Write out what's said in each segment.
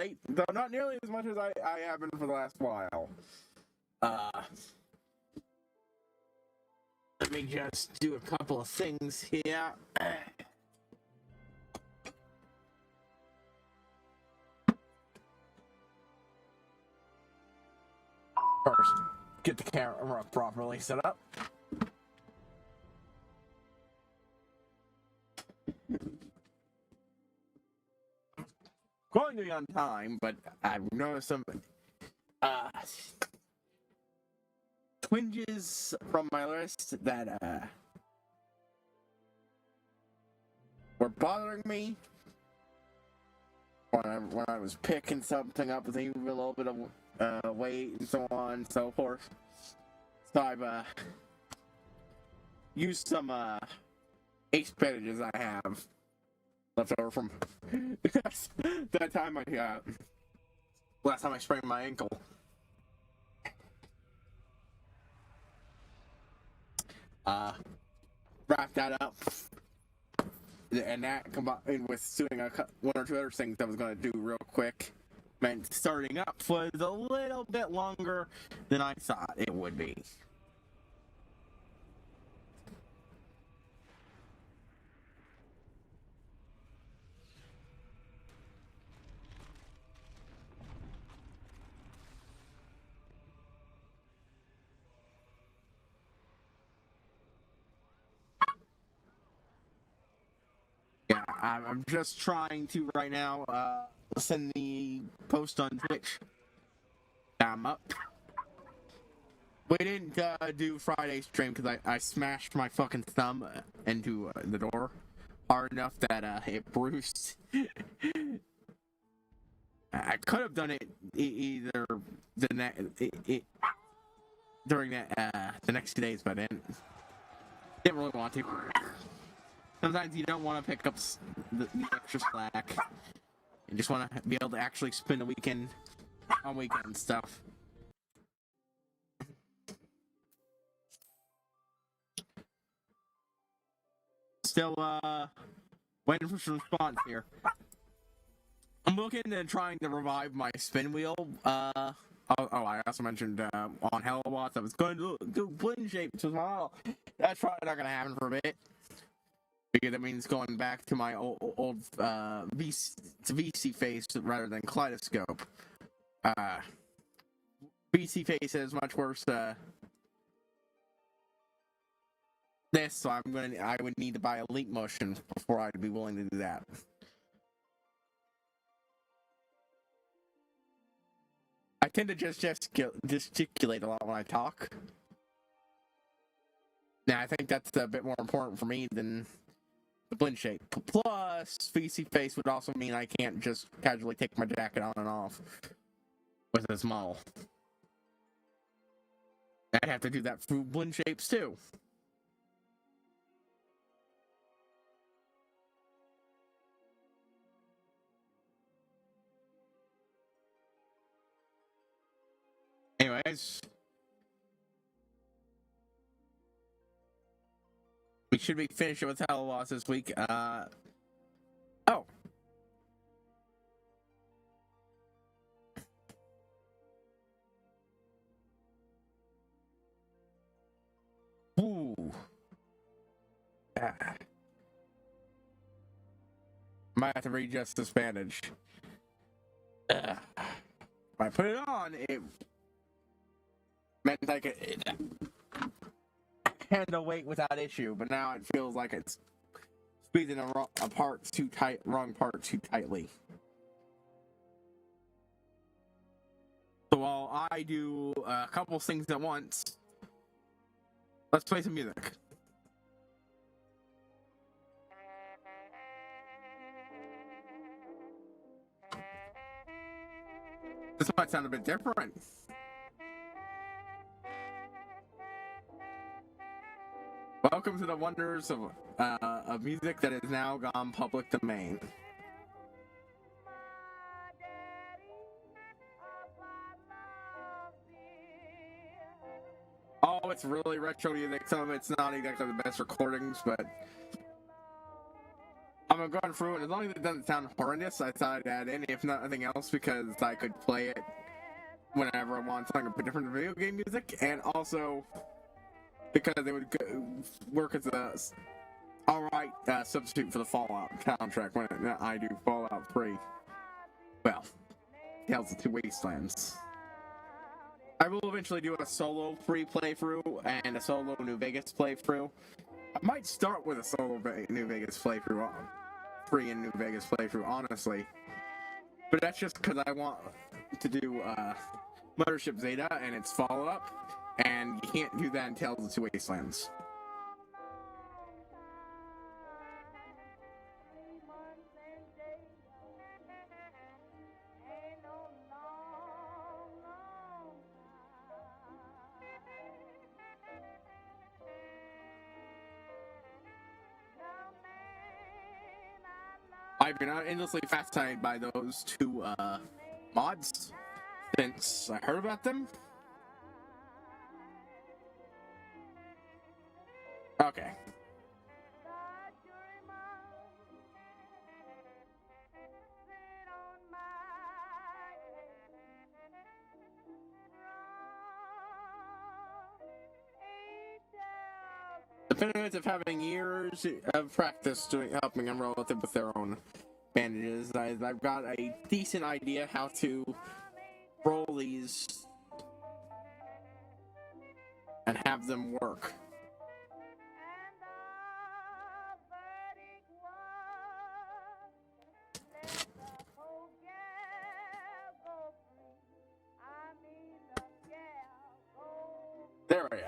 late, though not nearly as much as I have been for the last while. Let me just do a couple of things here. First, get the camera properly set up. Going to be on time, but I've noticed some twinges from my list that were bothering me when I was picking something up with even a little bit of weight and so on and so forth. So I've used some ace bandages I have left over from that time last time I sprained my ankle. Wrap that up, and that combined with doing one or two other things I was going to do real quick meant starting up was a little bit longer than I thought it would be. Yeah, I'm just trying to right now send the post on Twitch. I'm up. We didn't do Friday's stream because I smashed my fucking thumb into the door hard enough that it bruised. I could have done it either during the next 2 days, but I didn't really want to. Sometimes you don't want to pick up the extra slack. You just want to be able to actually spend the weekend on weekend stuff. Still waiting for some response here. I'm looking at trying to revive my spin wheel. I also mentioned on Hello Watts I was going to do blend shapes as well. That's probably not going to happen for a bit. Because that means going back to my old VC face rather than kaleidoscope. VC face is much worse. So I would need to buy a Leap Motion before I'd be willing to do that. I tend to just gesticulate a lot when I talk. Now I think that's a bit more important for me than the blend shape. Plus, VC face would also mean I can't just casually take my jacket on and off with this model. I'd have to do that for blend shapes too. Anyways, we should be finishing with Hello Loss this week. Oh. Ooh. Might have to readjust this bandage. When I put it on, it meant I could handle weight without issue, but now it feels like it's squeezing a part too tight, wrong part too tightly. So while I do a couple things at once, let's play some music. This might sound a bit different. Welcome to the wonders of music that has now gone public domain. Oh, it's really retro music. Some of it's not exactly the best recordings, but I'm going through it. As long as it doesn't sound horrendous, I thought I'd add in, if nothing else, because I could play it whenever I want something with different video game music, and also because it would work as a alright substitute for the Fallout soundtrack when I do Fallout 3. Well, Tales of Two Wastelands. I will eventually do a solo free playthrough and a solo New Vegas playthrough. I might start with a solo New Vegas playthrough, free in New Vegas playthrough, honestly. But that's just because I want to do Mothership Zeta and its follow-up, and you can't do that in Tales of Two Wastelands. I've been endlessly fascinated by those two mods since I heard about them. Okay. The benefits of having years of practice helping them relative with their own bandages. I've got a decent idea how to roll these and have them work. There we go.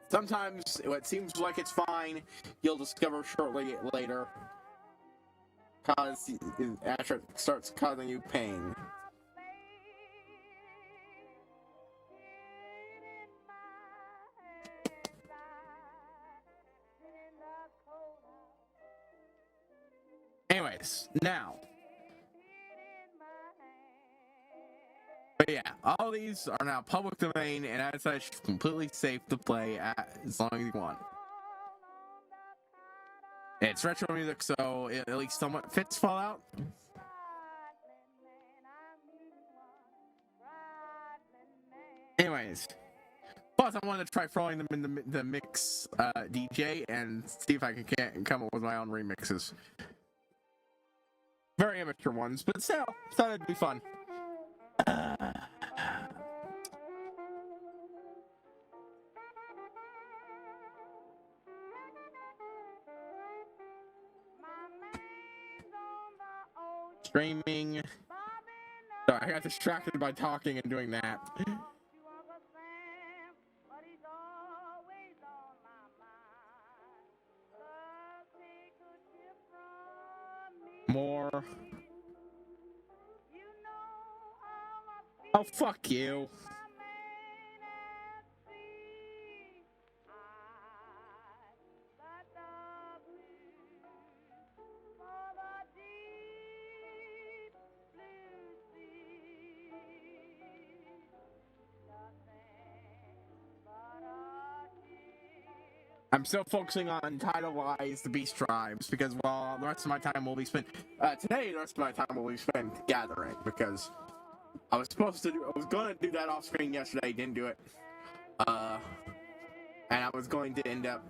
Sometimes what seems like it's fine, you'll discover shortly later, after it starts causing you pain. Anyways, now. But yeah, all these are now public domain, and as such, completely safe to play as long as you want. It's retro music, so it at least somewhat fits Fallout. Anyways, plus I wanted to try throwing them in the mix DJ and see if I can come up with my own remixes. Very amateur ones, but still, thought it'd be fun. Streaming. Sorry, I got distracted by talking and doing that. More. Oh, fuck you. I'm still focusing on title-wise the Beast Tribes because, well, the rest of my time will be spent today. The rest of my time will be spent gathering because I was going to do that off screen yesterday, didn't do it, and I was going to end up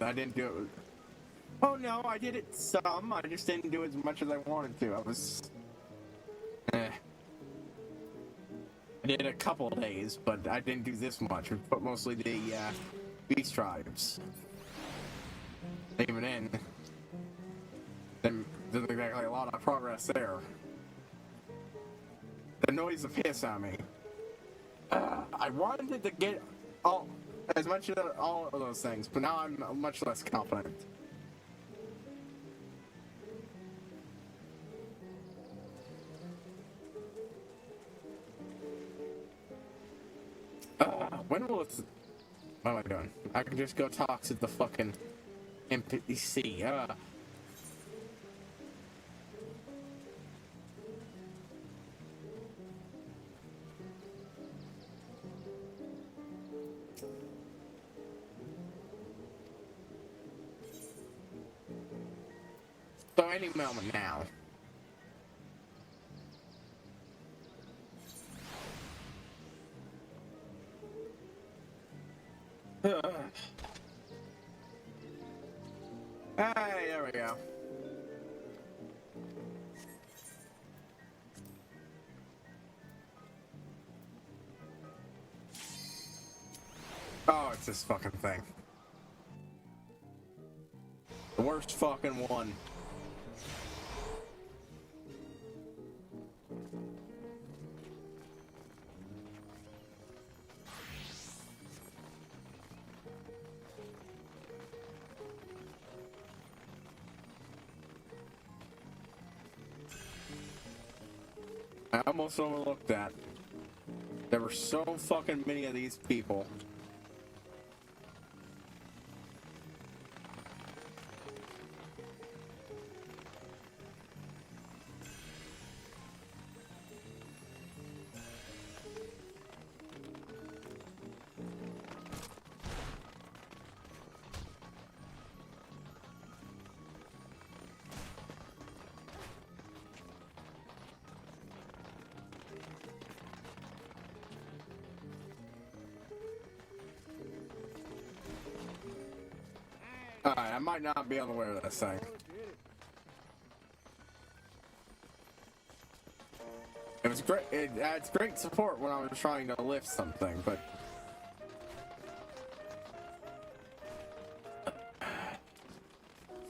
I didn't do it. Oh no, I did it some. I just didn't do as much as I wanted to. I was. I did a couple days, but I didn't do this much. We put mostly the beast tribes. Even in, then there's exactly a lot of progress there. The noise the piss on me. I wanted to get as much of all of those things, but now I'm much less confident. When will it... What am I doing? I can just go talk to the fucking NPC. So any moment now. Hey, there we go. Oh, it's this fucking thing. The worst fucking one. I almost overlooked that. There were so fucking many of these people. Alright, I might not be able to wear this thing. It was great. It adds great support when I was trying to lift something, but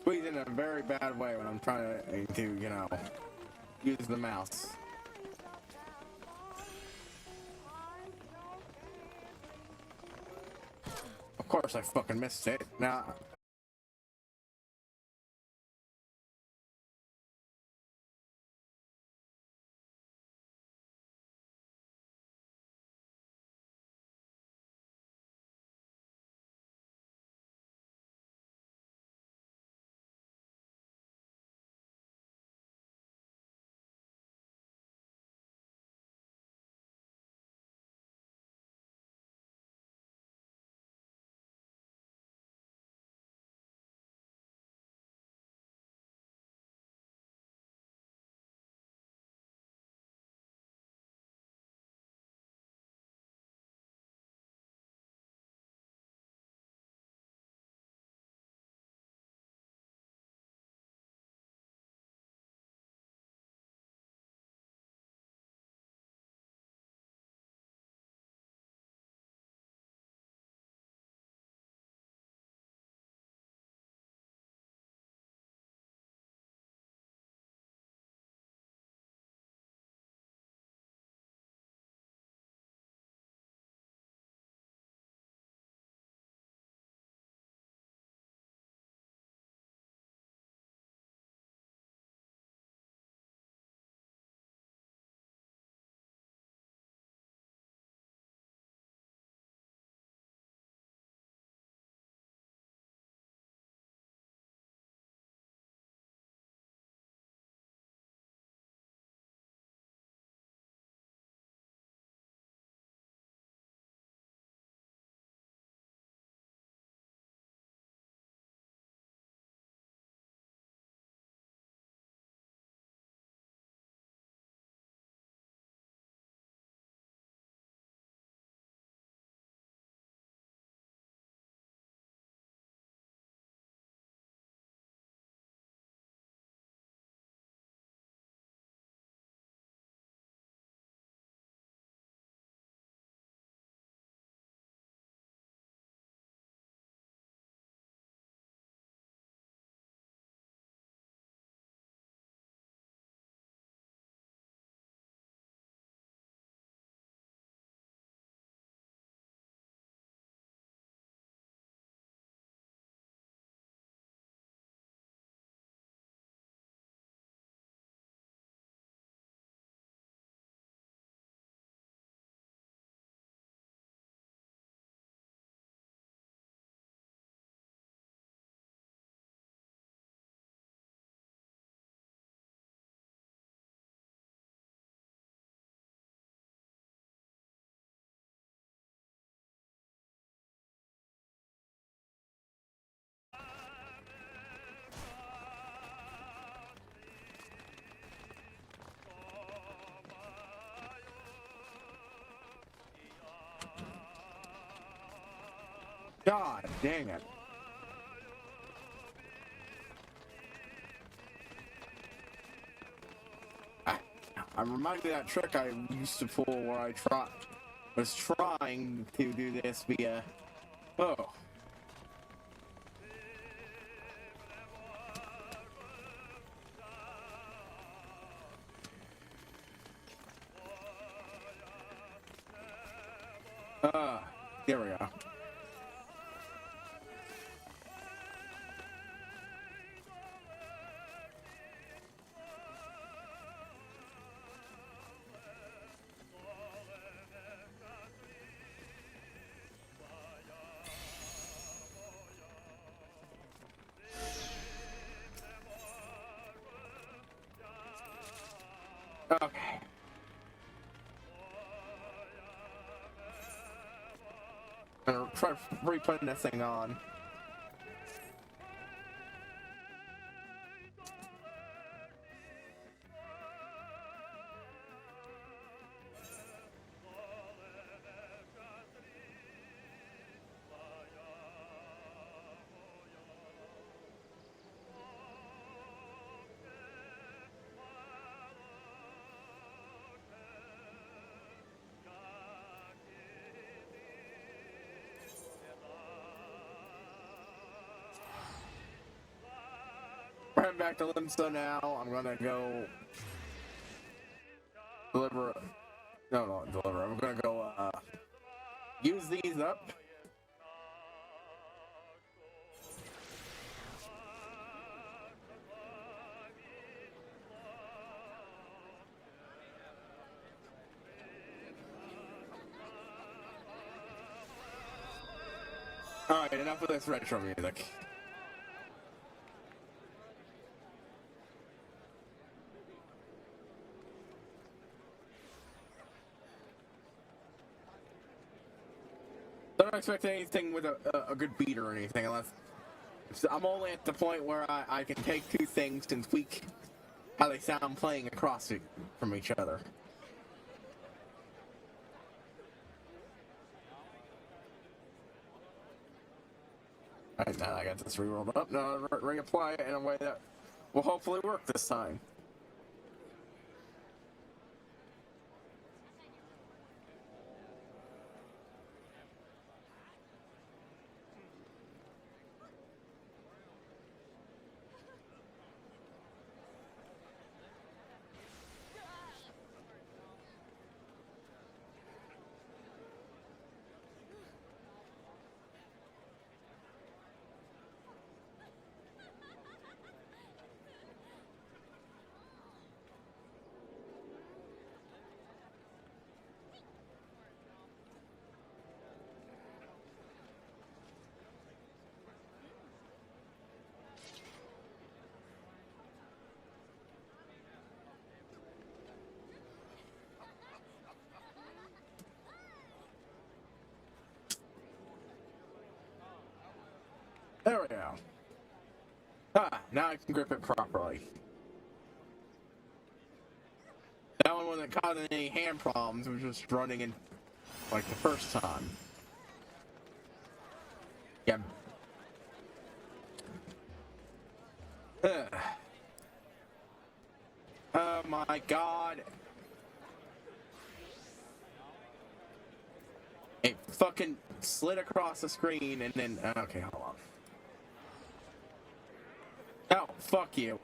squeeze in a very bad way when I'm trying to you know, use the mouse. Of course, I fucking missed it. Now. God dang it. I'm reminded of that trick I used to pull where I was trying to do this via... Oh. There we go. Okay. I'm gonna try re-putting this thing on. We're heading back to Limsa now. I'm gonna go deliver. No, deliver. I'm gonna go use these up. Alright, enough of this retro music. Don't expect anything with a good beat or anything, unless... I'm only at the point where I can take two things and tweak how they sound playing across it from each other. Alright, now I got this re-rolled up. Now I'll reapply it in a way that will hopefully work this time. There we go. Now I can grip it properly. That one wasn't causing any hand problems, it was just running in like the first time. Yeah. Oh my god. It fucking slid across the screen and then... Okay, hold on. Oh, fuck you.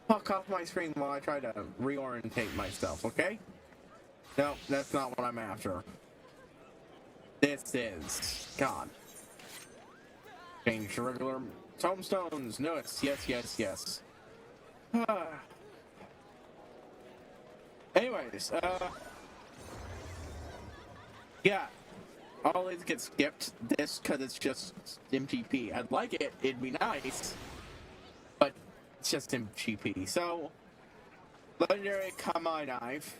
Fuck off my screen while I try to reorientate myself, okay? No, that's not what I'm after. This is... God. Change to regular tombstones. No, it's yes. Anyways, yeah. All these get skipped, this, because it's just MGP. I'd like it, it'd be nice, but it's just MGP. So, legendary Kamai knife.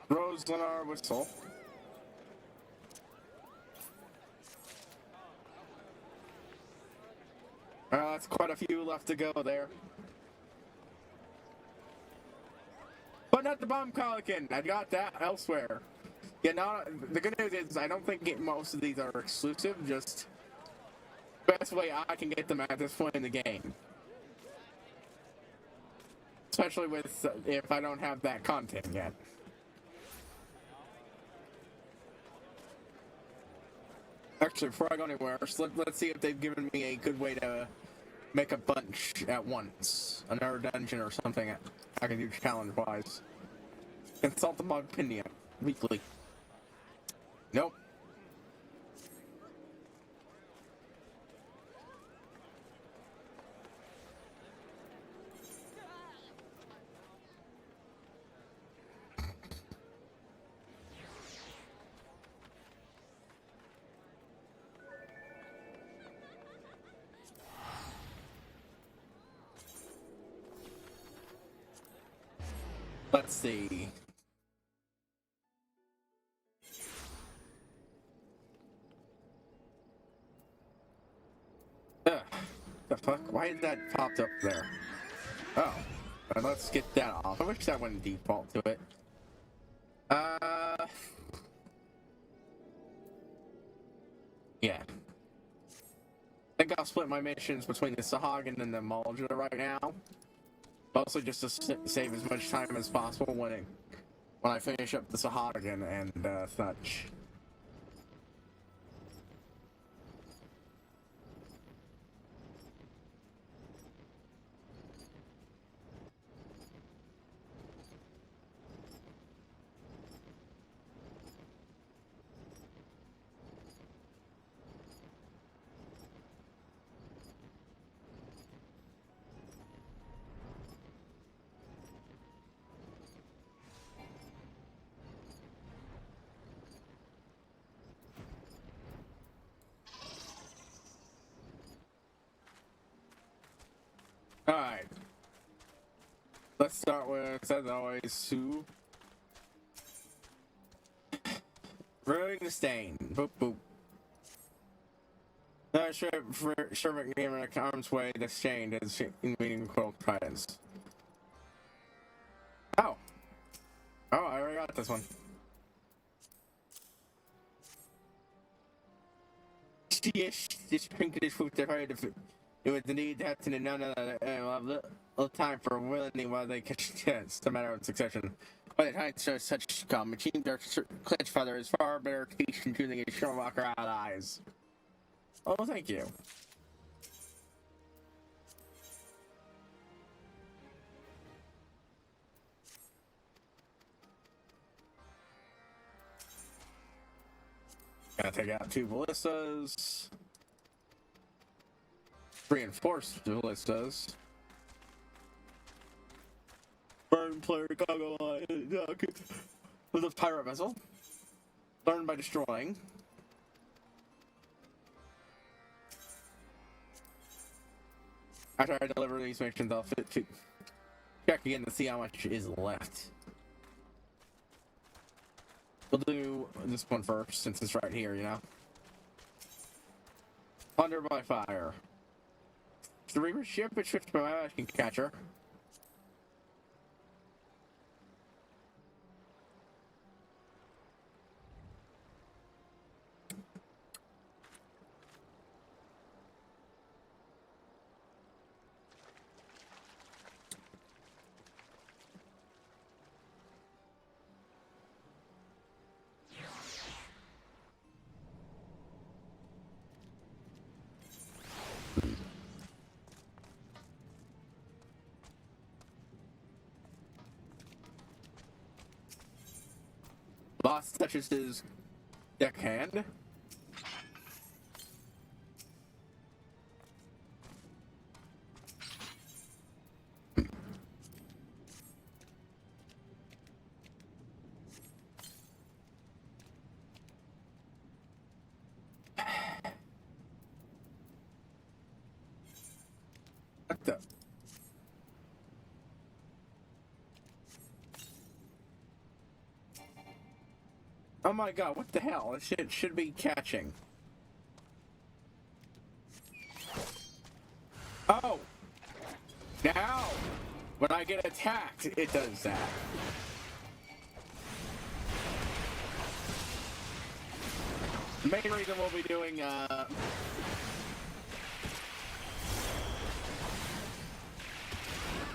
Rose Lennar whistle. got a few left to go there. But not the bomb Colican. I got that elsewhere. Yeah, the good news is I don't think most of these are exclusive, just the best way I can get them at this point in the game. Especially with if I don't have that content yet. Actually, before I go anywhere, let's see if they've given me a good way to make a bunch at once. Another dungeon or something I can do challenge-wise. Consult the mod opinion weekly. Nope. Let's see. The fuck? Why is that popped up there? Oh. Let's get that off. I wish that wouldn't default to it. Yeah. I think I'll split my missions between the Sahagin and the Mulja right now. Mostly just to save as much time as possible when I finish up the Sahagin and such. Alright. Let's start with, as always, Sue. Ruining the stain. Boop boop. Sherman gave an arm's way the stain is in meaningful guidance. Oh. Oh, I already got this one. Yes, this pink is food to hurry to. It was indeed that to none of little time for willingly while they catch chance, the matter of succession. By the time such come, it seems our clinch father is far better teach in choosing his Sherlocker allies. Oh, thank you. Gotta take out 2 ballistas. Reinforced ballistas. Burn player cargo line with a pirate vessel. Learn by destroying. After I deliver these missions, I'll check again to see how much is left. We'll do this one first, since it's right here, you know? Under by fire. The Reaver ship is switched by my can catcher. Boss touches his deckhand. What the? Oh my god, what the hell? This shit should be catching. Oh! Now, when I get attacked, it does that. The main reason we'll be doing,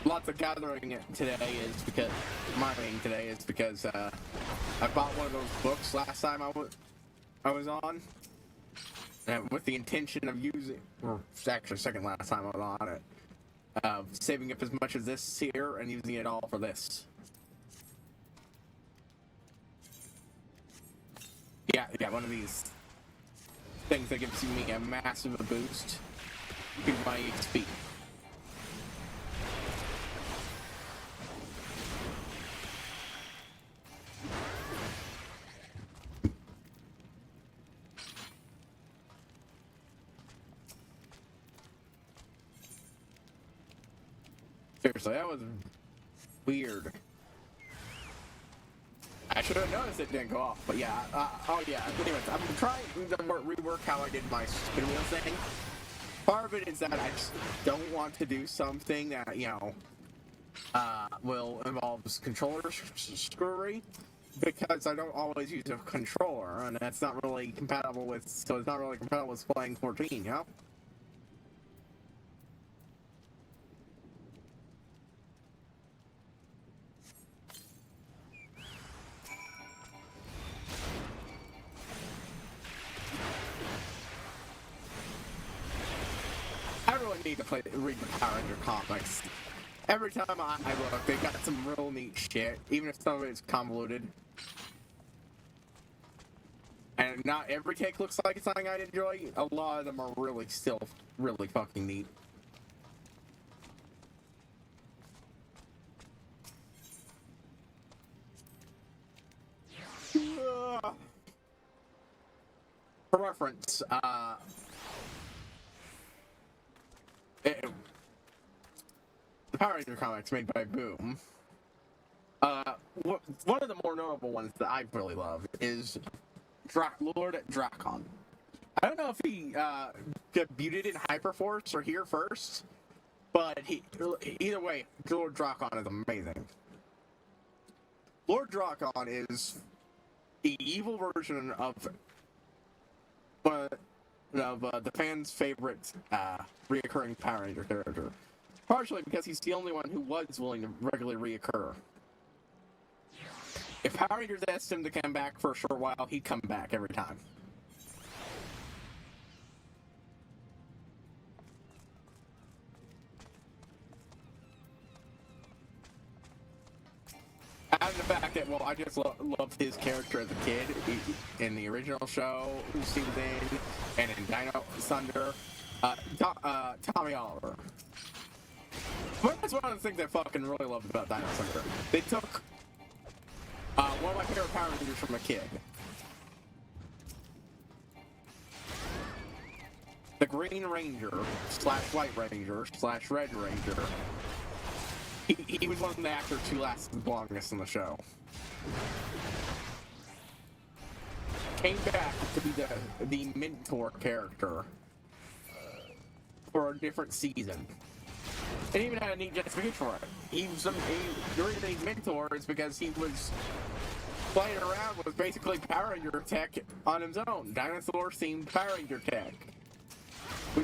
lots of gathering today is because, mining today is because, I bought one of those books last time I was on. With the intention of using, or actually second last time I was on it, saving up as much as this here and using it all for this. Yeah, one of these things that gives me a massive boost to my XP. Seriously, that was weird. I should have noticed it didn't go off, but yeah, oh yeah, anyways, I'm trying to rework how I did my spin wheel thing. Part of it is that I just don't want to do something that, you know, will involve controller screwery, because I don't always use a controller, and that's not really compatible with, so it's not really compatible with playing 14, you know? Need to read the Power Ranger comics. Every time I look, they got some real neat shit, even if some of it's convoluted. And not every take looks like it's something I'd enjoy. A lot of them are still really fucking neat. For reference, the Power Ranger comics made by Boom. One of the more notable ones that I really love is Lord Drakon. I don't know if he debuted in Hyperforce or here first, but either way, Lord Drakon is amazing. Lord Drakon is the evil version of the fans' favorite reoccurring Power Ranger character. Partially because he's the only one who was willing to regularly reoccur. If Power Rangers asked him to come back for a short while, he'd come back every time. And the fact that, well, I just loved his character as a kid in the original show he was in, and in Dino Thunder. Tommy Oliver. But that's one of the things I fucking really loved about Dino Thunder. They took one of my favorite Power Rangers from a kid. The Green Ranger / White Ranger / Red Ranger. He was one of the actors who lasted the longest in the show. Came back to be the mentor character for a different season. And even had a neat justification for it. The reason he's mentor is because he was playing around with basically Power Ranger tech on his own. Dinosaur-themed Power Ranger tech.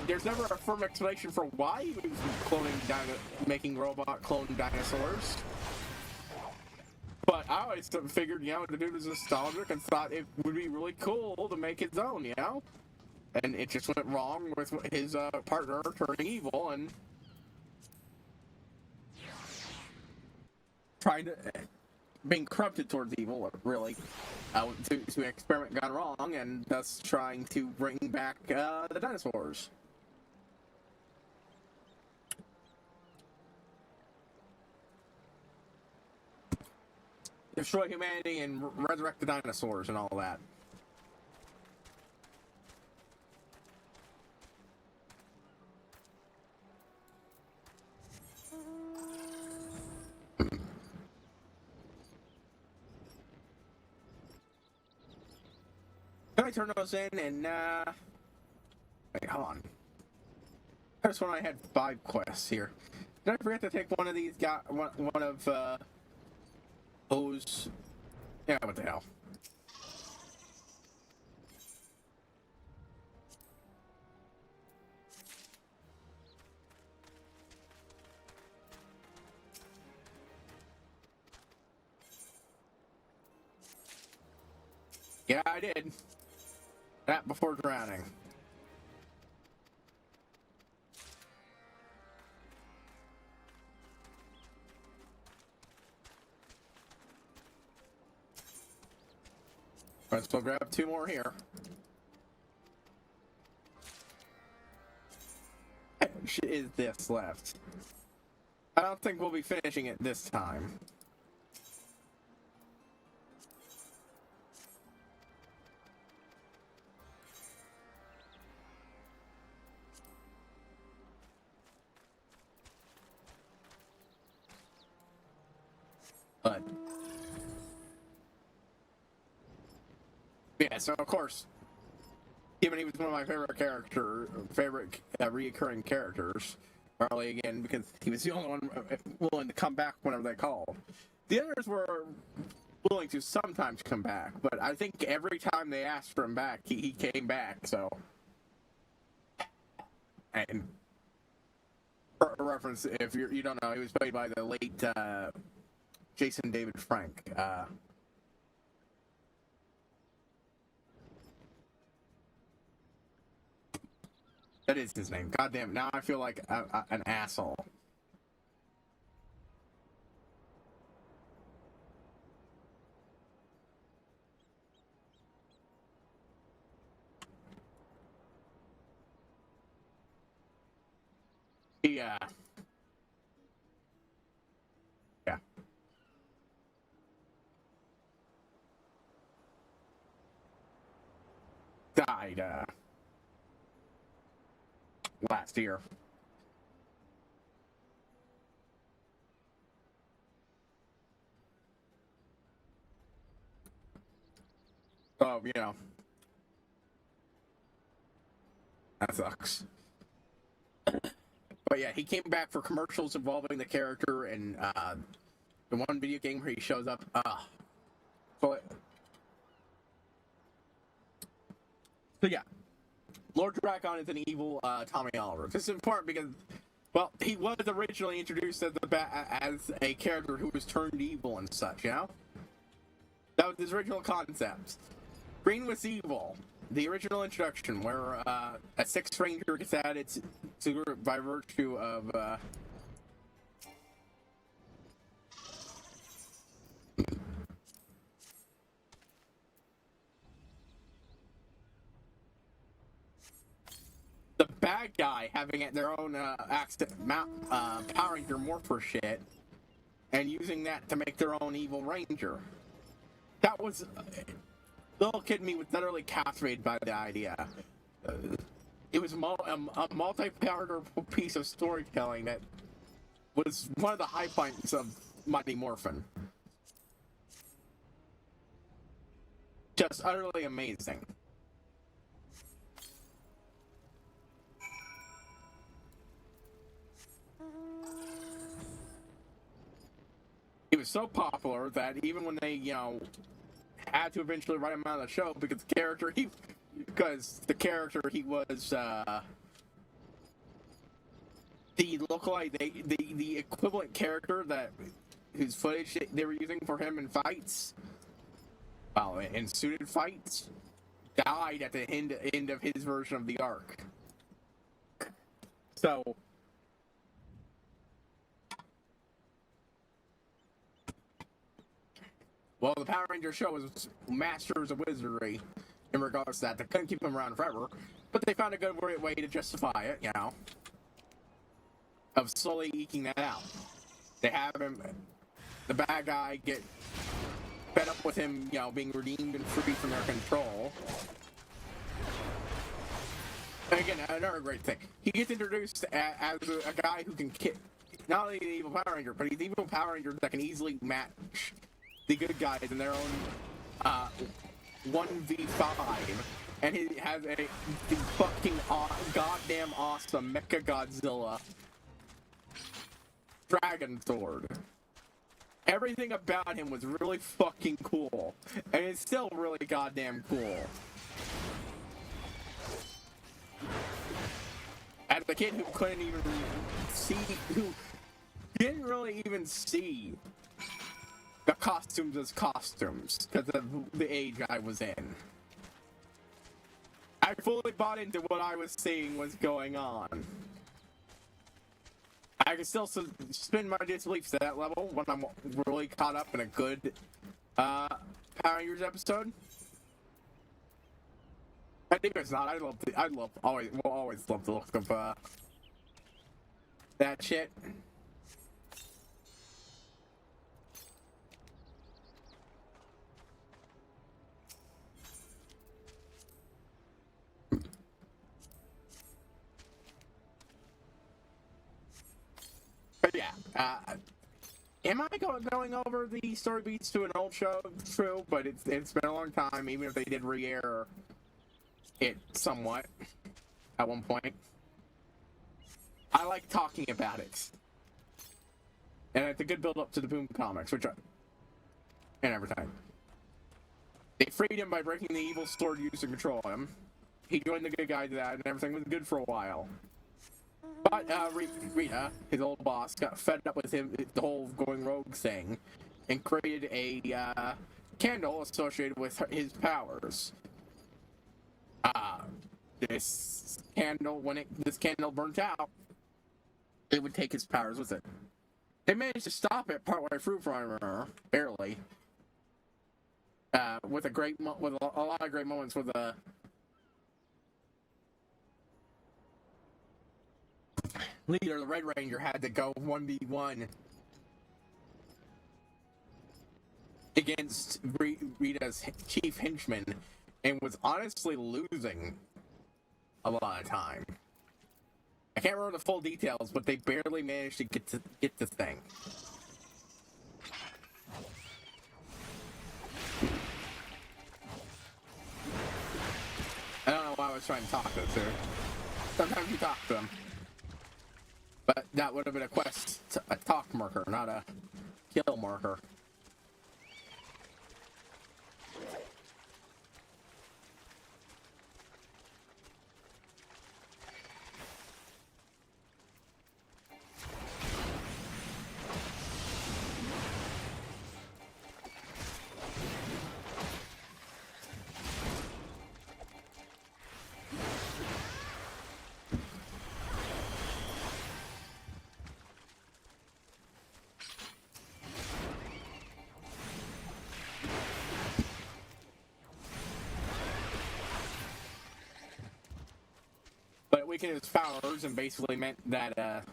There's never a firm explanation for why he was making robot clone dinosaurs. But I always figured, you know, the dude was nostalgic and thought it would be really cool to make his own, you know? And it just went wrong with his partner turning evil and trying to being corrupted towards evil, really, to an experiment gone wrong, and thus trying to bring back the dinosaurs. Destroy humanity and resurrect the dinosaurs and all that. Can I turn those in and, wait, hold on. That's when I had 5 quests here. Did I forget to take one of these guys? One of those? Yeah, what the hell? Yeah, I did. That before drowning. Let's go grab 2 more here. How much is this left? I don't think we'll be finishing it this time. But yeah, so of course, given he was one of my favorite reoccurring characters, probably again because he was the only one willing to come back whenever they called. The others were willing to sometimes come back, but I think every time they asked for him back, he came back. So, and for a reference, if you don't know, he was played by the late Jason David Frank. That is his name. God damn it. Now I feel like an asshole. Yeah. Yeah. Died last year. Oh, you know. That sucks. But yeah, he came back for commercials involving the character and the one video game where he shows up. So yeah, Lord Drakon is an evil Tommy Oliver. This is important because, well, he was originally introduced as a character who was turned evil and such, you know? That was his original concept. Green was evil. The original introduction, where a 6th ranger gets added to the group by virtue of the bad guy having their own Power Ranger Morpher shit and using that to make their own evil ranger. That was... little kid me was literally captivated by the idea. It was a multi-part piece of storytelling that was one of the high points of Mighty Morphin. Just utterly amazing. He was so popular that even when they, you know, had to eventually write him out of the show because the character he was the lookalike, the equivalent character that whose footage they were using for him in fights, well, in suited fights, died at the end of his version of the arc. So well, the Power Ranger show was masters of wizardry in regards to that. They couldn't keep him around forever, but they found a good way to justify it, you know, of slowly eking that out. They have him, the bad guy, get fed up with him, you know, being redeemed and free from their control. And again, another great thing. He gets introduced as a guy who can kick, not only the evil Power Ranger, but he's the evil Power Ranger that can easily match the good guys in their own 1v5 and he has a fucking goddamn awesome Mecha Godzilla dragon sword. Everything about him was really fucking cool, and it's still really goddamn cool. As a kid who couldn't even see, who didn't really even see the costumes as costumes because of the age I was in, I fully bought into what I was seeing was going on. I can still spin my disbelief to that level when I'm really caught up in a good Power Rangers episode. I think it's not. Will always love the look of that shit. But yeah, am I going over the story beats to an old show? True, but it's been a long time. Even if they did re-air it somewhat at one point, I like talking about it, and it's a good build up to the Boom comics, and everything. They freed him by breaking the evil sword used to control him. He joined the good guys to that, and everything was good for a while. But Rita, his old boss, got fed up with him, the whole going rogue thing, and created a candle associated with his powers. This candle, when this candle burnt out, it would take his powers with it. They managed to stop it partway through from her, barely. With a lot of great moments with the leader, the Red Ranger, had to go 1v1 against Rita's chief henchman, and was honestly losing a lot of time. I can't remember the full details, but they barely managed to get this thing. I don't know why I was trying to talk to this here. Sometimes you talk to them. But that would have been a talk marker, not a kill marker. Weakened his powers and basically meant that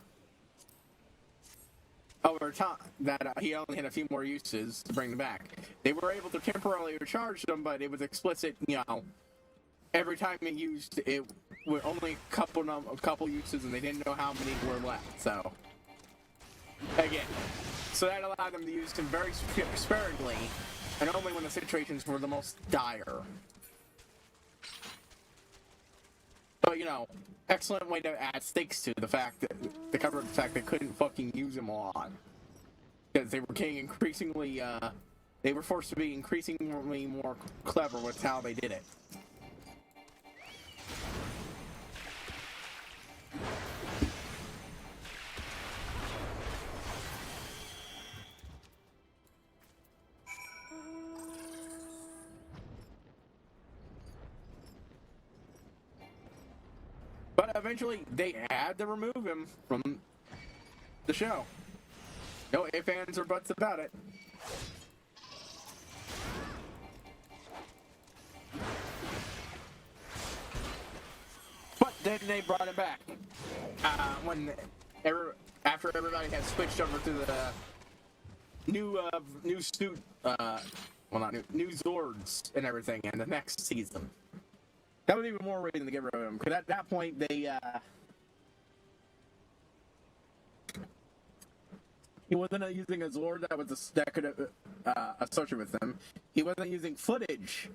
over time that he only had a few more uses to bring them back. They were able to temporarily recharge them, but it was explicit, every time it used it were only a couple uses, and they didn't know how many were left. So again, that allowed them to use them very sparingly, and only when the situations were the most dire. But, excellent way to add stakes to the fact that they covered the fact they couldn't fucking use them a lot. Because they were getting increasingly, they were forced to be increasingly more clever with how they did it. But eventually, they had to remove him from the show. No ifs, ands, or buts about it. But then they brought him back. After everybody had switched over to the new suit, new Zords and everything in the next season. That was even more reason to get rid of him, because at that point he wasn't using a Zord that could associate with them. He wasn't using footage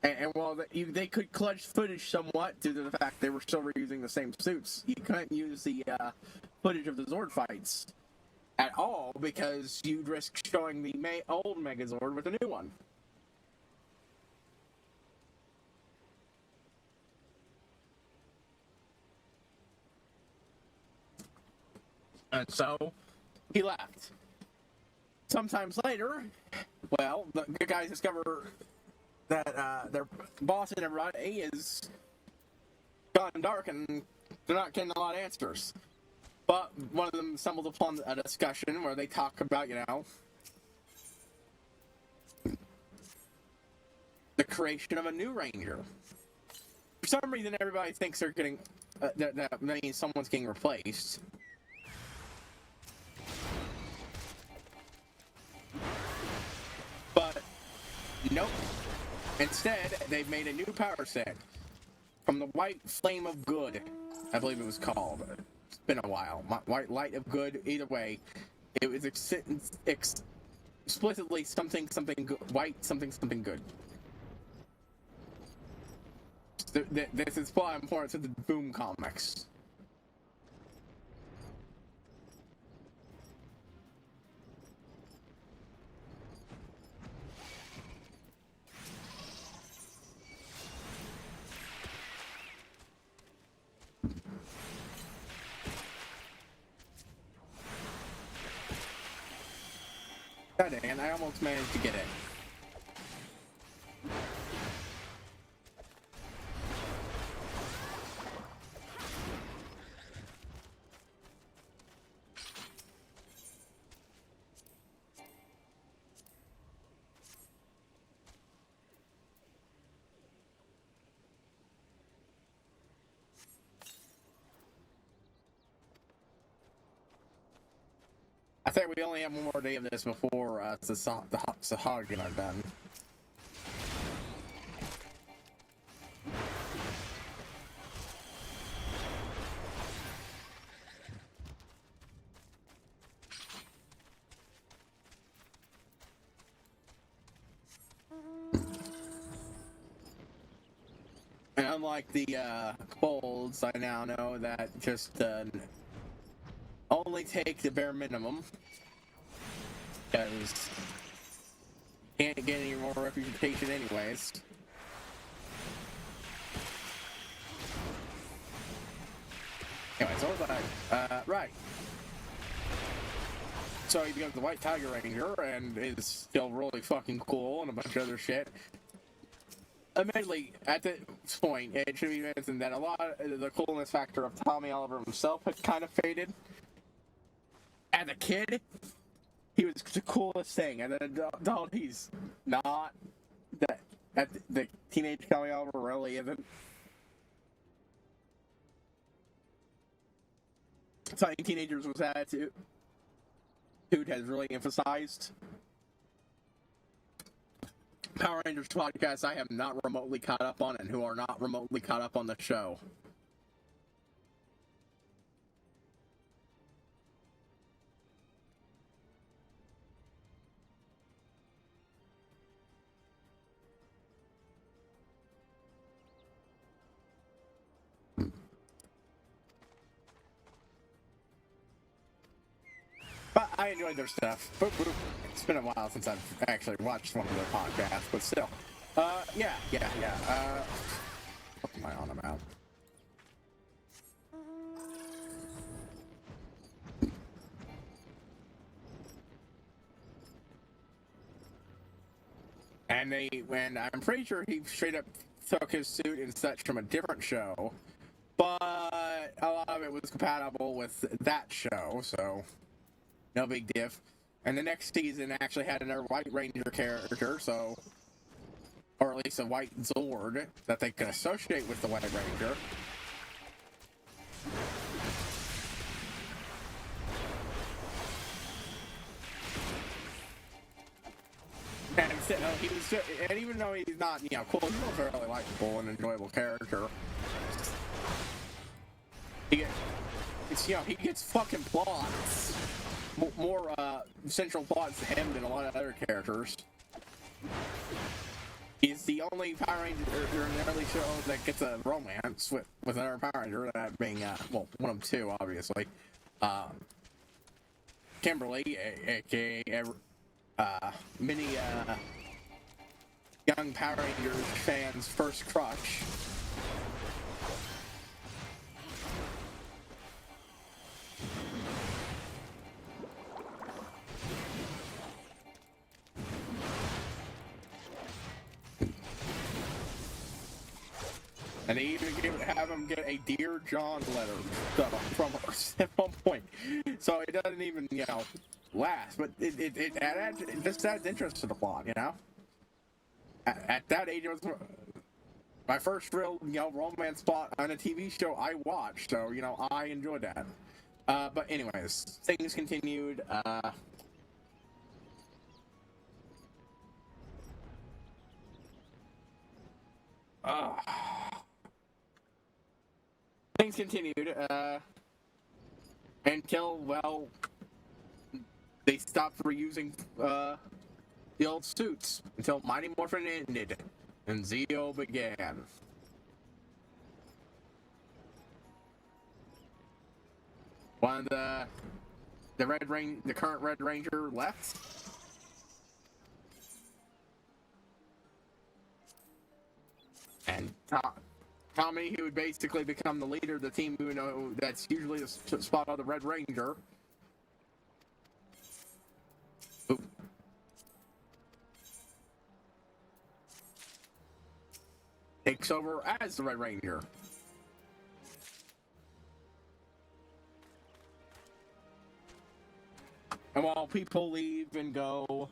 And while they could clutch footage somewhat due to the fact they were still reusing the same suits, you couldn't use the footage of the Zord fights at all because you'd risk showing the old Megazord with a new one. And so, he left. Sometimes later, well, the guys discover that their boss and everybody is gone dark and they're not getting a lot of answers. But one of them stumbles upon a discussion where they talk about, the creation of a new ranger. For some reason, everybody thinks they're getting that means someone's getting replaced. But nope. Instead, they've made a new power set from the White Flame of Good, I believe it was called. It's been a while. White Light of Good. Either way, it was explicitly something good. White something good. This is plot important to the Boom comics. And I almost managed to get it. I think we only have one more day of this before the Sahagin are done. And unlike the Colds, I now know that just only take the bare minimum, because can't get any more reputation anyways. Anyway, so right. So he becomes the White Tiger Ranger and is still really fucking cool and a bunch of other shit. Admittedly, at this point, it should be mentioned that a lot of the coolness factor of Tommy Oliver himself had kind of faded. As a kid, he was the coolest thing. As an adult, he's not. The teenage Tommy Oliver really isn't. Something teenagers with attitude has really emphasized. Power Rangers podcast I have not remotely caught up on and who are not remotely caught up on the show. But I enjoyed their stuff. It's been a while since I've actually watched one of their podcasts, but still. Yeah. What am I on about? And I'm pretty sure he straight up took his suit and such from a different show, but a lot of it was compatible with that show, so no big diff. And the next season actually had another White Ranger character, so, or at least a White Zord that they could associate with the White Ranger. And even though he's not, cool, he's a fairly likable and enjoyable character. He gets fucking plots. More central plots to him than a lot of other characters. He's the only Power Ranger in the early show that gets a romance with another Power Ranger, that being, well, one of two, obviously. Kimberly, aka many young Power Rangers fans' first crush. And they even have him get a Dear John letter from her at one point. So it doesn't even, last. But it just adds interest to the plot, At that age, it was my first real, romance plot on a TV show I watched. So, I enjoyed that. But anyways, things continued. Things continued until, well, they stopped reusing the old suits until Mighty Morphin ended and Zeo began. When the current Red Ranger left, and Tommy, who would basically become the leader of the team, even though that's usually the spot of the Red Ranger. Ooh. Takes over as the Red Ranger. And while people leave and go,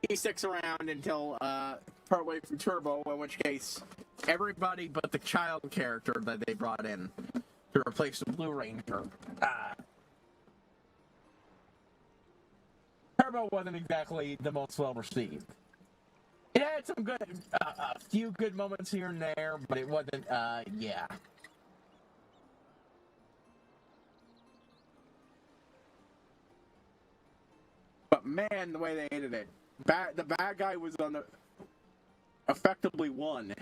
he sticks around until partway through Turbo, in which case everybody but the child character that they brought in to replace the Blue Ranger. Turbo wasn't exactly the most well received. It had some good, a few good moments here and there, but it wasn't, yeah. But man, the way they ended it. The bad guy was on the... effectively won.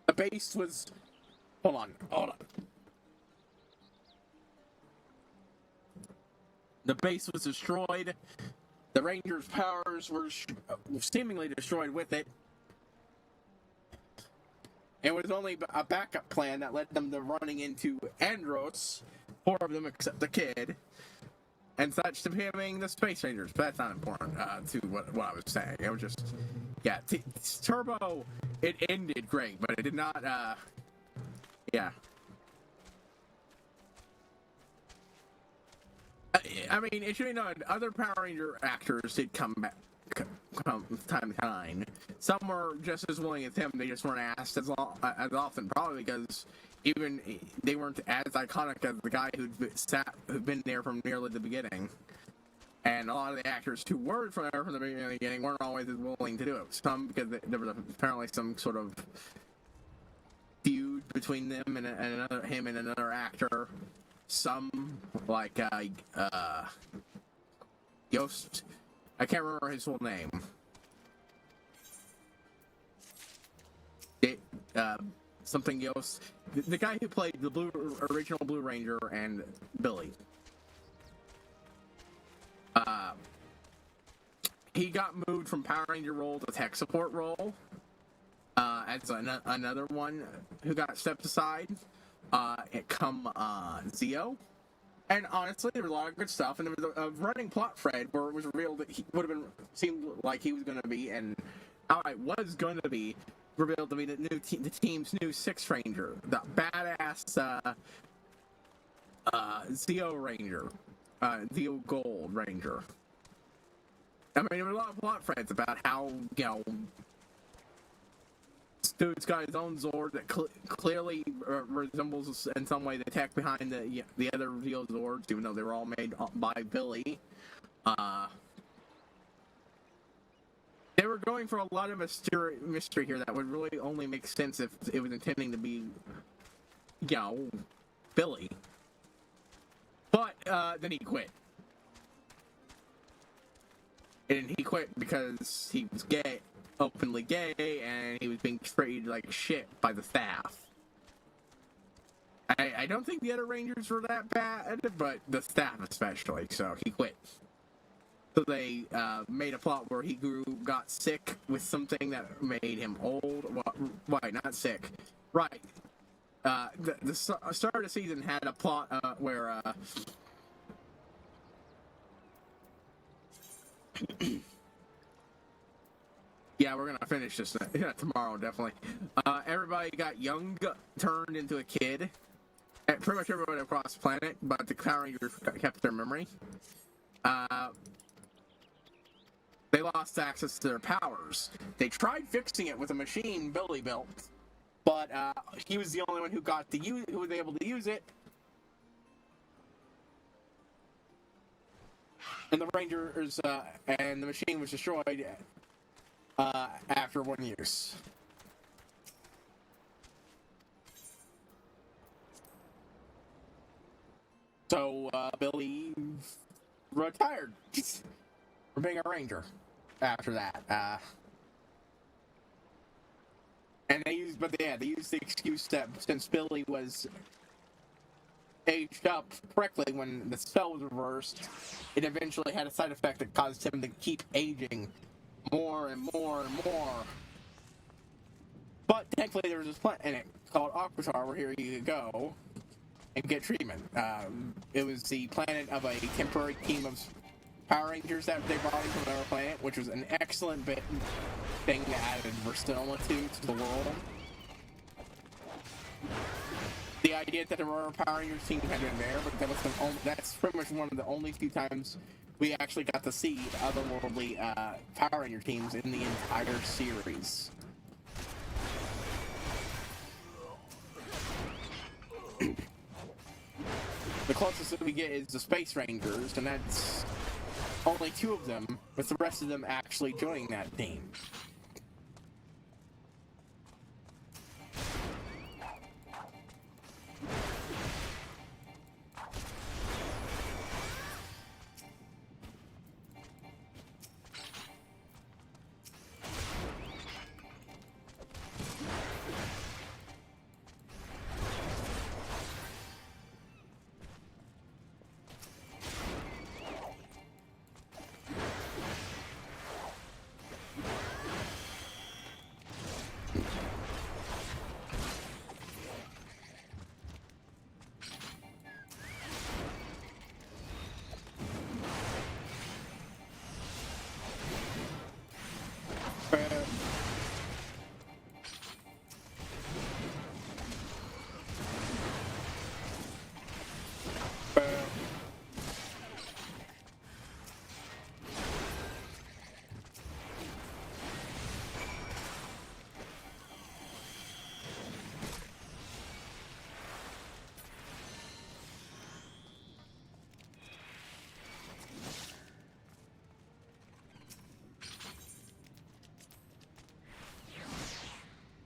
The base was... Hold on. The base was destroyed. The Rangers' powers were seemingly destroyed with it. It was only a backup plan that led them to running into Andros, 4 of them except the kid, and such, to becoming the Space Rangers. But that's not important to what I was saying. It was just, yeah, Turbo, it ended great, but it did not, yeah. I mean, it should be known, other Power Ranger actors did come back time to time. Some were just as willing as him, they just weren't asked as often, probably because even they weren't as iconic as the guy who'd been there from nearly the beginning. And a lot of the actors who were from the beginning weren't always as willing to do it. Some because there was apparently some sort of feud between them and him and another actor. Some, like, Yost, I can't remember his full name. Something Yost. The guy who played the original Blue Ranger and Billy. He got moved from Power Ranger role to tech support role. As another one who got stepped aside. Zeo. And honestly, there was a lot of good stuff, and there was a running plot thread where it was revealed that he seemed like he was going to be, and outright was going to be, revealed to be the team's new 6th Ranger, the badass Zeo Ranger, Zeo Gold Ranger. I mean, there were a lot of plot threads about how, dude's got his own Zord that clearly resembles in some way the tech behind the other Zeo Zords, even though they were all made by Billy. They were going for a lot of mystery here that would really only make sense if it was intending to be you know, Billy. But then he quit. And he quit because he was gay, openly gay, and he was being treated like shit by the staff. I don't think the other Rangers were that bad, but the staff especially, so he quit. So they made a plot where he got sick with something that made him old. Well, right, not sick. Right. The start of the season had a plot where... yeah, we're gonna finish this tomorrow, definitely. Everybody got young, turned into a kid. Pretty much everybody across the planet, but the Power Rangers kept their memory. They lost access to their powers. They tried fixing it with a machine Billy built, but he was the only one who who was able to use it. And the Rangers and the machine was destroyed after 1 use. So Billy retired for being a ranger after that. And they used the excuse that since Billy was aged up correctly when the spell was reversed, it eventually had a side effect that caused him to keep aging more and more and more. But thankfully there was this plant in it called Aquatar where here you could go and get treatment. It was the planet of a temporary team of Power Rangers that they brought in from another planet, which was an excellent thing that added versatility to the world. The idea that the Aurora Power Rangers team had been there, but that's pretty much one of the only few times we actually got to see otherworldly Power Ranger teams in the entire series. The closest that we get is the Space Rangers, and that's only 2 of them, with the rest of them actually joining that team.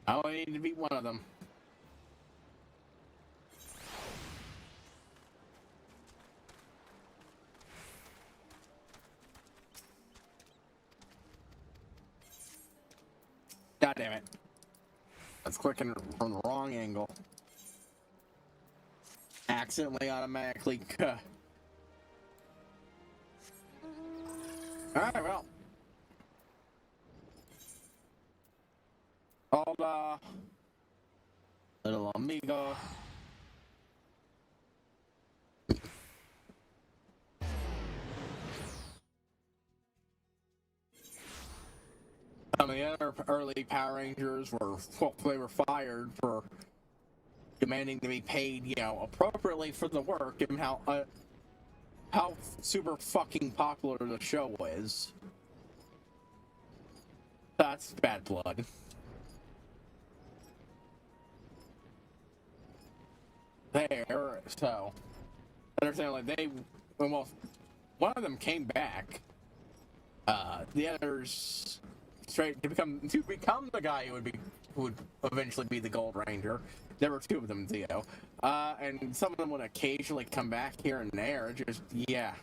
I only need to beat one of them. God damn it. That's clicking from the wrong angle. Accidentally, automatically. Alright, well. Hola, little amigo. Some of the other early Power Rangers were fired for demanding to be paid, you know, appropriately for the work, given how super fucking popular the show is. That's bad blood. There, so understandably well, one of them came back. The others straight to become the guy who would be who would eventually be the Gold Ranger. There were two of them, Theo. And some of them would occasionally come back here and there. Just, yeah.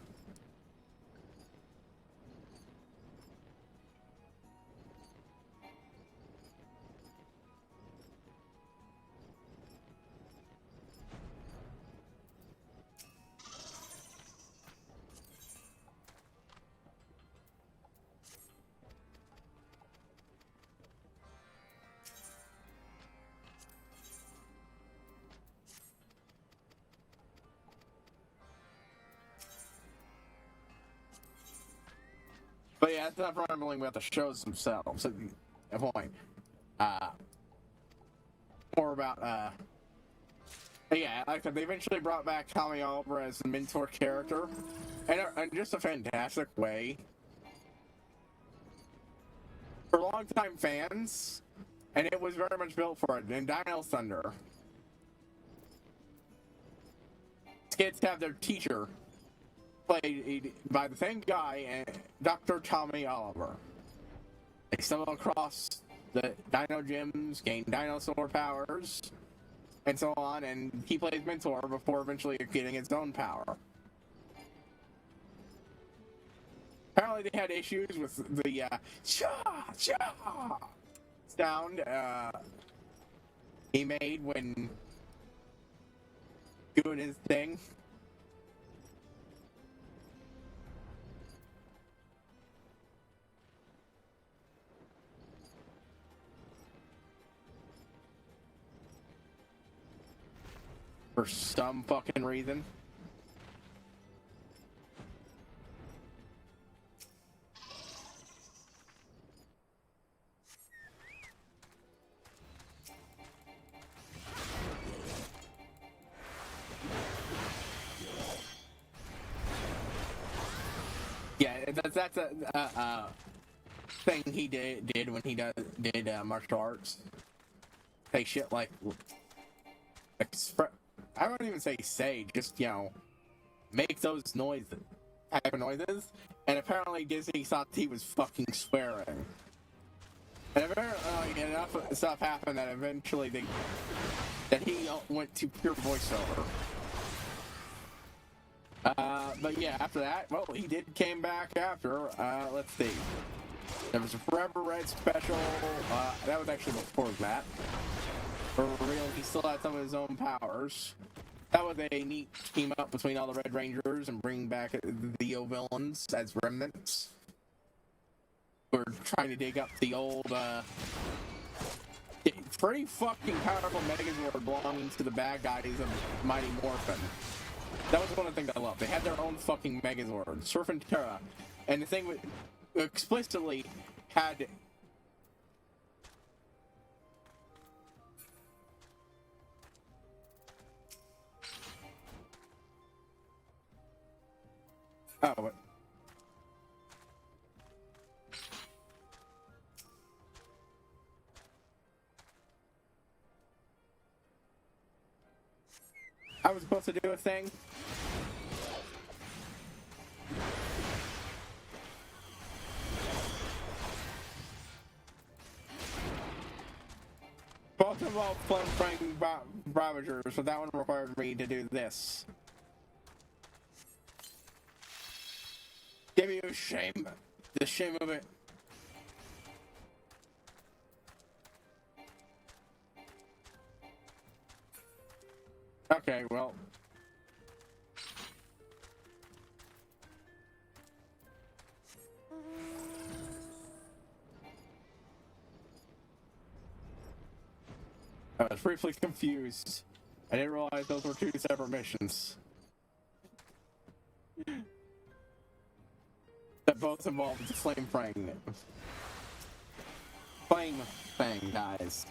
But yeah, it's not primarily about the shows themselves. At a point. More about, yeah, like I said, they eventually brought back Tommy Oliver as the mentor character. And just a fantastic way. For longtime fans, and it was very much built for it, in Dino Thunder. Kids have their teacher played by the same guy, Dr. Tommy Oliver. They stumble across the Dino Gyms, gain dinosaur powers, and so on, and he plays mentor before eventually getting his own power. Apparently they had issues with the cha-cha sound he made when doing his thing. For some fucking reason. Yeah, that's a thing he did when he did martial arts. Say shit like I don't even say, just, you know, make those type of noises. And apparently Disney thought he was fucking swearing. And apparently enough stuff happened that eventually that he went to pure voiceover. But yeah, after that, well, he came back after, let's see. There was a Forever Red special, that was actually before that. For real, he still had some of his own powers. That was a neat team up between all the Red Rangers and bringing back the villains as remnants. We're trying to dig up the old, pretty fucking powerful Megazord belonging to the bad guys of Mighty Morphin. That was one of the things I loved. They had their own fucking Megazord, Surf and Terra. And the thing explicitly had... Oh, what? I was supposed to do a thing. Both involved flame-spraying Ravagers, so that one required me to do this. Give you shame. The shame of it. Okay, well. I was briefly confused. I didn't realize those were two separate missions. That both involved the flame thing, guys.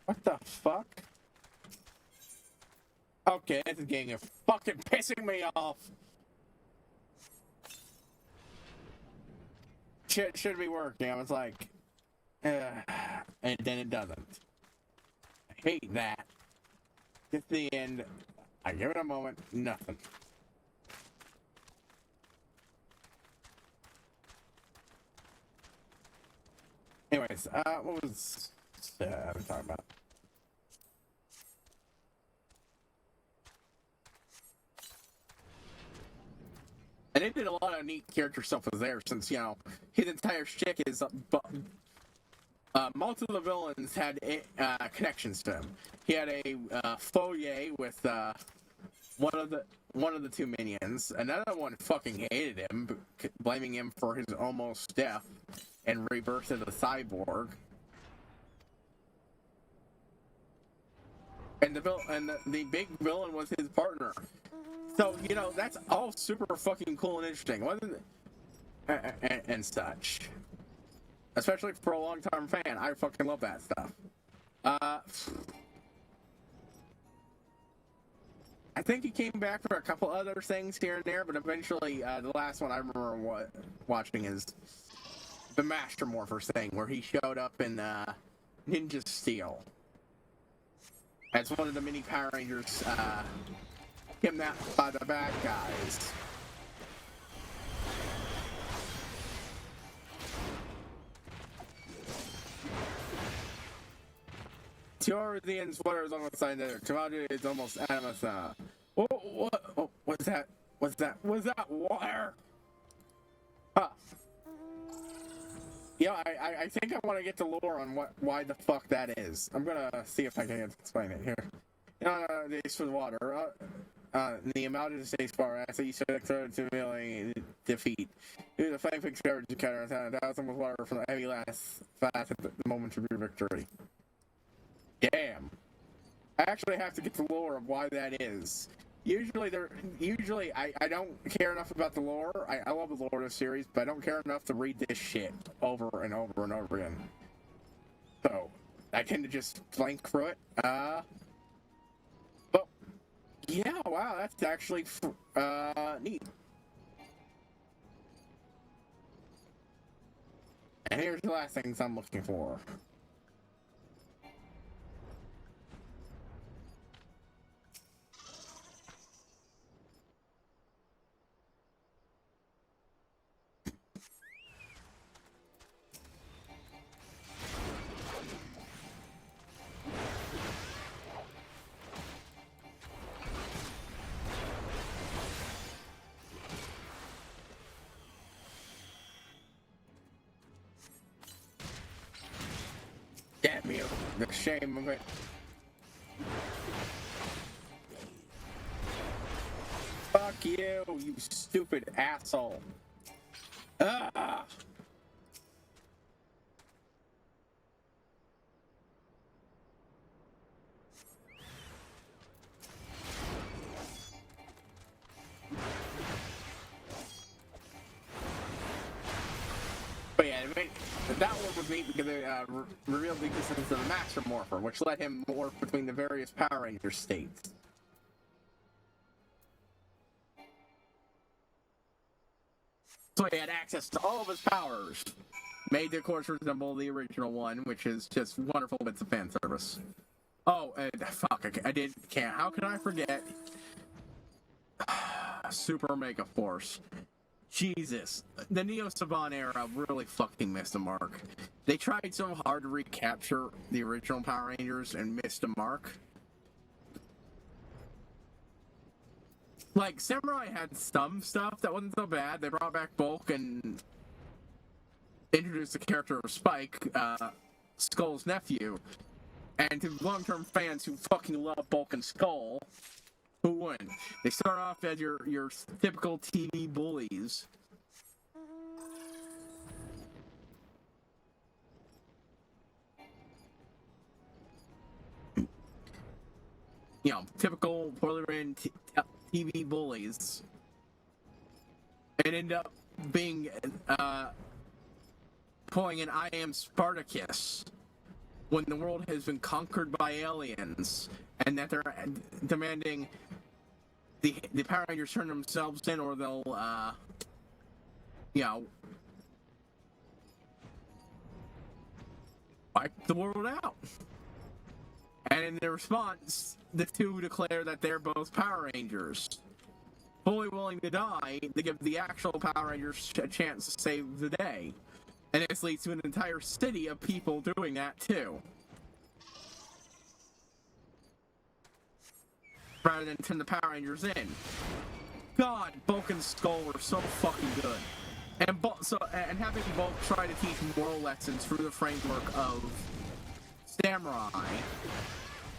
What the fuck? Okay, this is getting fucking pissing me off. Should be working. I was like, and then it doesn't. I hate that. At the end, I give it a moment, nothing. Anyways, what was I was talking about? And it did a lot of neat character stuff with there, since, you know, his entire shtick is, most of the villains had connections to him. He had a foyer with one of the two minions. Another one fucking hated him, blaming him for his almost death and rebirth as a cyborg. And the big villain was his partner. So, you know, that's all super fucking cool and interesting, wasn't it? And such. Especially for a long-time fan. I fucking love that stuff. I think he came back for a couple other things here and there, but eventually, the last one I remember watching is the Master Morphers thing, where he showed up in Ninja Steel as one of the mini Power Rangers, kidnapped by the bad guys. Teorian sweaters on the side there. Tomato is almost animus. What's that? Was that water? Huh. Yeah, I think I want to get the lore on why the fuck that is. I'm gonna see if I can explain it here. This was water. The amount of the stage bar as you select to really defeat. Due to the flame fixed coverage to counter 1,000 with water from the heavy last fast at the moment of your victory. Damn. I actually have to get the lore of why that is. Usually I don't care enough about the lore. I love the lore of the series, but I don't care enough to read this shit over and over and over again. So I tend to just blank through it. But yeah, wow, that's actually neat. And here's the last things I'm looking for. Damn you, the shame of it. Fuck you, you stupid asshole. Ah! But yeah, that one was neat because it revealed the existence of the Master Morpher, which let him morph between the various Power Ranger states. So he had access to all of his powers. Made the course resemble the original one, which is just wonderful bits of fan service. Oh, fuck, I can't. How can I forget? Super Mega Force. Jesus, the Neo Saban era really fucking missed the mark. They tried so hard to recapture the original Power Rangers and missed the mark. Like, Samurai had some stuff that wasn't so bad. They brought back Bulk and introduced the character of Spike, Skull's nephew. And to long-term fans who fucking love Bulk and Skull, who wouldn't? They start off as your typical TV bullies. You know, typical poorly written TV bullies. And end up being pulling an I Am Spartacus when the world has been conquered by aliens, and that they're demanding the Power Rangers turn themselves in, or they'll, you know, wipe the world out. And in their response, the two declare that they're both Power Rangers, fully willing to die to give the actual Power Rangers a chance to save the day. And this leads to an entire city of people doing that too. Rather than turn the Power Rangers in. God, Bulk and Skull were so fucking good. And having Bulk try to teach moral lessons through the framework of Samurai.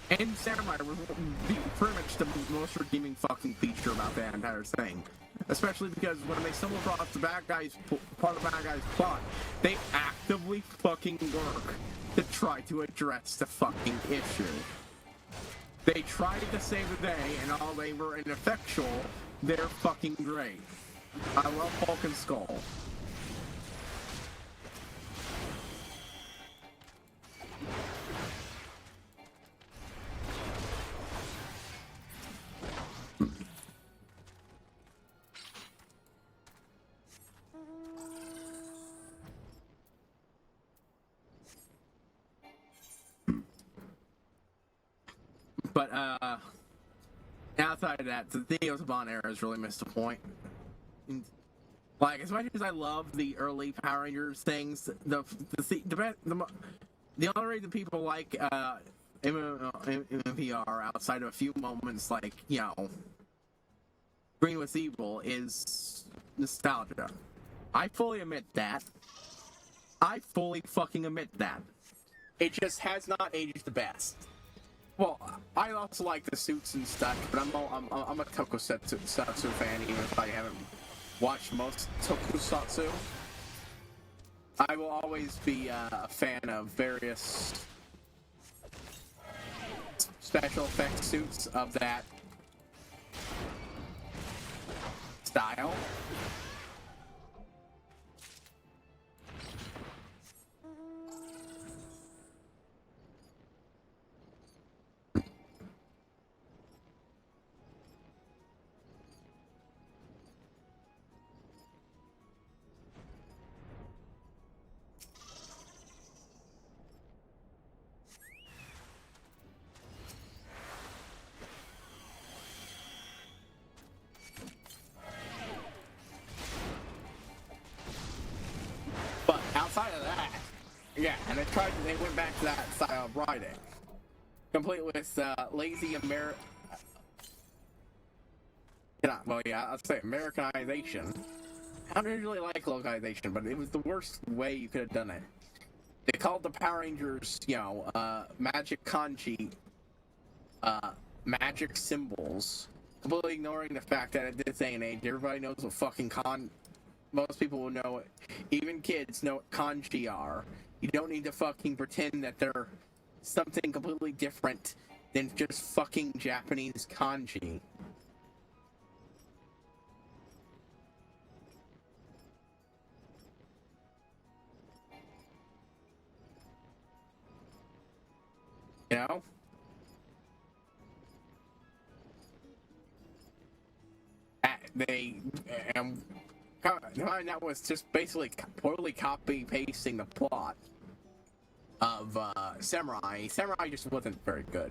And Samurai was pretty much the most redeeming fucking feature about that entire thing. Especially because when they stumble across the bad guys, part of the bad guys' plot, they actively fucking work to try to address the fucking issue. They tried to save the day, and although they were ineffectual, they're fucking great. I love Hulk and Skull. But, outside of that, the Theos of Bon era has really missed the point. Like, as much as I love the early Power Rangers things, the only reason people like, MMVR outside of a few moments like, you know, Green was Evil is nostalgia. I fully admit that. I fully fucking admit that. It just has not aged the best. Well, I also like the suits and stuff, but I'm a tokusatsu fan, even if I haven't watched most tokusatsu. I will always be a fan of various special effects suits of that style. Outside of that, yeah, and they went back to that style of writing, complete with lazy I'll say Americanization. I don't usually like localization, but it was the worst way you could have done it. They called the Power Rangers, you know, magic kanji, magic symbols, completely ignoring the fact that at this day and age, everybody knows what fucking most people will know it. Even kids know what kanji are. You don't need to fucking pretend that they're something completely different than just fucking Japanese kanji. You know? That was just basically poorly copy-pasting the plot of Samurai. Samurai just wasn't very good.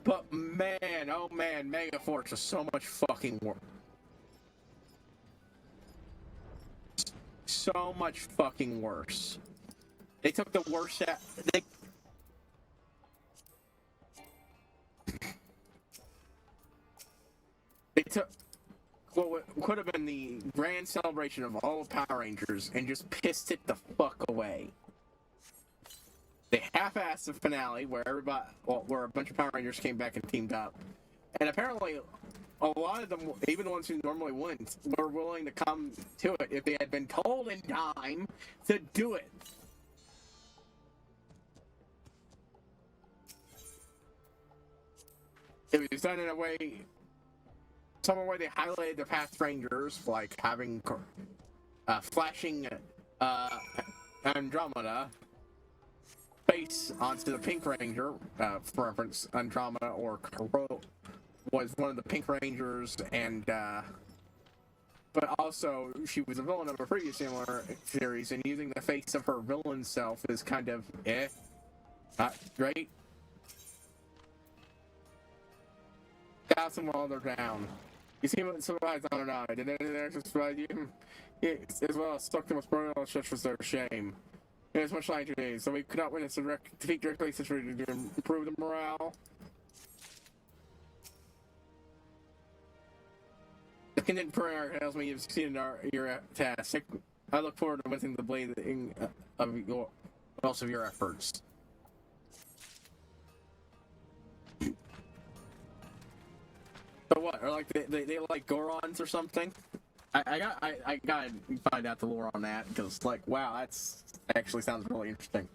But man, oh man, Megaforce was so much fucking worse. So much fucking worse. They took the worst they took what could have been the grand celebration of all Power Rangers and just pissed it the fuck away. They half-assed the finale where where a bunch of Power Rangers came back and teamed up, and apparently a lot of them, even the ones who normally wouldn't, were willing to come to it if they had been told in time to do it. It was done in a way. Somewhere where they highlighted the past Rangers, like having flashing Andromeda, face onto the Pink Ranger, for reference, Andromeda or Kuro was one of the Pink Rangers, and but also she was a villain of a previous similar series, and using the face of her villain self is kind of not great. Got them while they're down. You see what survives on and on. Did anything actually survive you? As well as stuck them with royal such was their shame. It was much like today, so we could not witness a defeat directly situated to improve the morale. The content prayer tells me you've succeeded in your task. I look forward to witnessing the blazing of your efforts. So what? Or like they like Gorons or something? I gotta find out the lore on that, because like, wow, that's actually sounds really interesting.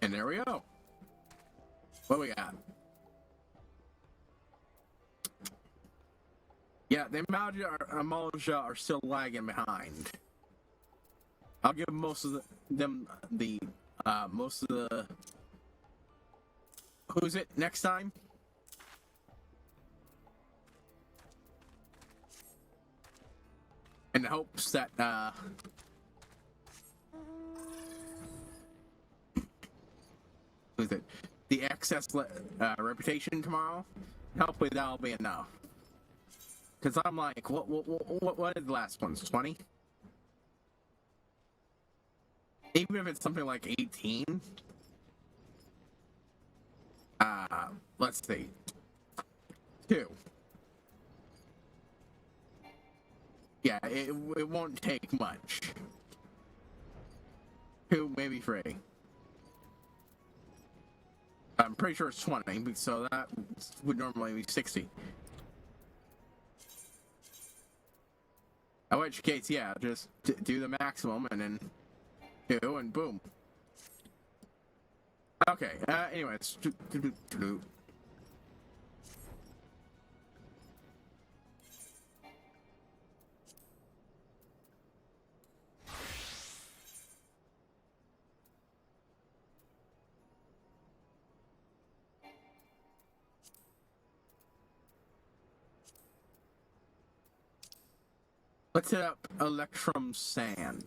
And there we go. What we got? Yeah, the Malja are still lagging behind. I'll give most of them the most of the. Who's it next time? In hopes that who's it? The excess reputation tomorrow. Hopefully that'll be enough. Cause I'm like, what is the last one's 20? Even if it's something like 18. Let's see. 2. Yeah, it won't take much. 2, maybe 3. I'm pretty sure it's 20, so that would normally be 60. In which case, yeah, just do the maximum and then 2 and boom. Okay, anyways. Let's hit up Electrum Sand.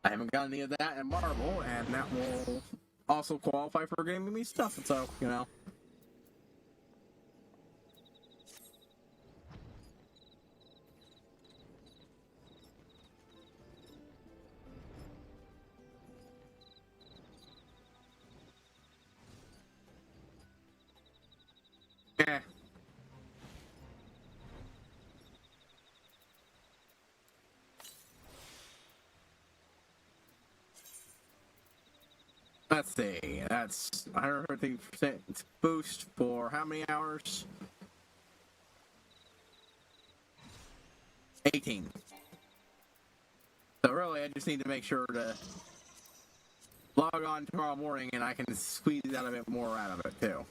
I haven't got any of that in Marvel, and that will also qualify for giving me stuff, so, you know. Yeah. Let's see, that's 150% boost for how many hours? 18. So really, I just need to make sure to log on tomorrow morning and I can squeeze out a bit more out of it, too.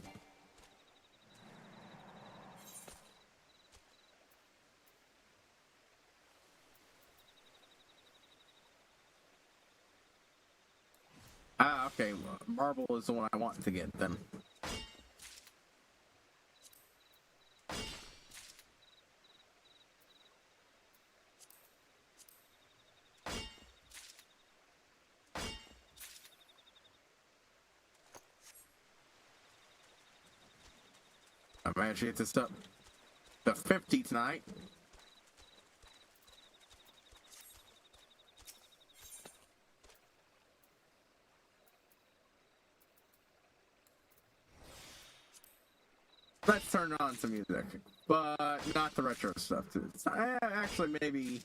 Okay, well, Marble is the one I want to get, then. I managed to get this up to 50 tonight. Let's turn on some music, but not the retro stuff. Actually, maybe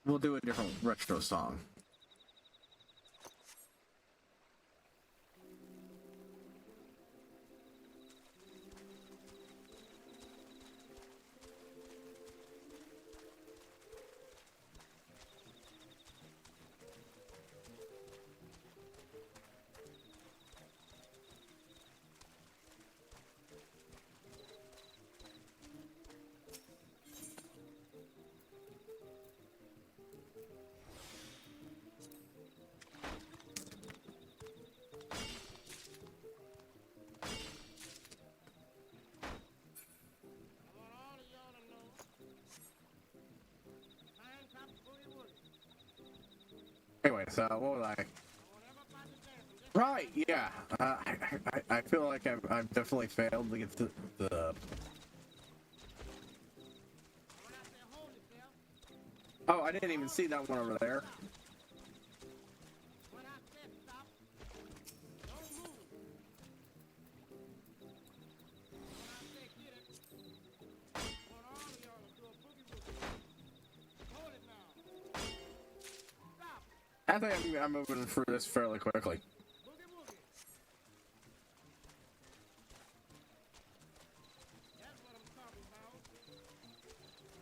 we'll do a different retro song. so what was I? Right, yeah. I feel like I've definitely failed to get to the... Oh, I didn't even see that one over there. I think I'm moving through this fairly quickly.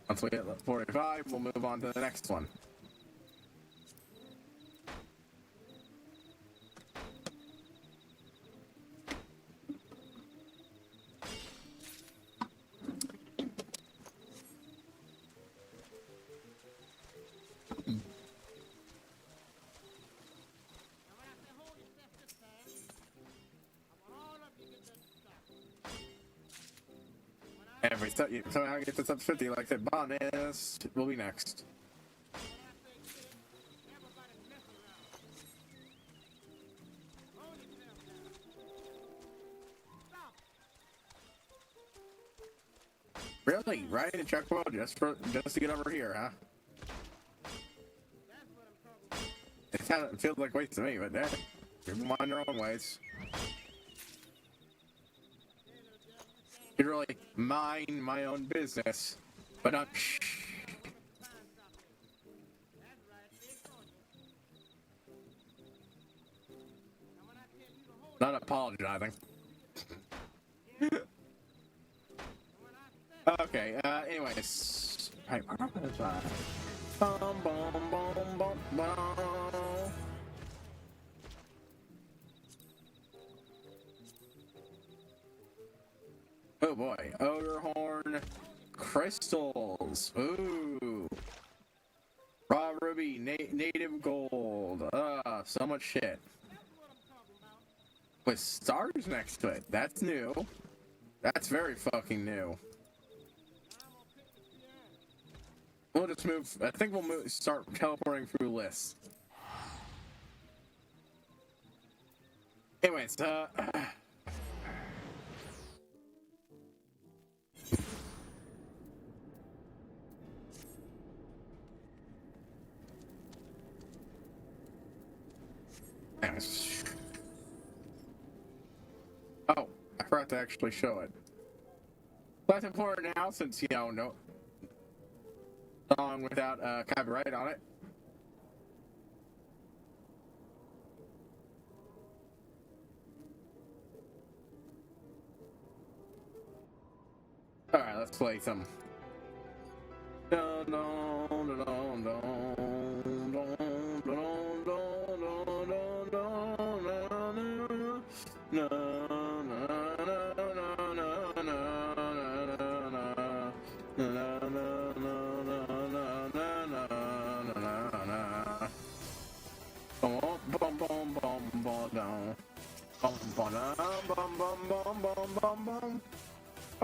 Once we hit 45, we'll move on to the next one. Every somehow get this up to 50, like I said, bonus will be next. Really? Right in checkpoint just to get over here, huh? It kind of feels like waste to me, but you're mind your own ways. You really mind my own business, but not. Not apologizing. Okay. Anyways, right. Bum, bum, bum, bum, bum. Oh boy, Ogre Horn crystals. Ooh, raw ruby, native gold. So much shit. With stars next to it. That's new. That's very fucking new. We'll just move. I think we'll start teleporting through lists. Anyways, oh, I forgot to actually show it. That's important now since, you know, no song without copyright on it. Alright, let's play some.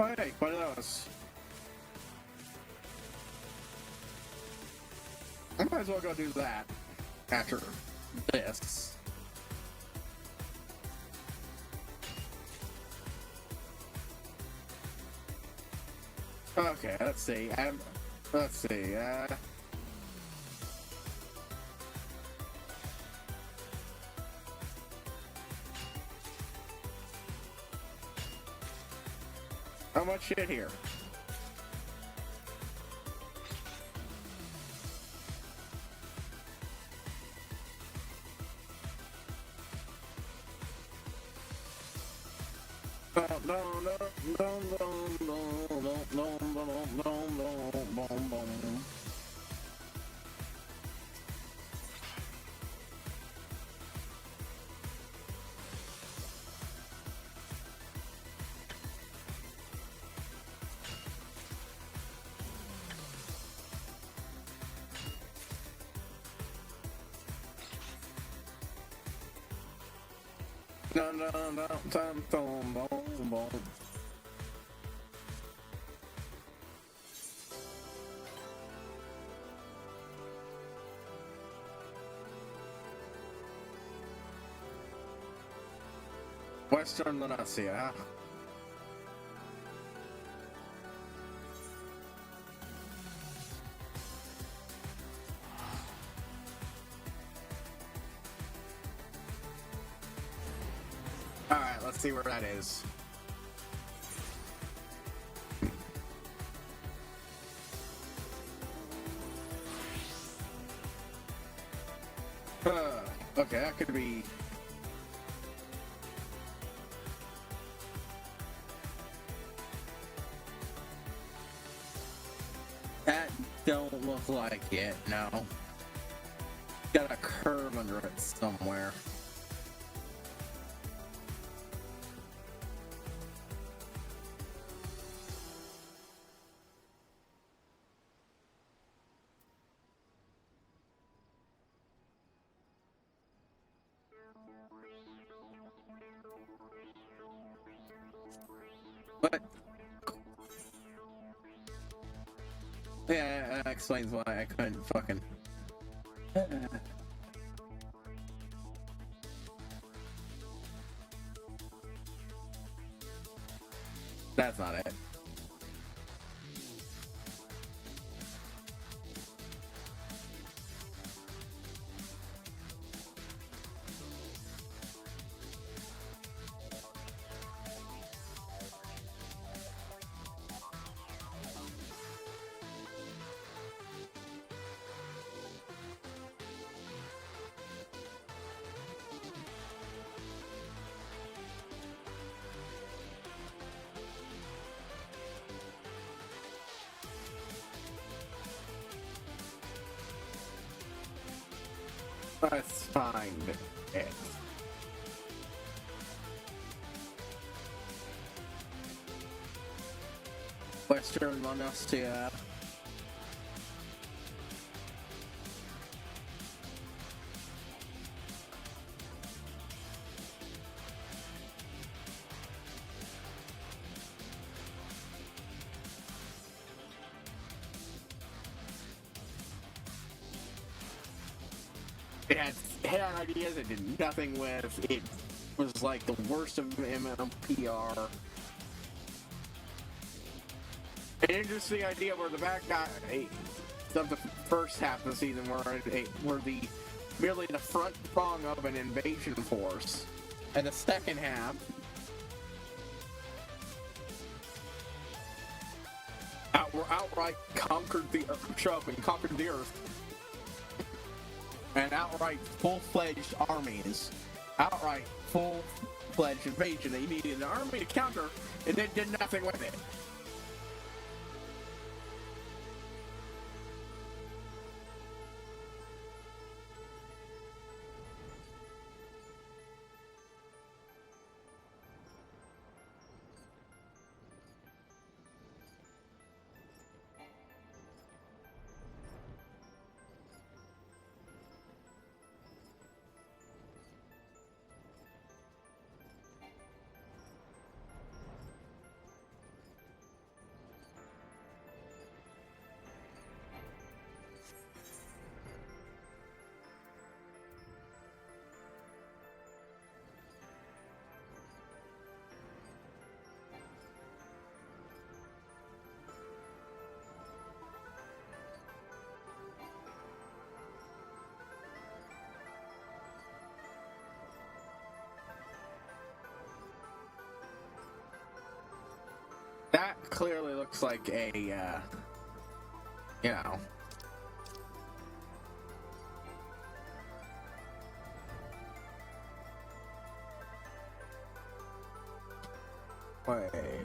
Oh, hey, what are those? I might as well go do that after this. Okay, let's see. Let's see. How much shit here? Western Lunacia. Alright, let's see where that is. Okay, that could be... That don't look like it, no. Got a curve under it somewhere. But yeah, that explains why I couldn't fucking. That's not it. Let's find it. Western Lunacia. It had ideas it did nothing with. It was like the worst of MMPR. An interesting idea where the back guy of the first half of the season were merely the front prong of an invasion force, and the second half outright conquered the Earth. And outright full-fledged armies. Outright full-fledged invasion. They needed an army to counter, and they did nothing with it. That clearly looks like a, you know... Wait...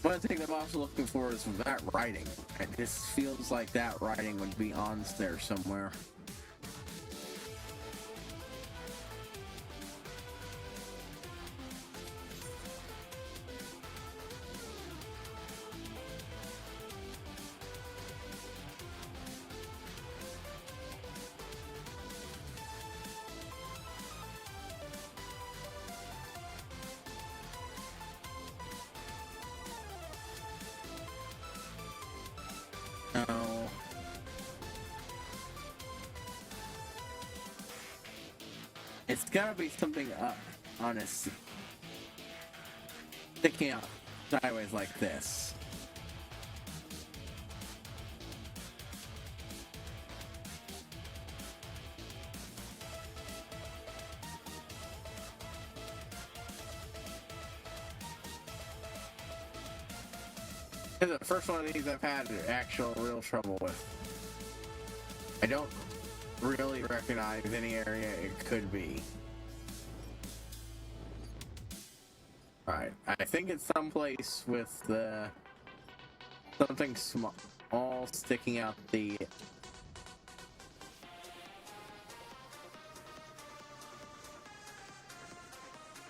One thing I'm also looking for is that writing. It just feels like that writing would be on there somewhere. It's gotta be something on a sticking out sideways like this. This is the first one of these I've had actual real trouble with. I don't really recognize any area it could be. Alright, I think it's someplace with the something small all sticking out the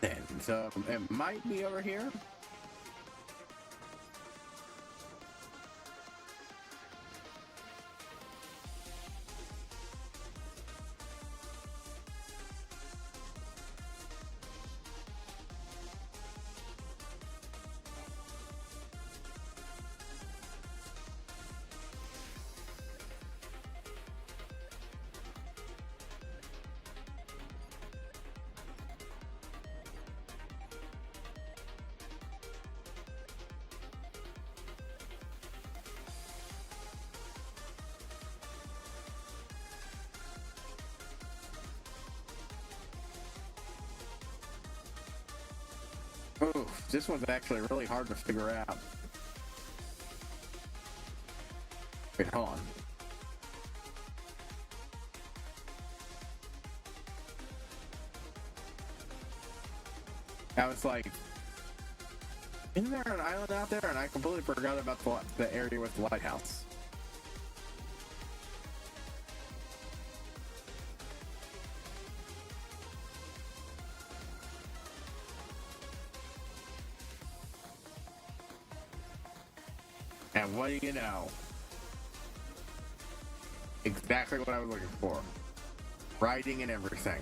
then. So it might be over here. Oof, this one's actually really hard to figure out. Wait, hold on. I was like, isn't there an island out there? And I completely forgot about the area with the lighthouse. And what do you know? Exactly what I was looking for. Writing and everything.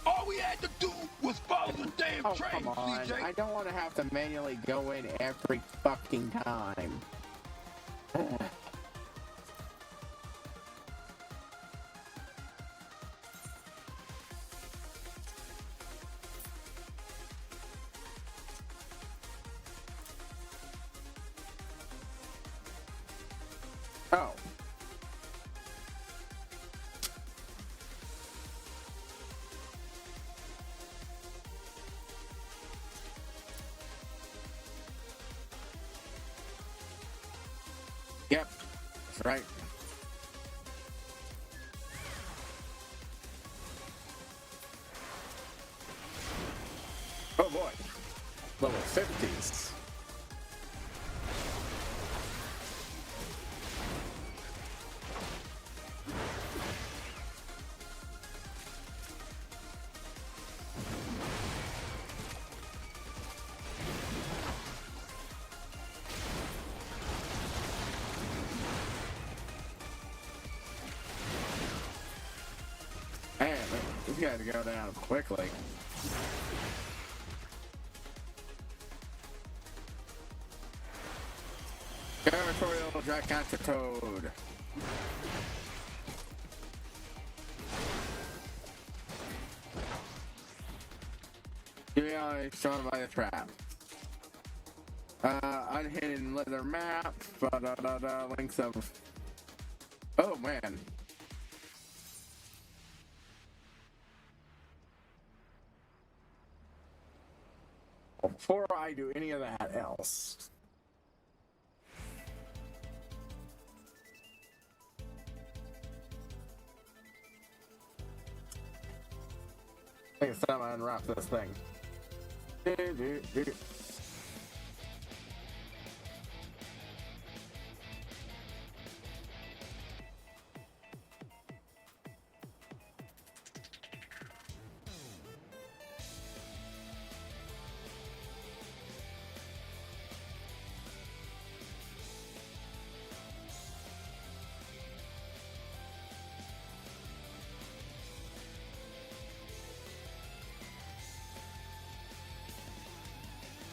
All we had to do was follow the damn train, come on. CJ. I don't want to have to manually go in every fucking time. Oh. Yep, that's right. Oh boy, level 50s. Man, these guys go down quickly. Territorial Dracontoad. Yeah, shown by the trap. Unhidden leather map. Links of. Oh man. Before I do any of that else. I think it's time I unwrap this thing.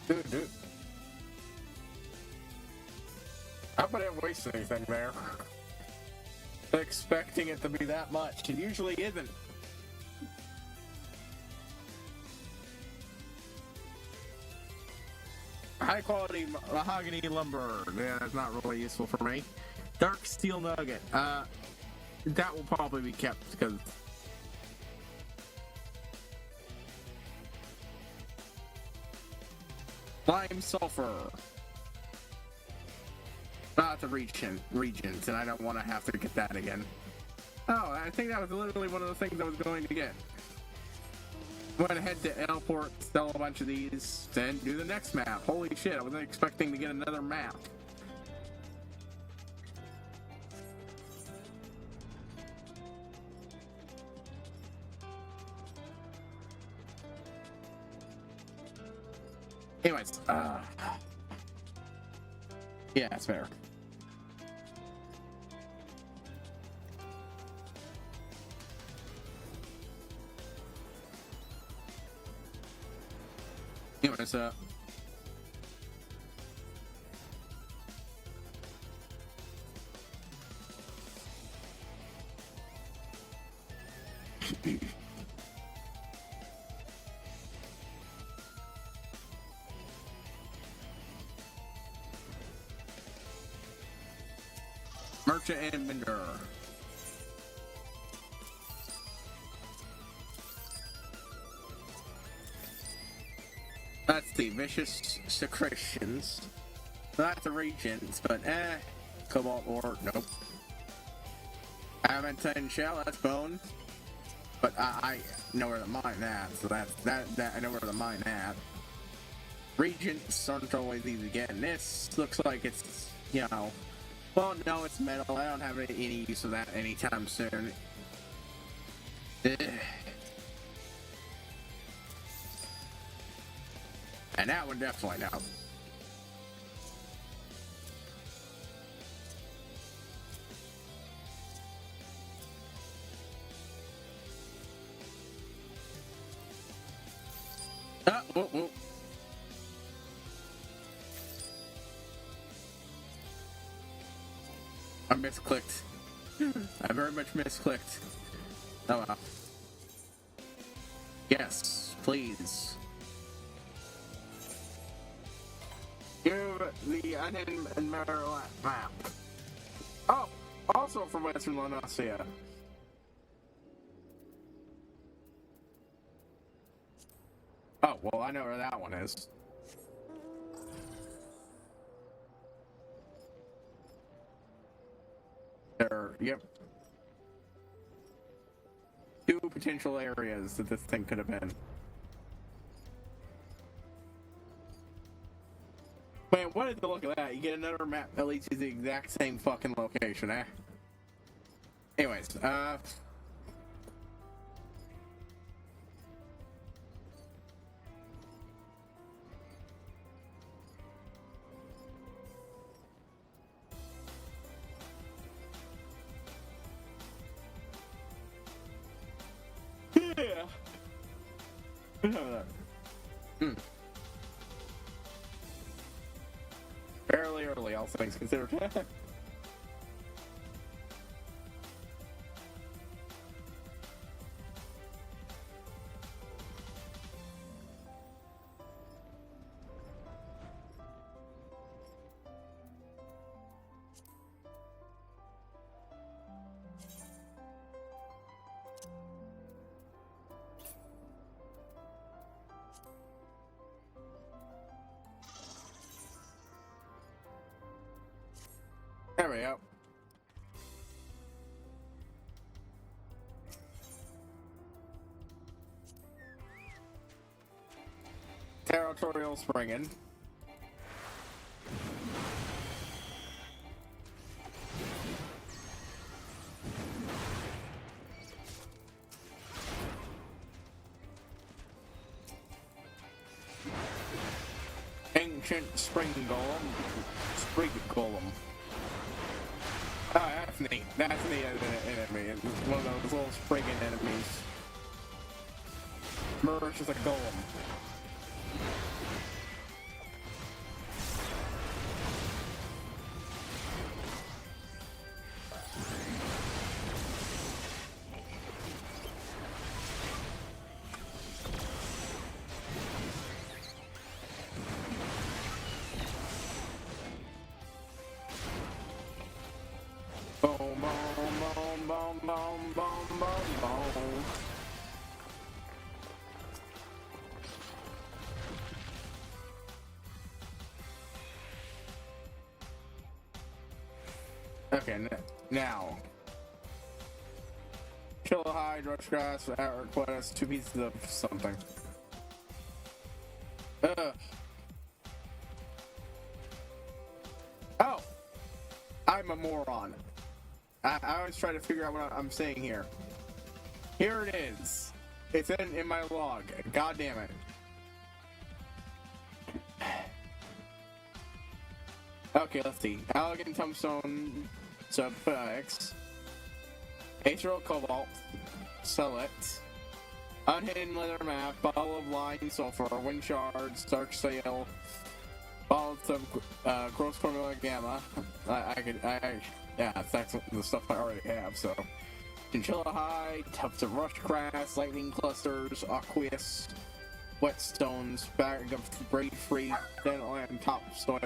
Dude. I hope I didn't waste anything there. Expecting it to be that much. It usually isn't. High quality mahogany lumber. Yeah, that's not really useful for me. Dark steel nugget. That will probably be kept because lime sulfur. Not the regions, and I don't want to have to get that again. Oh, I think that was literally one of the things I was going to get. Went ahead to airport, sell a bunch of these, then do the next map. Holy shit, I wasn't expecting to get another map. Anyways, yeah, it's fair. Anyways, merchant and vendor. That's the vicious secretions. Not the regents, but cobalt ore, nope. Adamantine shell, that's bone. But I know where the mine at, so that I know where the mine at. Regents aren't always easy to get, and this looks like it's, you know, well, no, it's metal. I don't have any use of that anytime soon. And that one definitely no. Whoa. I misclicked. I very much misclicked. Oh well. Yes, please. Give the Onion and Maryland map. Oh, also from Western Lanosia. Oh, well, I know where that one is. Yep. Two potential areas that this thing could have been. Man, what is the look of that? You get another map that leads you to the exact same fucking location, eh? Anyways, yeah. Fairly early, all things considered. There we go. Territorial springing. Ancient spring golem. Oh, that's neat. That's neat as an enemy. It's one of those little springing enemies. Merge is a golem. boom, boom, boom, boom. Okay, now. Kill a high, rush grass, at request, 2 pieces of something. Oh! I'm a moron. I always try to figure out what I'm saying here. Here it is. It's in my log. God damn it. Okay, let's see. Elegant Tombstone, sub X. Atrial Cobalt, Select. Unhidden Leather Map, Bottle of Line Sulfur, Wind Shards, Dark Sail, Bottle of Gross Formula Gamma. Yeah, that's the stuff I already have, so. Chinchilla High, Tufts of Rush Grass, Lightning Clusters, Aqueous, Whetstones, Bag of Braid Free, Dental and Topsoil.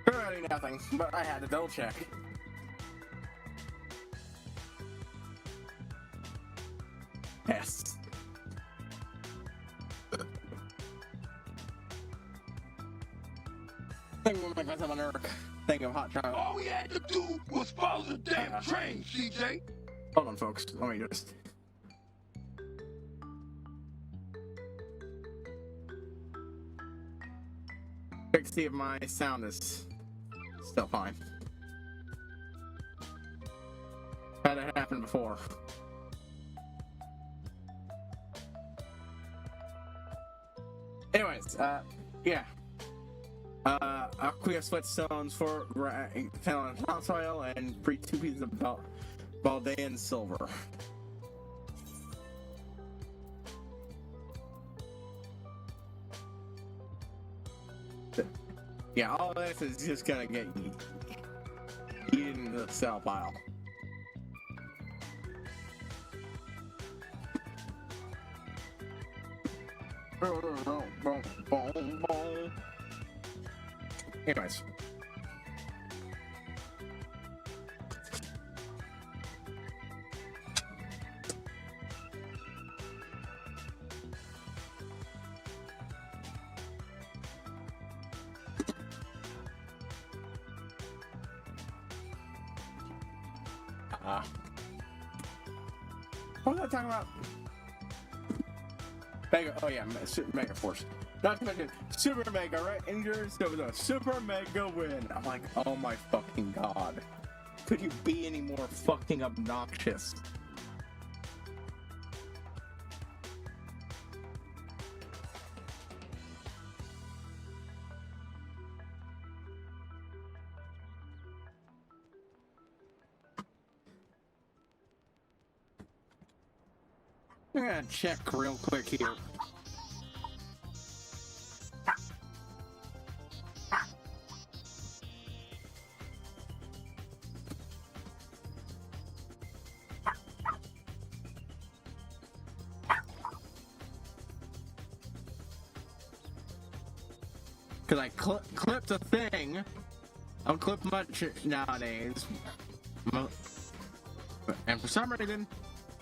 Currently nothing, but I had to double check. Yes. Think we'll make myself an Urk. Think of hot chocolate. All we had to do was follow the damn train, CJ. Hold on, folks. Let me just. Check to see if my sound is still fine. Had it happen before. Anyways, yeah. Aquia stones for talent topsoil and free 2 pieces of Baldean silver. Yeah, all this is just gonna get eaten into the sell pile. Anyways. What was I talking about? Mega, oh yeah, Super Mega Force. Not to mention, Super Mega Rangers, there was a Super Mega win. I'm like, oh my fucking god. Could you be any more fucking obnoxious? I'm gonna check real quick here. Cause I clipped a thing. I don't clip much nowadays. And for some reason,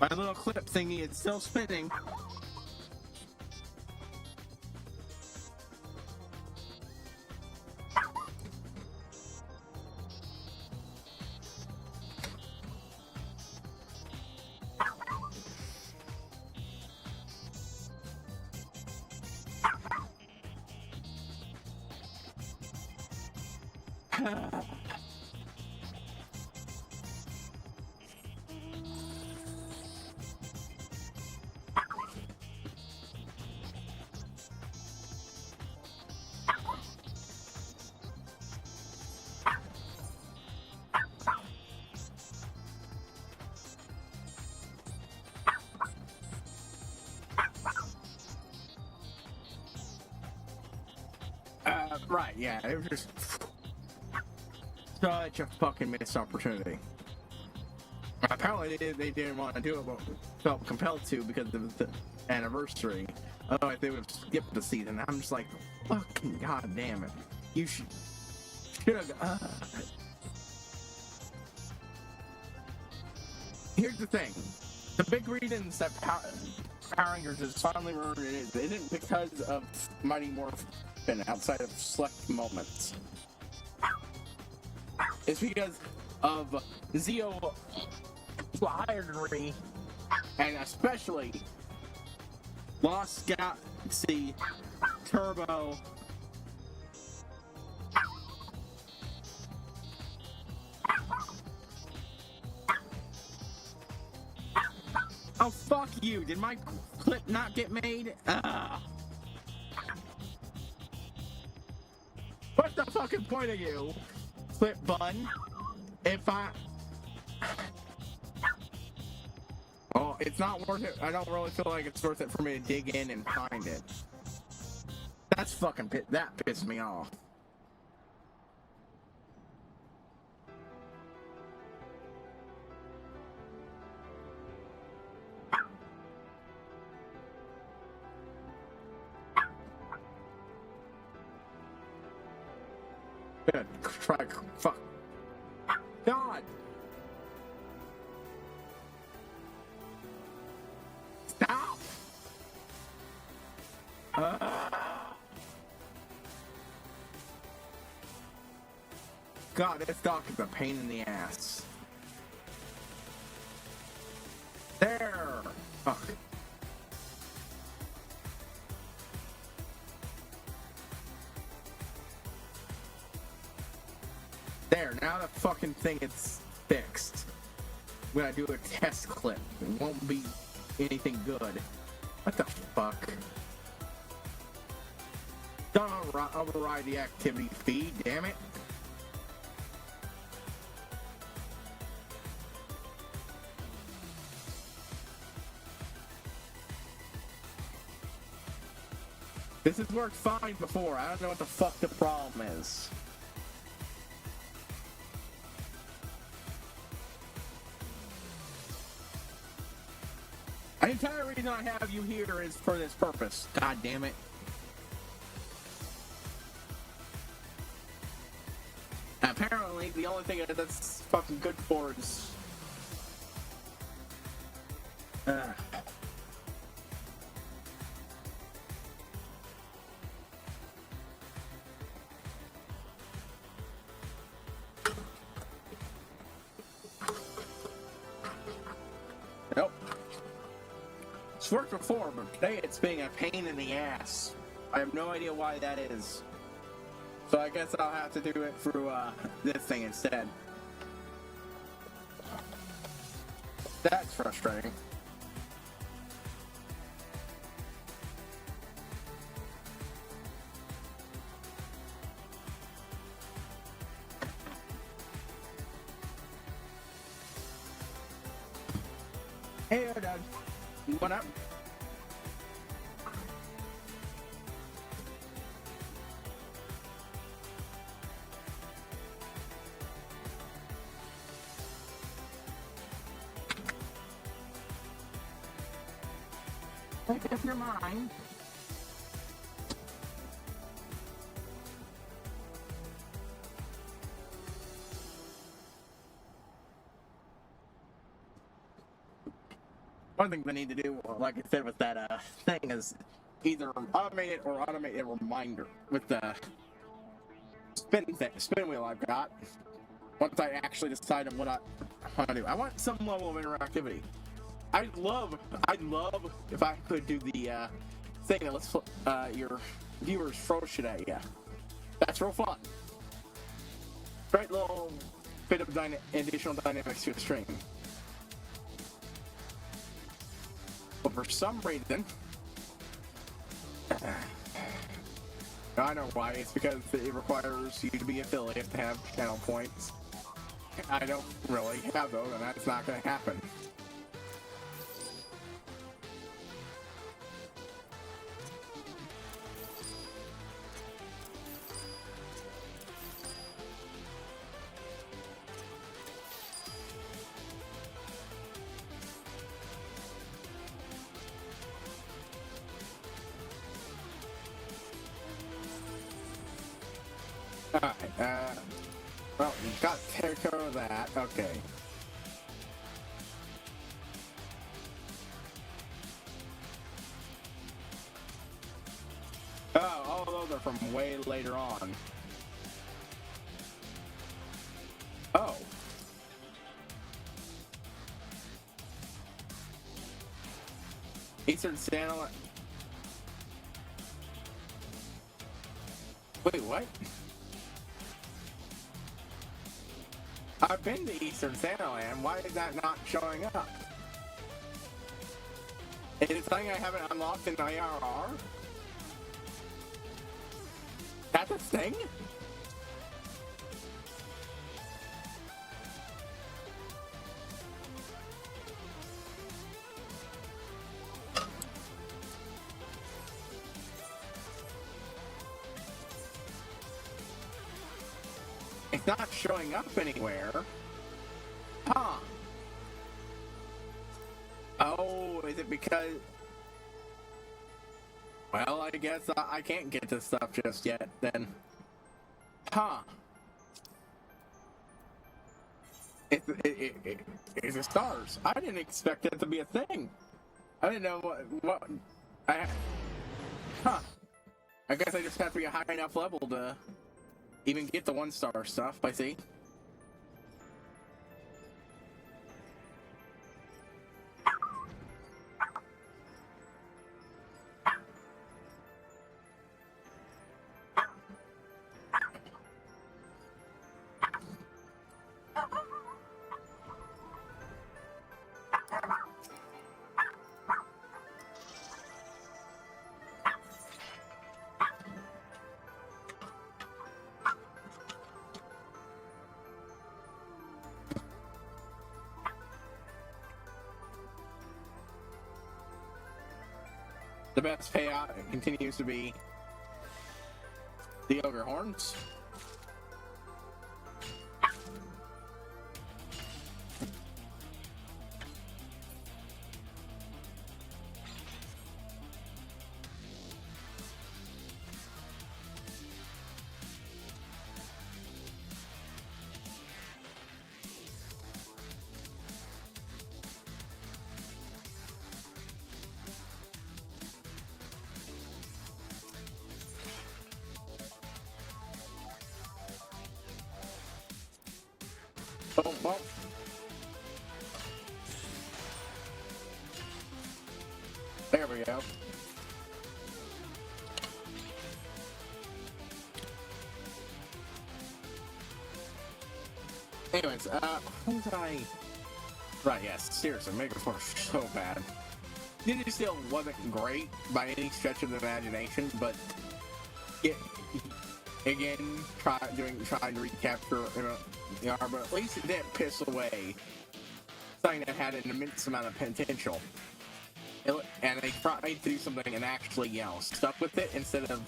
my little clip thingy is still spinning. Right, yeah, it was just such a fucking missed opportunity. Apparently they didn't want to do it, but felt compelled to because of the anniversary. Otherwise they would have skipped the season. I'm just like, fucking goddamn it. You should have... Here's the thing. The big reasons that Power Rangers is finally where it is isn't because of Mighty Morphin outside of select moments. It's because of Zeo to a higher degree, and especially Lost Galaxy Turbo. Oh, fuck you. Did my clip not get made? What's the fucking point of you, clip bun? If I... Oh, it's not worth it. I don't really feel like it's worth it for me to dig in and find it. That's fucking... That pissed me off. Good. Try. Fuck. God. Stop. God, this dock is a pain in the ass. There. Fuck. There, now the fucking thing is fixed. I'm gonna do a test clip. It won't be anything good. What the fuck? Don't override the activity feed, damn it. This has worked fine before. I don't know what the fuck the problem is. The entire reason I have you here is for this purpose. God damn it. Apparently, the only thing that's fucking good for is... Nope. It's worked before, but today it's being a pain in the ass. I have no idea why that is. So I guess I'll have to do it through this thing instead. That's frustrating. Hey, Dad. What up? If you're mine. One thing they need to do, like I said, with that thing is either automate it or automate a reminder with the spin wheel I've got. Once I actually decide on what I want to do, I want some level of interactivity. I'd love if I could do the thing that lets your viewers throw shit at you. That's real fun. Great little bit of additional dynamics to a stream. But for some reason, I know why. It's because it requires you to be affiliate to have channel points. I don't really have those, and that's not going to happen. Alright, well, you got to take care of that. Okay. Oh, all those are from way later on. Oh. Eastern Standalone. Wait, what? I've been to Eastern Santaland. Why is that not showing up? Is it something I haven't unlocked in ARR? That's a thing? It's not showing up anywhere. Huh. Oh, is it because... Well, I guess I can't get this stuff just yet, then. Huh. It's the stars. I didn't expect it to be a thing. I didn't know what huh. I guess I just have to be a high enough level to even get the 1-star stuff, I see. The best payout continues to be the Ogre Horns. Oh, well. There we go. Anyways, what did I... Right, yes, seriously, Mega Force so bad. Ninja Steel wasn't great by any stretch of the imagination, but again, trying to recapture but at least it didn't piss away something that had an immense amount of potential. And they tried to do something and actually, stuck with it instead of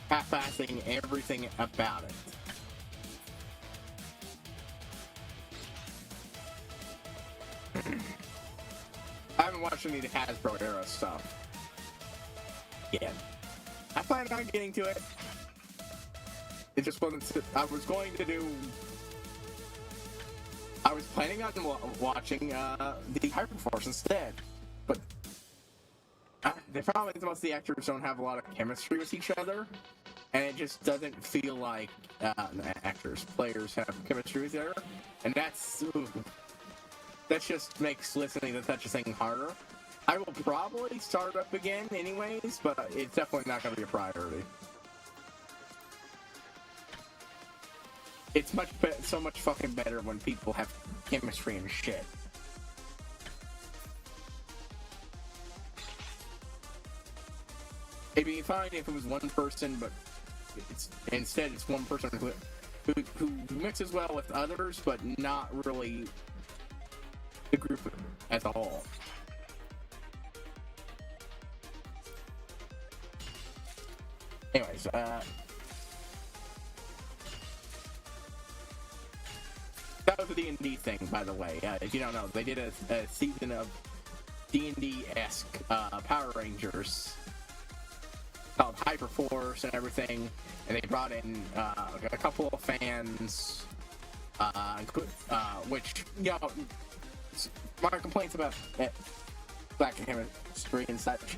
half-assing everything about it. I haven't watched any of the Hasbro era stuff yet. I plan on getting to it. It just wasn't. I was planning on watching the Hyperforce instead, but the problem is most of the actors don't have a lot of chemistry with each other, and it just doesn't feel like players have chemistry with each other, and that just makes listening to such a thing harder. I will probably start up again anyways, but it's definitely not going to be a priority. It's so much fucking better when people have chemistry and shit. It'd be fine if it was one person, but instead it's one person who mixes well with others, but not really the group as a whole. Anyways, that was a D&D thing, by the way. If you don't know, they did a season of D&D-esque Power Rangers called Hyperforce and everything, and they brought in a couple of fans, which, my complaints about Black chemistry and such,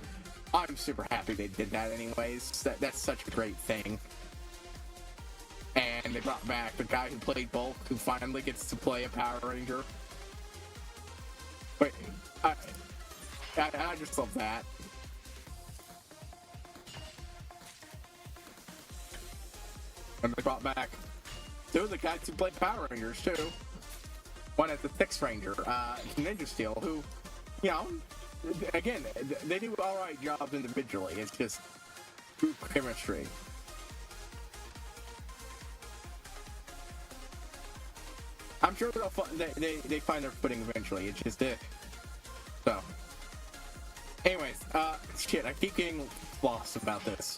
I'm super happy they did that anyways. That's such a great thing. And they brought back the guy who played Bulk, who finally gets to play a Power Ranger. Wait, I just love that. And they brought back two of the guys who played Power Rangers, too. One as the Sixth Ranger, Ninja Steel, who, again, they do alright jobs individually. It's just group chemistry. I'm sure they find their footing eventually. It's just it. So, anyways, shit, I keep getting lost about this.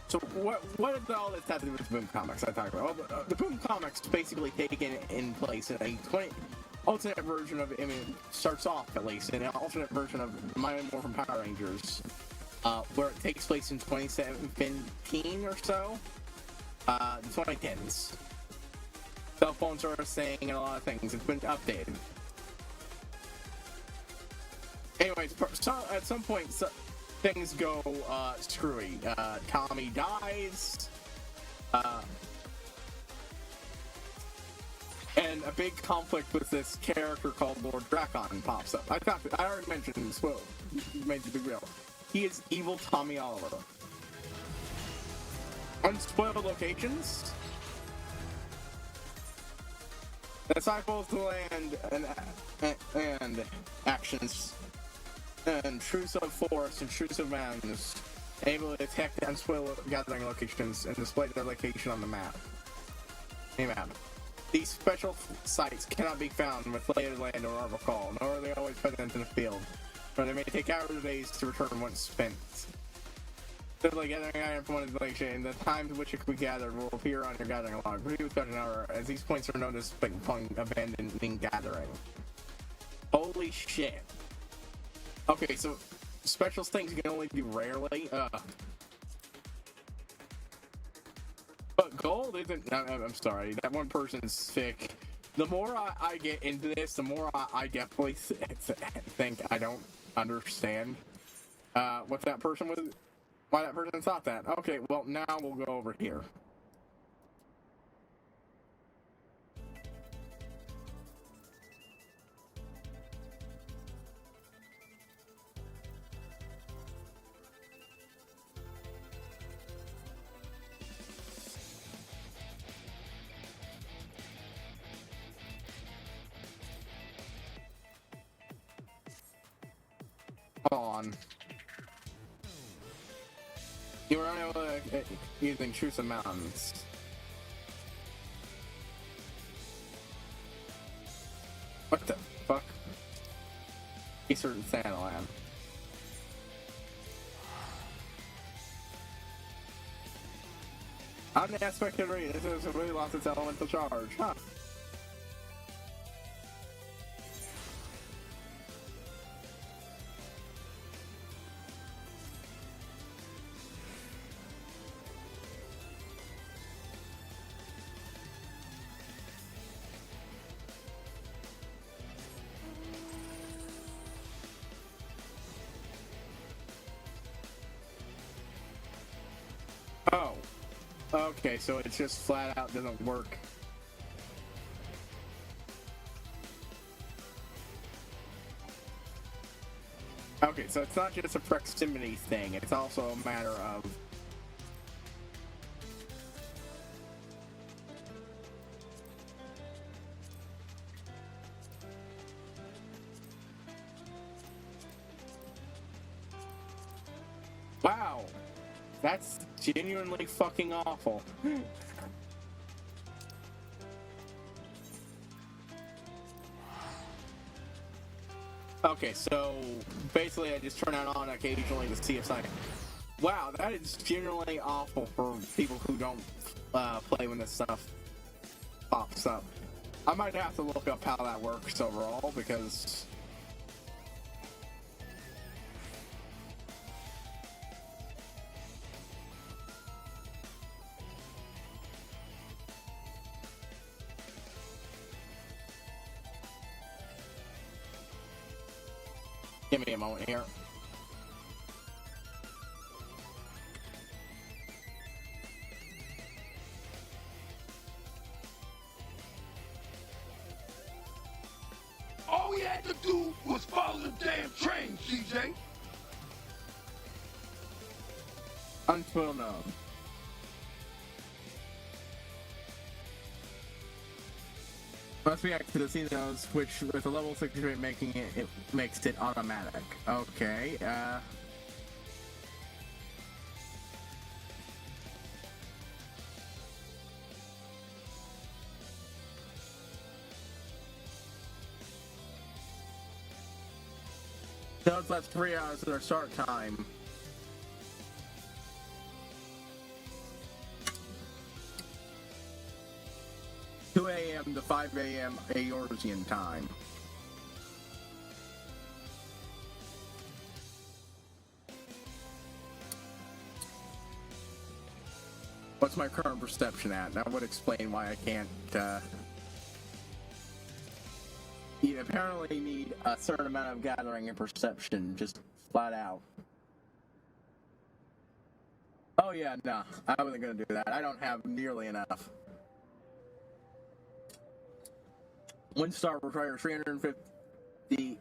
So, what does all this have to do with the Boom Comics I talked about? Well, the Boom Comics basically taken in place in a alternate version of, starts off at least, in an alternate version of Mighty Morphin Power Rangers, where it takes place in 2017 or so, the 2010s. Cell phones are saying and a lot of things. It's been updated. Anyways, at some point, things go screwy. Tommy dies, and a big conflict with this character called Lord Drakon pops up. I already mentioned this. Well, made the big deal. He is evil Tommy Oliver. Unspoiled locations. Disciples to land and actions, and intrusive forests, intrusive mountains, able to detect and unspoiled gathering locations and display their location on the map. These special sites cannot be found with layered land or arbor call, nor are they always present in the field. but it may take hours or days to return once spent. Simply gathering item from one installation, the time to which it can be gathered will appear on your gathering log. Please start an hour, as these points are noticed upon abandoning gathering. Holy shit. Okay, so special things you can only do rarely. But gold isn't. I'm sorry, that one person's sick. The more I get into this, the more I definitely think I don't understand what that person was. Why that person thought that. Okay, well, now we'll go over here. On. You are unable to using Truth Mountains. What the fuck? Eastern Sandland. On the aspect of read, this is really lost its elemental charge, huh? Oh. Okay, so it just flat out doesn't work. Okay, so it's not just a proximity thing, it's also a matter of... Wow! That's genuinely fucking awful. Okay, so basically I just turn it on occasionally to see if I... Wow, that is genuinely awful for people who don't play when this stuff pops up. I might have to look up how that works overall, because... Give me a moment here. All we had to do was follow the damn train, CJ. Until known. Must react to the signals, which with a level 63 making it makes it automatic. Okay, so it's left 3 hours of their start time. A.m. to 5 a.m. Eorzean time. What's my current perception at? That would explain why I can't, You apparently need a certain amount of gathering and perception, just flat out. Oh yeah, no, I wasn't gonna do that. I don't have nearly enough. One star requires 350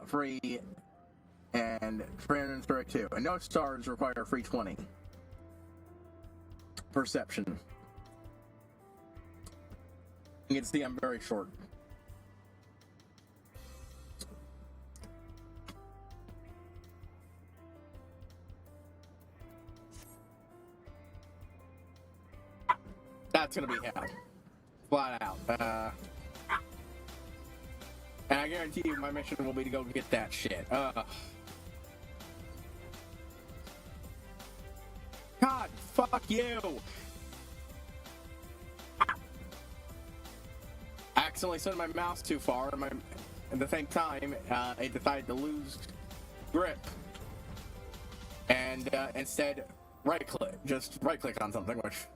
free and 332. And no stars require free 20. Perception. You can see I'm very short. That's gonna be hell. Flat out. And I guarantee you my mission will be to go get that shit. God, fuck you! I accidentally set my mouse too far, and at the same time, it decided to lose grip. And instead, just right click on something, which...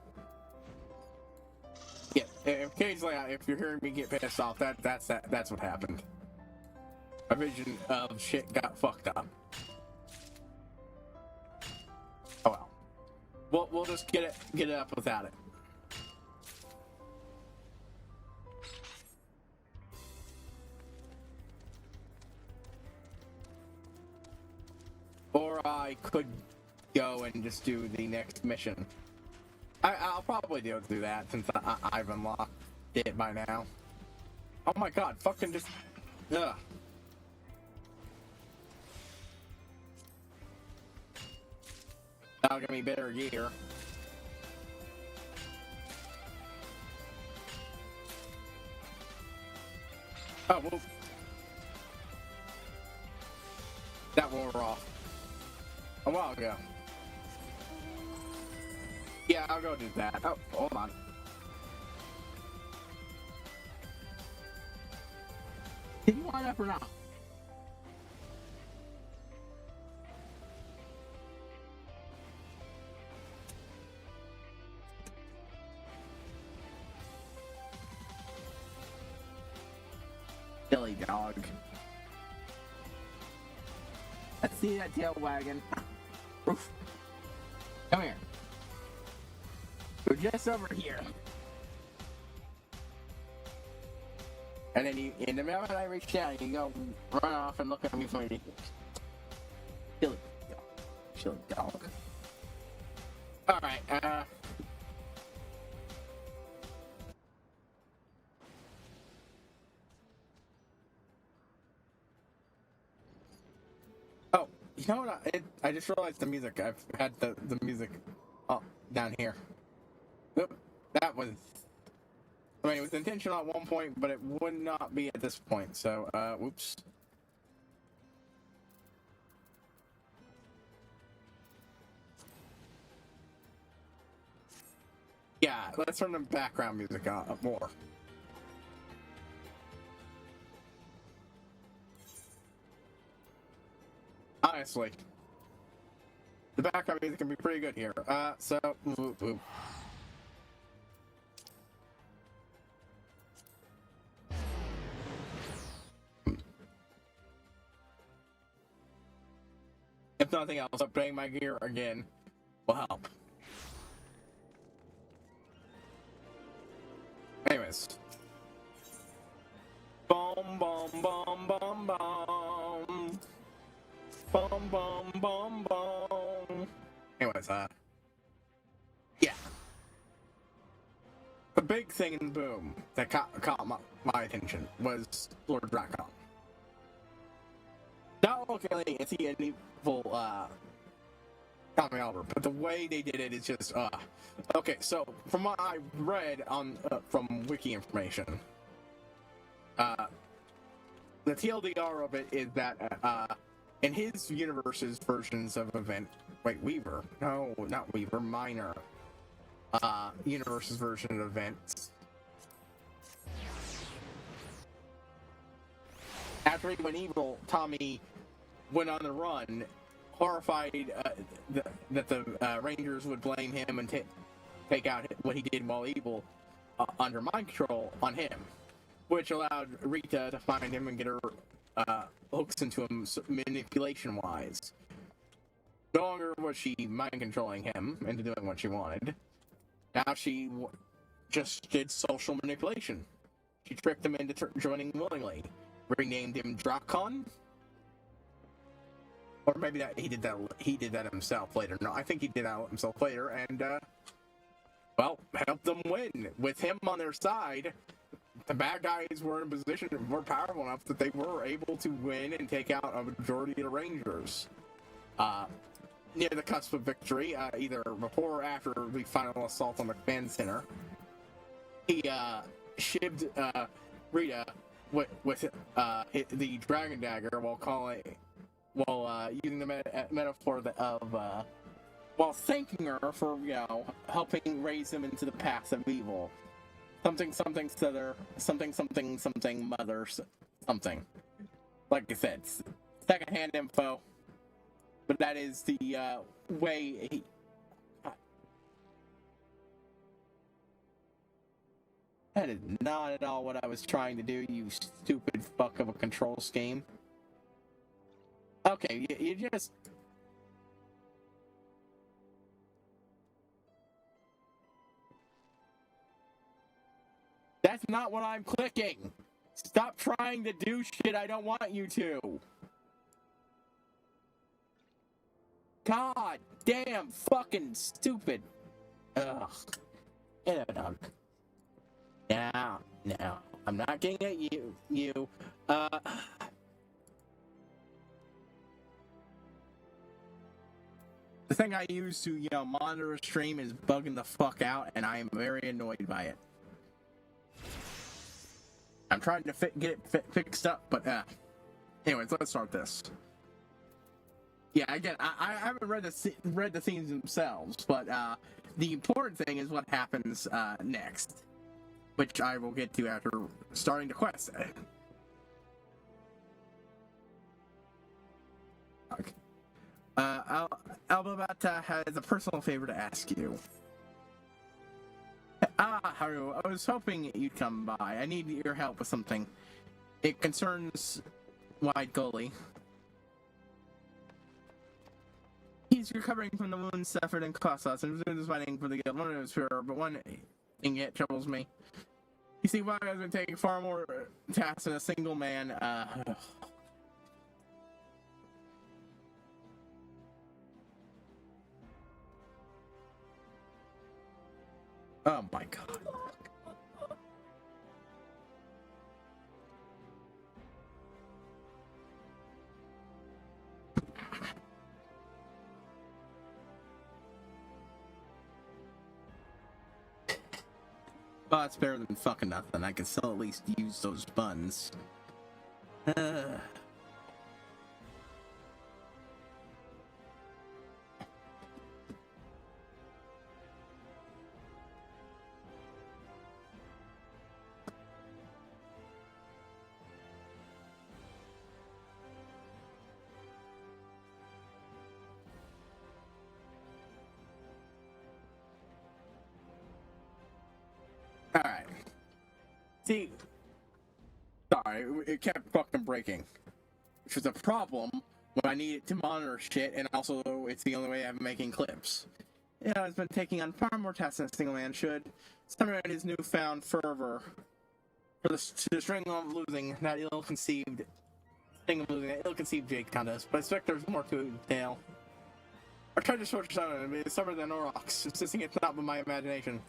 Yeah, occasionally, if you're hearing me get pissed off, that's what happened. My vision of shit got fucked up. Oh well. We'll just get it up without it. Or I could go and just do the next mission. I'll probably do that since I've unlocked it by now. Oh my god, fucking just... Ugh. That'll give me better gear. Oh, well... That wore off a while ago. Yeah, I'll go do that. Oh, hold on. Did you wind up or not? Silly dog. Let's see that tail wagon. Oof. Come here. We're just over here. And then in the moment I reach down, you go run off and look at me funny. Silly dog. Alright, Oh, you know what? I just realized the music. I've had the music down here. Oop, that was... I mean, it was intentional at one point, but it would not be at this point, so, whoops. Yeah, let's turn the background music up more. Honestly, the background music can be pretty good here. So, whoop, whoop. If nothing else, upgrading my gear again will help. Anyways. Boom, boom, boom, boom, boom. Boom, boom, boom, boom. Anyways, yeah. The big thing in Boom that caught my attention was Lord Drakon. Not looking at the evil, comic album, but the way they did it is just, Okay, so, from what I read on, from wiki information, the TLDR of it is that, in his universe's versions of Weaver. No, not Weaver, Minor. Universe's version of events. After he went evil, Tommy went on the run, horrified that the Rangers would blame him and take out what he did while evil under mind control on him, which allowed Rita to find him and get her hooks into him manipulation-wise. No longer was she mind-controlling him into doing what she wanted. Now she just did social manipulation. She tricked him into joining willingly. Renamed him Drakon? Or maybe that he did that himself later. No, I think he did that himself later, and well, helped them win. With him on their side, the bad guys were in a position, were powerful enough that they were able to win and take out a majority of the Rangers. Near the cusp of victory, either before or after the final assault on the command center, he shipped Rita with the dragon dagger while using the metaphor of while thanking her for helping raise him into the path of evil. Something mother something. Like I said, secondhand info, but that is the way he. That is not at all what I was trying to do, you stupid fuck of a control scheme. Okay, you just. That's not what I'm clicking! Stop trying to do shit I don't want you to! God damn fucking stupid! Ugh. No. I'm not getting at you. The thing I use to, monitor a stream is bugging the fuck out, and I am very annoyed by it. I'm trying to get it fixed up, but anyways, let's start this. Yeah, again, I haven't read the scenes themselves, but the important thing is what happens next, which I will get to after starting the quest. Okay. Albabata has a personal favor to ask you. Haru, I was hoping you'd come by. I need your help with something. It concerns Wide Gully. He's recovering from the wounds suffered in Kossos and is fighting for the guild. One of his pure, but one thing yet troubles me. You see, Wide has been taking far more tasks than a single man. Oh my god. Well, it's better than fucking nothing. I can still at least use those buns. Alright. See, sorry, it kept fucking breaking. Which was a problem when I needed to monitor shit, and also it's the only way I'm making clips. Yeah, it's been taking on far more tasks than a single man should. Summoned his newfound fervor for the string of losing that ill-conceived Jade contest, but I expect there's more to it tale. I tried to short summon it, but it's stubborn than Orox, insisting it's not with my imagination.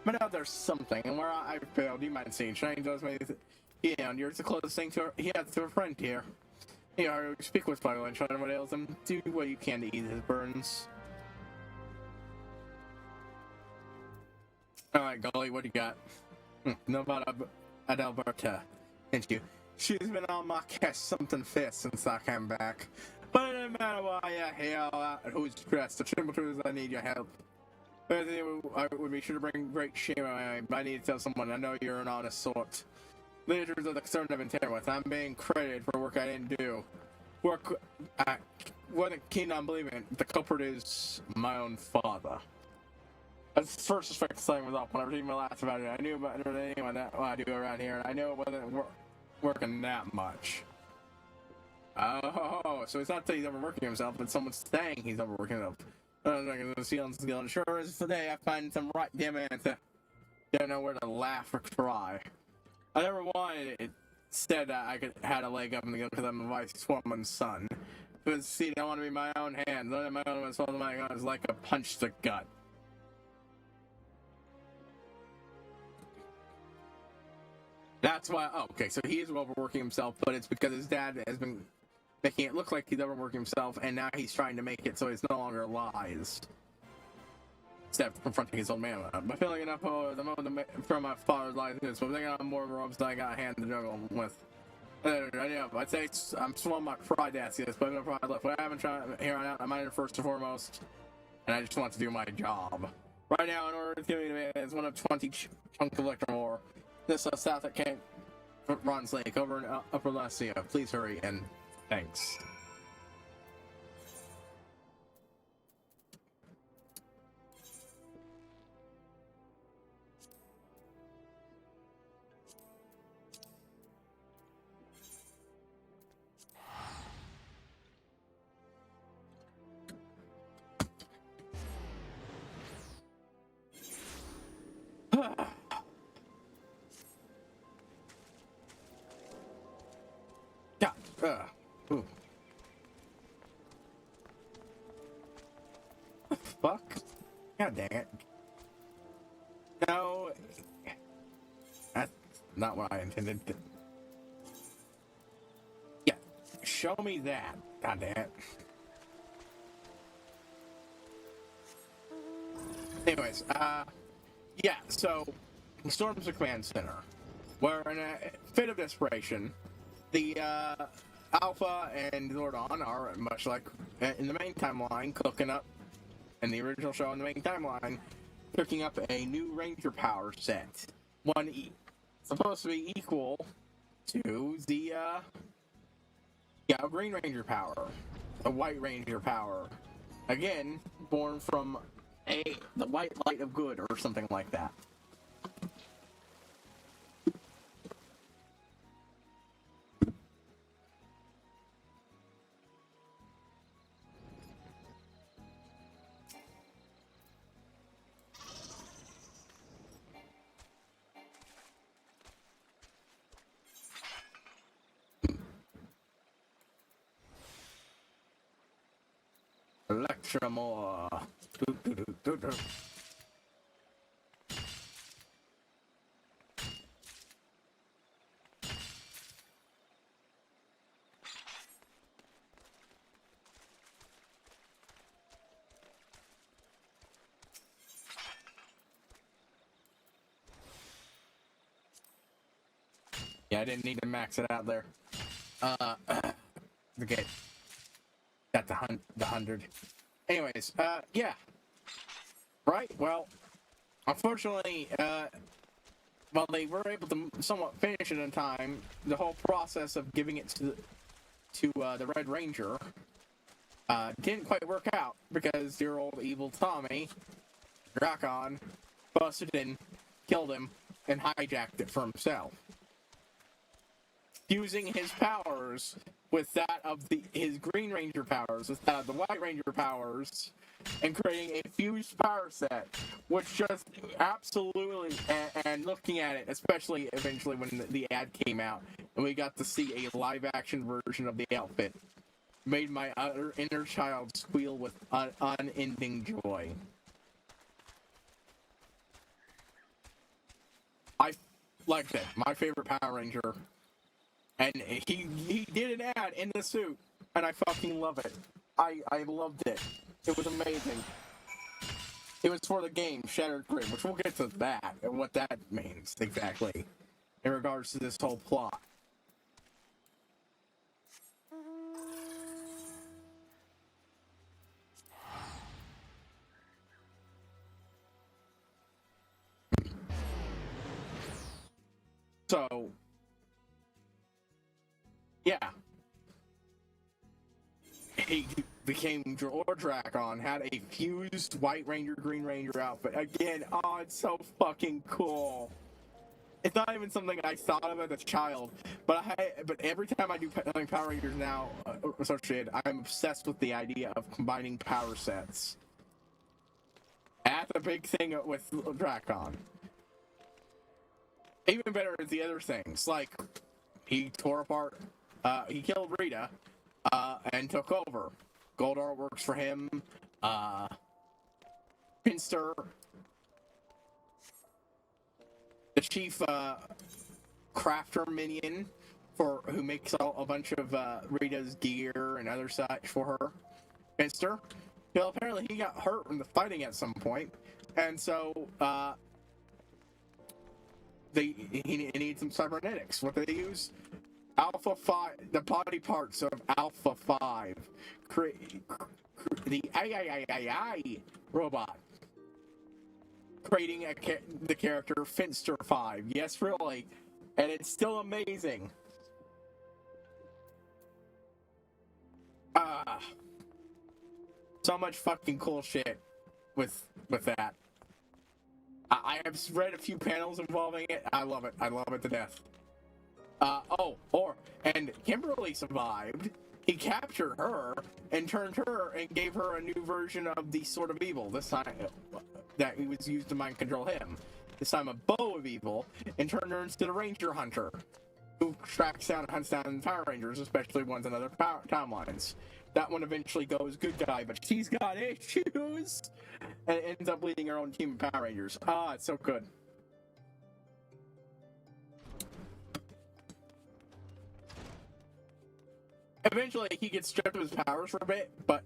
But out there's something, and where I failed, you might see. Trying does me, and you're the closest thing to he has to a friend here. Speak with Spider and try to what ails him. Do what you can to ease his burdens. Alright, Gully, what do you got? No about Adalberta, didn't you? She's been on my case something fierce since I came back. But it doesn't matter why you're here, who's dressed. The simple truth is I need your help. I would be sure to bring great shame on my I need to tell someone I know you're an honest sort. Leaders are the concern I've been taken with. I'm being credited for work I didn't do. Work I wasn't keen on believing it. The culprit is my own father. I first suspected something was off when I received my last about it. I knew about anyone that I do around here, and I knew it wasn't working that much. Oh, so it's not that he's overworking himself, but someone's saying he's overworking himself. Sure as today I find some right damn answer. Don't know where to laugh or cry. I never wanted it. Said that I had a leg up in the guild because I'm a vice woman's son. But see, I want to be my own hand. Learning my own soul my gun is like a punch to the gut. That's why. Oh, okay. So he is overworking himself, but it's because his dad has been making it look like he's overworking himself, and now he's trying to make it so it's no longer lies. Instead of confronting his old man. But feeling enough the moment from my father's life is, but thinking on more robes than I got a hand to juggle with. I know. I'd say I'm swallowing my pride to ask you this, but I'm gonna probably look. What I haven't tried here on out, I'm either first and foremost, and I just want to do my job. Right now, in order to give me the man, it's one of 20 chunk collector more. This south at Camp Ron's Lake over in Upper Lucia. Please hurry and thanks. God, ooh. Fuck. God dang it. No. That's not what I intended to. Yeah. Show me that. God damn it. Anyways, yeah, so he storms the command center, where in a fit of desperation, the Alpha and Zordon are much like in the main timeline, cooking up, in the original show in the main timeline, cooking up a new Ranger power set. One supposed to be equal to the Green Ranger power, the White Ranger power. Again, born from the white light of good or something like that. Electromore. Yeah, I didn't need to max it out there. Okay. Got the 100. Anyways, yeah. Right, well, unfortunately, while they were able to somewhat finish it in time, the whole process of giving it to the Red Ranger didn't quite work out because dear old evil Tommy, Drakon, busted in, killed him, and hijacked it for himself. Using his powers with that of his Green Ranger powers, with that of the White Ranger powers, and creating a fused power set, which just absolutely, and looking at it, especially eventually when the ad came out, and we got to see a live-action version of the outfit, made my utter inner child squeal with unending joy. I liked it. My favorite Power Ranger. And he did an ad in the suit, and I fucking love it. I loved it. It was amazing. It was for the game, Shattered Grid, which we'll get to that, and what that means, exactly, in regards to this whole plot. So, yeah. He became Drakon, had a fused White Ranger, Green Ranger outfit. Again, oh, it's so fucking cool. It's not even something I thought of as a child, but every time I do Power Rangers now associated, I'm obsessed with the idea of combining power sets. That's a big thing with Drakon. Even better is the other things, like he tore apart, he killed Rita, and took over. Goldar works for him, Pinster, the chief crafter minion who makes a bunch of Rita's gear and other such for her. Pinster. Well, apparently he got hurt in the fighting at some point, and so he needs some cybernetics. What do they use? Alpha 5, the body parts of Alpha 5, the AI robot, creating the character Finster 5. Yes, really. And it's still amazing. So much fucking cool shit with that. I have read a few panels involving it. I love it. I love it to death. And Kimberly survived. He captured her and turned her and gave her a new version of the Sword of Evil. This time, that he was used to mind control him. This time, a bow of evil, and turned her into the Ranger Hunter, who tracks down and hunts down Power Rangers, especially ones in other timelines. That one eventually goes good guy, but she's got issues, and ends up leading her own team of Power Rangers. It's so good. Eventually, he gets stripped of his powers for a bit, but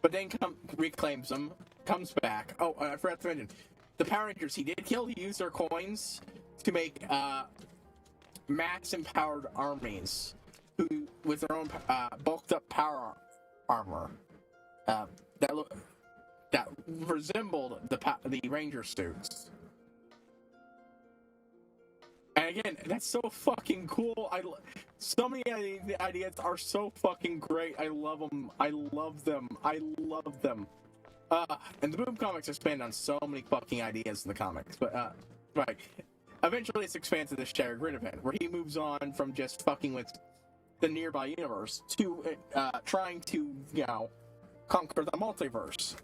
then reclaims them, comes back. Oh, I forgot to mention, the Power Rangers he did kill, he used their coins to make max-empowered armies, who with their own bulked-up power armor that resembled the Ranger suits. And again, that's so fucking cool. So many ideas are so fucking great. I love them. I love them. I love them. And the Boom comics expand on so many fucking ideas in the comics. But, right. Eventually it's expands to this shared grid event, where he moves on from just fucking with the nearby universe to trying to, conquer the multiverse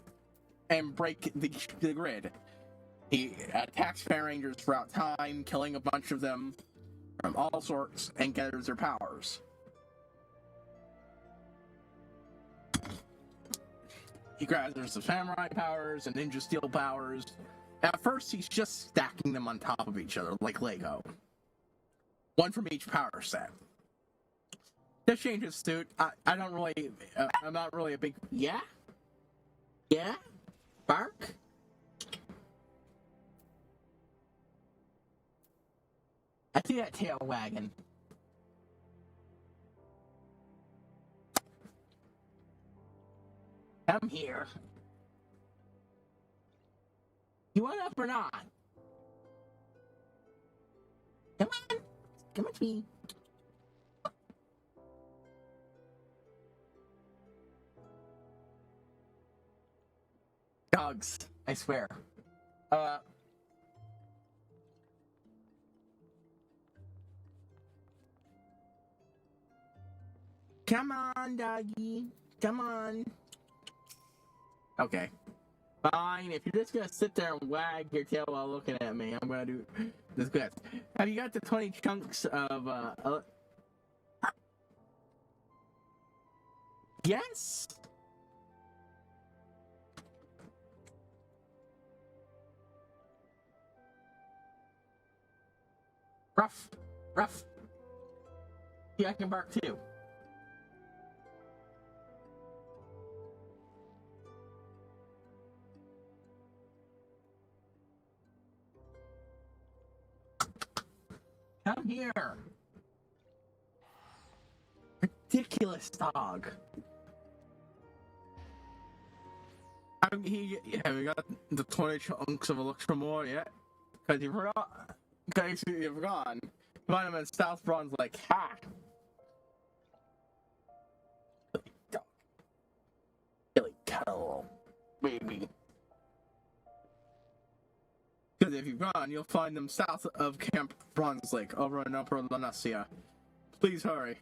and break the grid. He attacks Power Rangers throughout time, killing a bunch of them from all sorts, and gathers their powers. He gathers the samurai powers and ninja steel powers. At first, he's just stacking them on top of each other, like Lego. One from each power set. This changes suit. I don't really, I'm not really a big... Yeah? Yeah? Bark? I see that tail wagging. Come here. You want up or not? Come on. Come with me. Dogs, I swear. Come on, doggy. Come on. Okay. Fine. If you're just gonna sit there and wag your tail while looking at me, I'm gonna do this good. Have you got the 20 chunks of, Yes? Ruff. Ruff. Yeah, I can bark too. Come here. Ridiculous dog. Have you got the 20 chunks of Electromore yet? Because you forgot. Because you've forgotten. Find him in South Bronze like, ha! Dog. Silly cuddle. Baby. Because if you've gone, you'll find them south of Camp Bronze Lake, over in Upper Lanasia. Please hurry.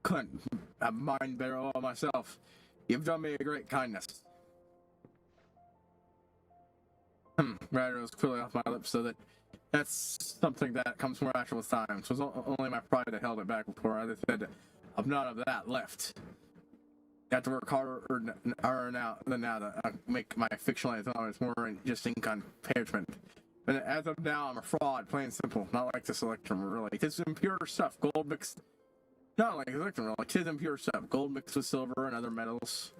Couldn't have mind better all myself. You've done me a great kindness. Rather, it was clearly off my lips, so that's something that comes more natural with time. So it was only my pride that held it back before I said, I've none of that left. have to work harder now than now to make my fictionalized knowledge more than just income management. But as of now, I'm a fraud, plain and simple. Not like this Electrum, really. It's impure stuff, gold mixed. Not like Electrum, really. It's impure stuff, gold mixed with silver and other metals.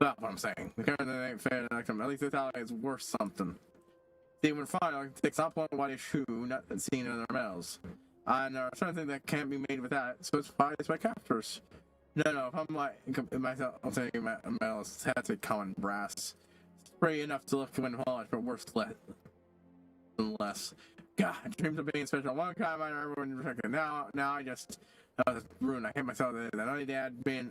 That's what I'm saying. The current ain't fair Electrum. At least this ally is worth something. See, when fine, it takes up one white shoe, not seen in other metals. And something that can't be made with that, so it's by captors. No, if I'm like myself, I'll tell you, metals, that's a common brass. It's pretty enough to look when polished, but worse less. God, dreams of being special. One time I remember when now I just ruined. I hate myself. That only dad being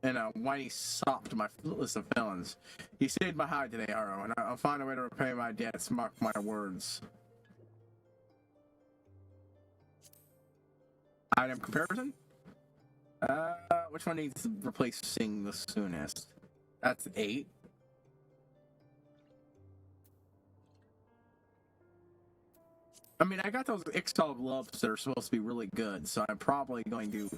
in a whiny sop to my list of villains. You saved my hide today, Haro, and I'll find a way to repay my debts. Mark my words. Item comparison. Which one needs replacing the soonest? That's 8. I mean, I got those Ixtal gloves that are supposed to be really good, so I'm probably going to...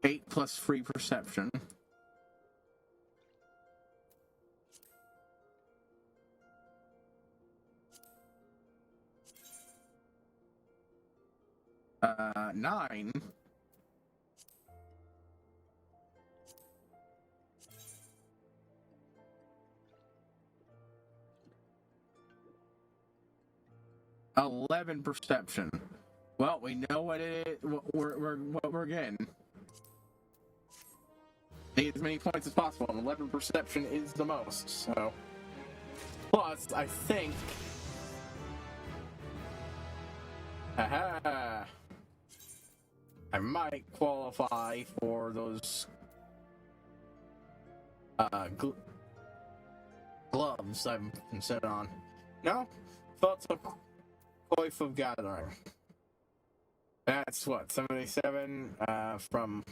8 plus free perception. Uh, 9. $11 perception. Well, we know what it is. What we're getting. Need as many points as possible, and 11 perception is the most. So, plus, I think. Aha! I might qualify for those gloves I'm set on. No? Thoughts of Coif of Gathering. That's what, 77 from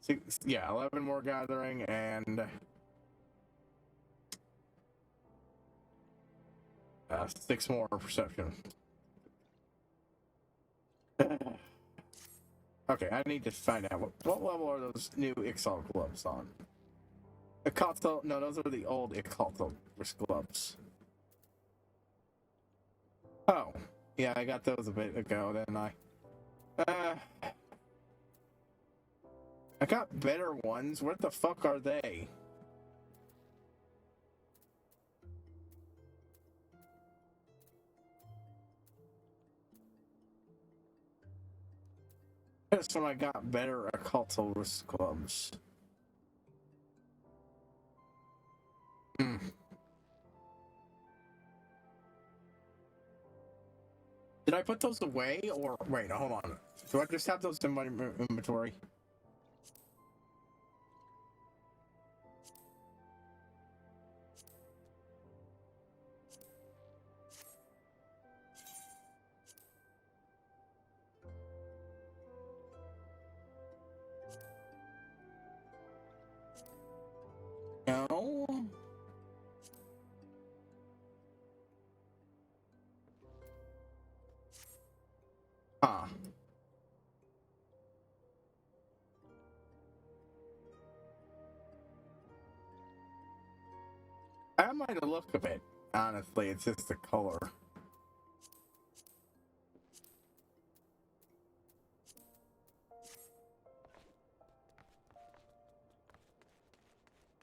6, yeah, 11 more gathering and 6 more perception. Okay, I need to find out what level are those new Ixal gloves on. Occultal, no, those are the old Occultal gloves. Oh, yeah, I got those a bit ago, didn't I? I got better ones. What the fuck are they? So I got better occultal wrist gloves. Hmm. Did I put those away, or wait? Hold on. Do I just have those in my inventory? No. Huh. I might look a bit. Honestly, it's just the color.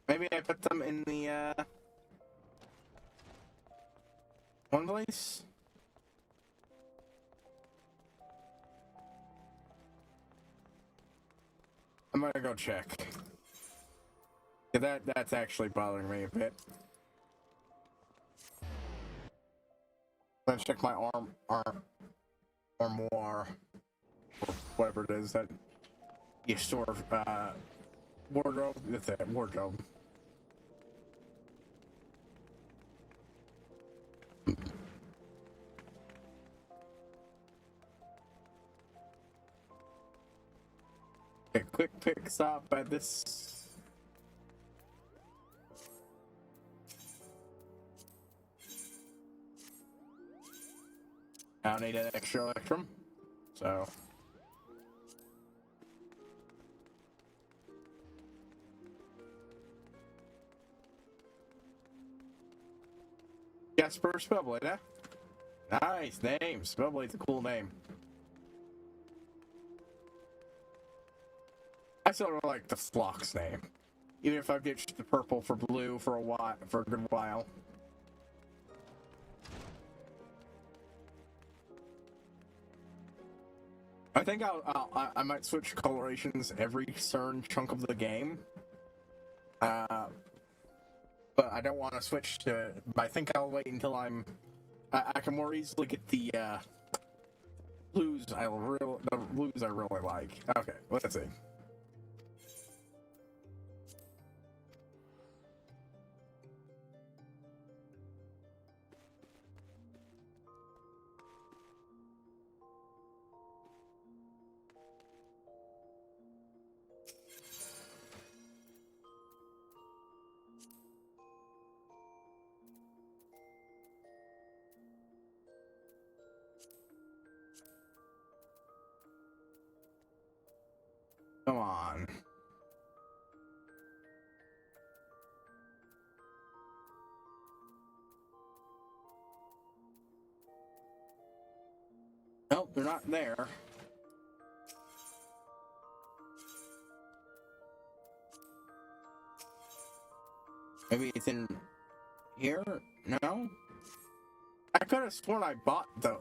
Maybe I put them in the one place. I'm gonna go check. Yeah, that's actually bothering me a bit. Let's check my armoire, or whatever it is that you store. Wardrobe. That's it. Wardrobe. A quick pick stop at this. I don't need an extra electrum, so Jasper Spellblade, huh? Nice name. Spellblade's a cool name. I still really like the Flock's name. Even if I've ditched the purple for blue for a good while. I think I might switch colorations every certain chunk of the game. But I don't want to switch to. I think I'll wait until I can more easily get the blues. The blues I really like. Okay, let's see. Come on. Nope, they're not there. Maybe it's in here? No? I could have sworn I bought the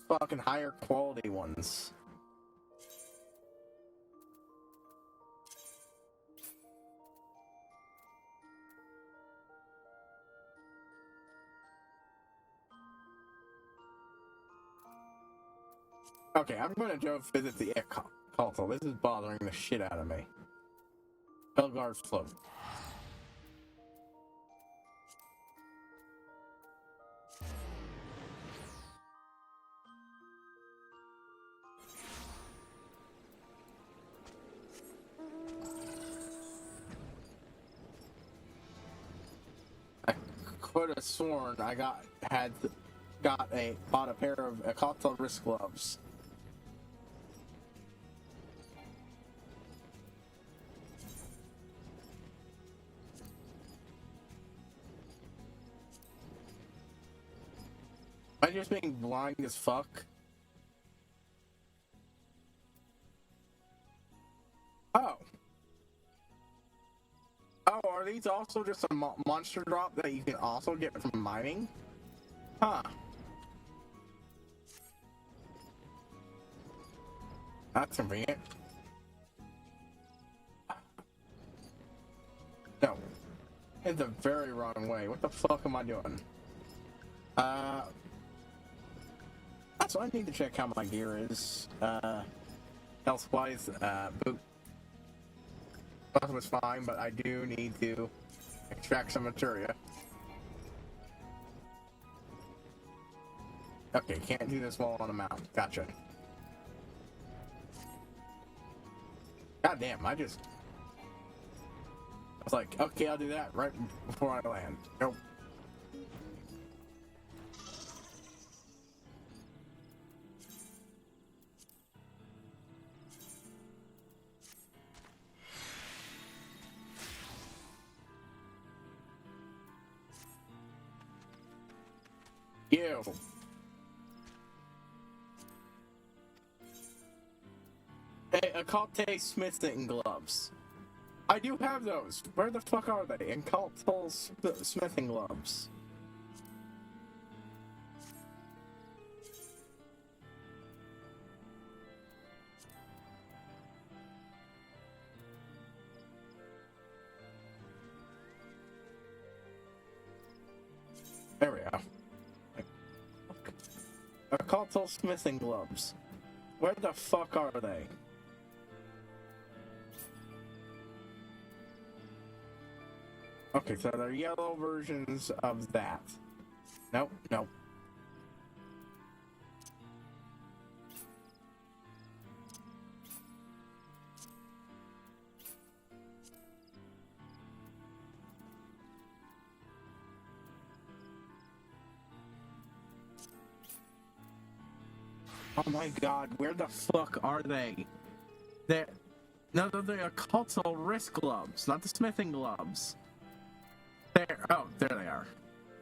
fucking higher quality ones. Okay, I'm gonna go visit the console. This is bothering the shit out of me. Belgard's float. I could have sworn I bought a pair of console wrist gloves. Am I just being blind as fuck? Oh. Oh, are these also just a monster drop that you can also get from mining? Huh. That's convenient. No. In the very wrong way. What the fuck am I doing? So I need to check how my gear is. Health-wise, boot. Both was fine, but I do need to extract some materia. Okay, can't do this while on a mount. Gotcha. God damn, I was like, okay, I'll do that right before I land. Nope. Ew. Hey, occult smithing gloves. I do have those. Where the fuck are they? Occult smithing gloves. There we go. Occult smithing gloves. Where the fuck are they? Okay, so they're yellow versions of that. Nope, nope. Oh my god, where the fuck are they? They're the occult wrist gloves, not the smithing gloves. There, oh, there they are.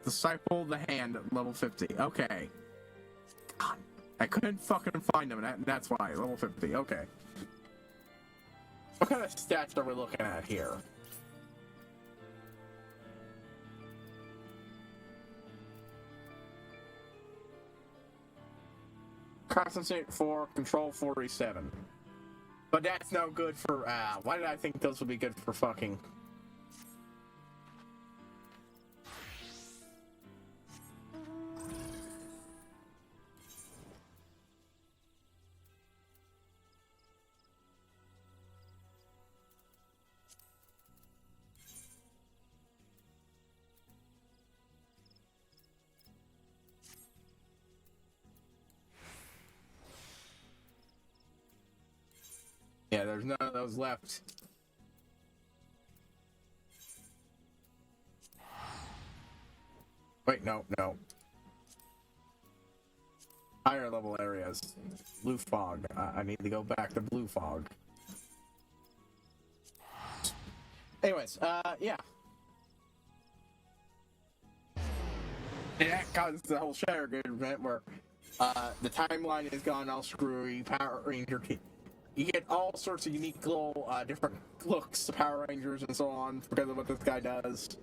Disciple of the Hand at level 50. Okay. God, I couldn't fucking find them, and that's why. Level 50. Okay. What kind of stats are we looking at here? Concentrate 4, control 47. But that's no good for, why did I think those would be good for fucking... Yeah, there's none of those left. Wait, no. Higher level areas. Blue fog. I need to go back to blue fog. Anyways, yeah. And that causes the whole Shatter Grid event where the timeline is gone all screwy. Power Ranger, you get all sorts of unique little different looks to Power Rangers and so on because of what this guy does.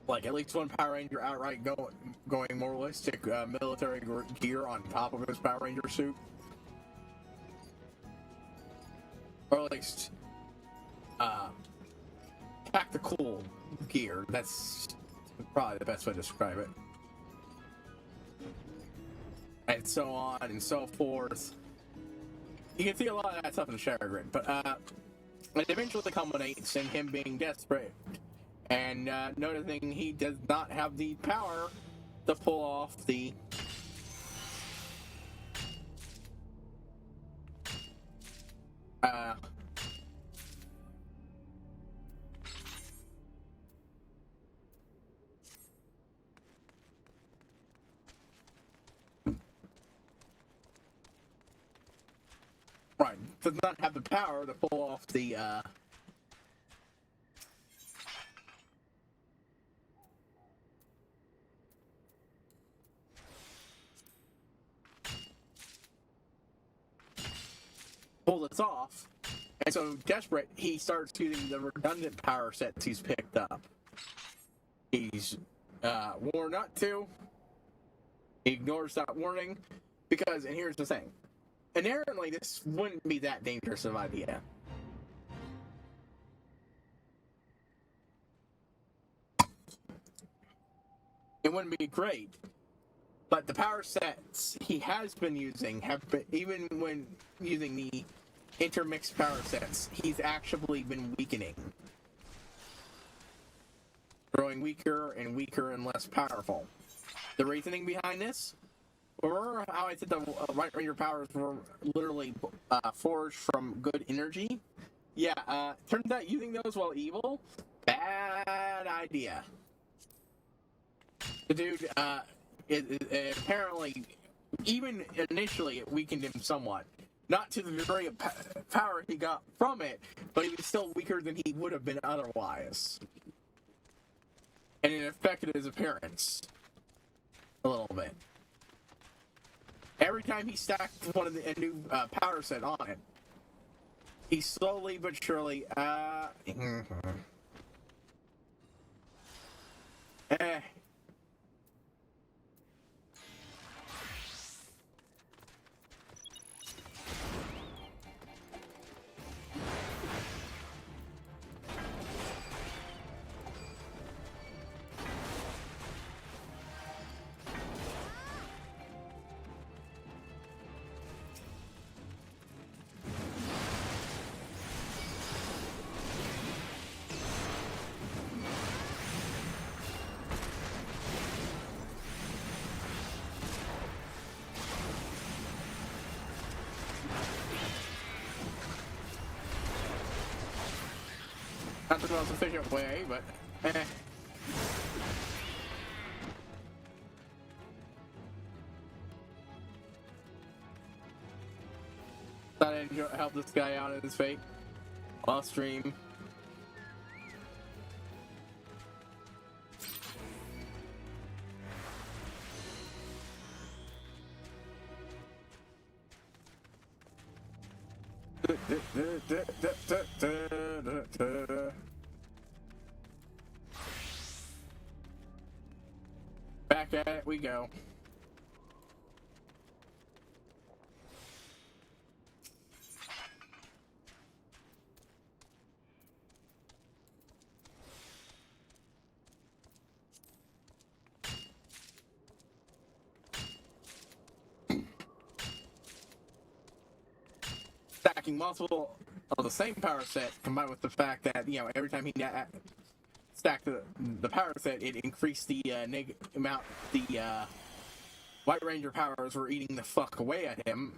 Like at least one Power Ranger outright going more realistic military gear on top of his Power Ranger suit. Or at least tactical gear. That's probably the best way to describe it. And so on and so forth. You can see a lot of that stuff in the Shatter Grid, but it eventually culminates in him being desperate and noticing he does not have the power to pull off the right, does not have the power to pull off the pull this off, and so desperate, he starts using the redundant power sets he's picked up. He's warned not to. He ignores that warning because, and here's the thing, inherently this wouldn't be that dangerous of an idea. It wouldn't be great, but the power sets he has been using have been, even when using the intermixed power sets, he's actually been weakening. Growing weaker and weaker and less powerful. The reasoning behind this? Remember how I said the Right Ranger powers were literally forged from good energy? Yeah, turns out using those while evil, bad idea. The dude, it apparently, even initially, it weakened him somewhat. Not to the degree of power he got from it, but he was still weaker than he would have been otherwise. And it affected his appearance a little bit. Every time he stacked one of the new power set on it, he slowly but surely, not the most efficient way, but Thought I'd help this guy out in his fate. Off stream. Back at it we go. Stacking multiple of the same power set combined with the fact that, you know, every time he stacked the power set, it increased the amount the White Ranger powers were eating the fuck away at him.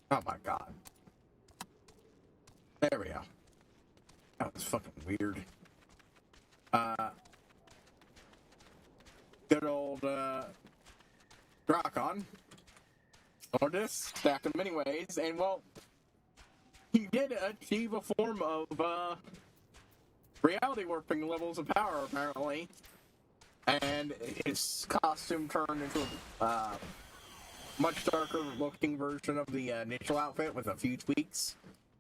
Oh my god. There we go. That was fucking weird. Good old Drakon. Or this, stacked him anyways, and well, he did achieve a form of reality warping levels of power, apparently. And his costume turned into a much darker looking version of the initial outfit with a few tweaks,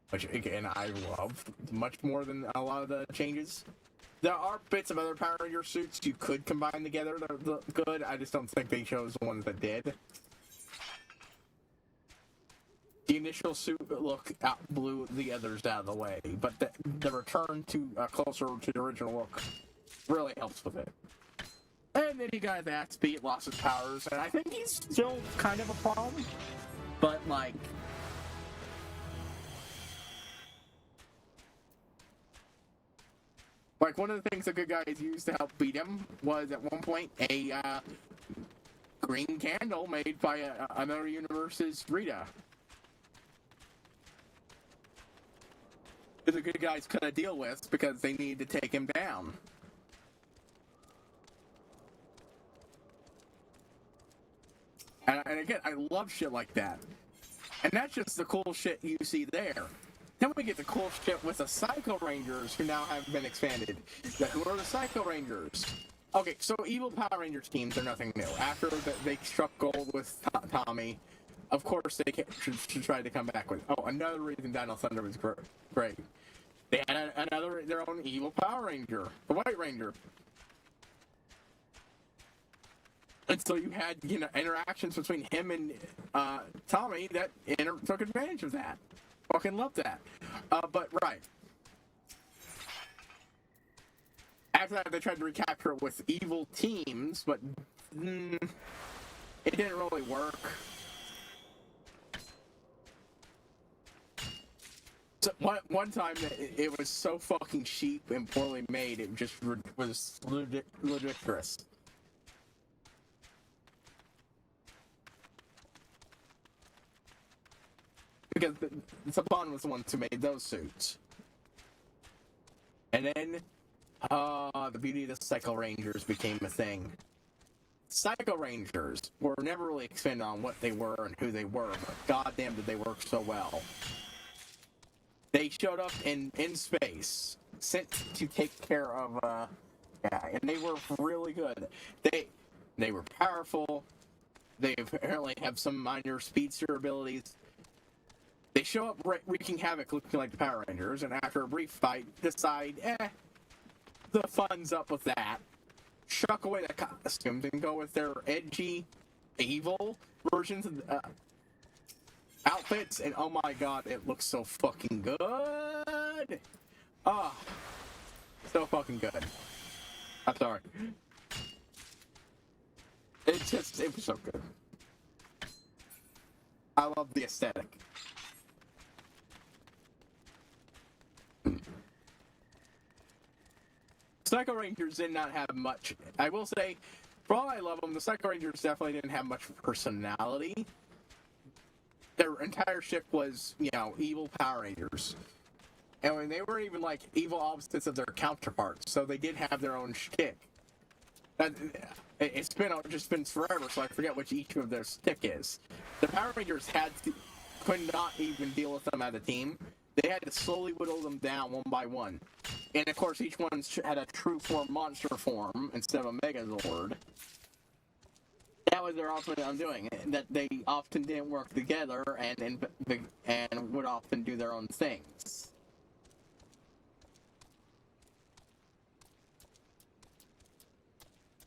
which again I love much more than a lot of the changes. There are bits of other Power Ranger suits you could combine together that look good. I just don't think they chose the ones that did. The initial suit look blew the others out of the way, but the return to closer to the original look really helps with it. And then he got his ass beat, lost his powers, and I think he's still kind of a problem, but like... Like, one of the things the good guys used to help beat him was, at one point, a green candle made by another universe's Rita. The good guys couldn't deal with because they needed to take him down. And again, I love shit like that. And that's just the cool shit you see there. Then we get the cool shit with the Psycho Rangers, who now have been expanded. Who are the Psycho Rangers? Okay, so evil Power Rangers teams are nothing new. After they struck gold with Tommy, of course they should try to come back with... Oh, another reason Dino Thunder was great. They had their own evil Power Ranger, the White Ranger. And so you had, you know, interactions between him and Tommy that took advantage of that. Fucking love that. But, right. After that, they tried to recapture it with evil teams, but it didn't really work. So one time, it was so fucking cheap and poorly made, it just was ludicrous. Because Saban was the one who made those suits. And then, the beauty of the Psycho Rangers became a thing. Psycho Rangers were never really expanded on what they were and who they were, but goddamn did they work so well. They showed up in space, sent to take care of, and they were really good. They were powerful. They apparently have some minor speedster abilities. They show up wreaking havoc looking like the Power Rangers, and after a brief fight, decide, the fun's up with that. Chuck away the costumes and go with their edgy, evil versions of outfits, and oh my god, it looks so fucking good! Oh, so fucking good. I'm sorry. It was so good. I love the aesthetic. Psycho Rangers did not have much. I will say, for all I love them, the Psycho Rangers definitely didn't have much personality. Their entire ship was, you know, evil Power Rangers. And when they were even, like, evil opposites of their counterparts, so they did have their own shtick. It's been forever, so I forget which each of their shtick is. The Power Rangers could not even deal with them as a team. They had to slowly whittle them down one by one. And of course, each one had a true form monster form instead of a Megazord. that was their ultimate undoing. That they often didn't work together and would often do their own things.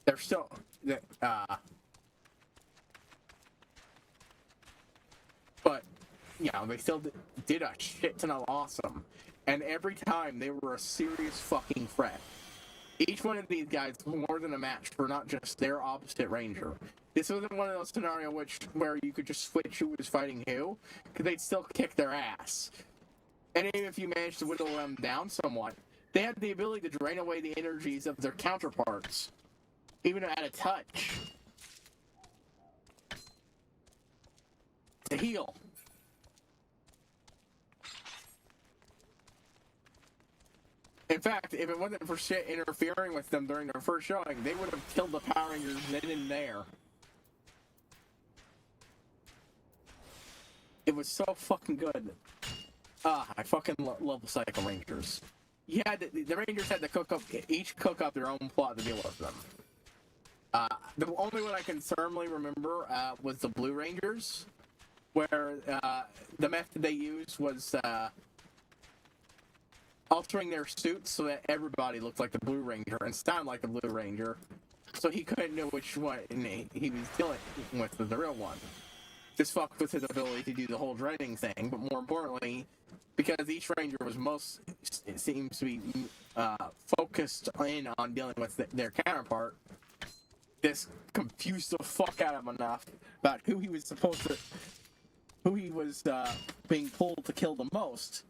They're still, but you know, they still did a shit ton of awesome, and every time they were a serious fucking threat. Each one of these guys was more than a match for not just their opposite ranger. This wasn't one of those scenarios where you could just switch who was fighting who, because they'd still kick their ass. And even if you managed to whittle them down somewhat, they had the ability to drain away the energies of their counterparts, even at a touch, to heal. In fact, if it wasn't for shit interfering with them during their first showing, they would have killed the Power Rangers then and there. It was so fucking good. I fucking love the Psycho Rangers. The Rangers had to each cook up their own plot to deal with them. The only one I can firmly remember was the Blue Rangers, where the method they used was altering their suits so that everybody looked like the Blue Ranger and sounded like the Blue Ranger, so he couldn't know which one he was dealing with the real one. This fucked with his ability to do the whole dreading thing, but more importantly, because each Ranger was it seems to be focused in on dealing with their counterpart, this confused the fuck out of him enough about who he was being pulled to kill the most,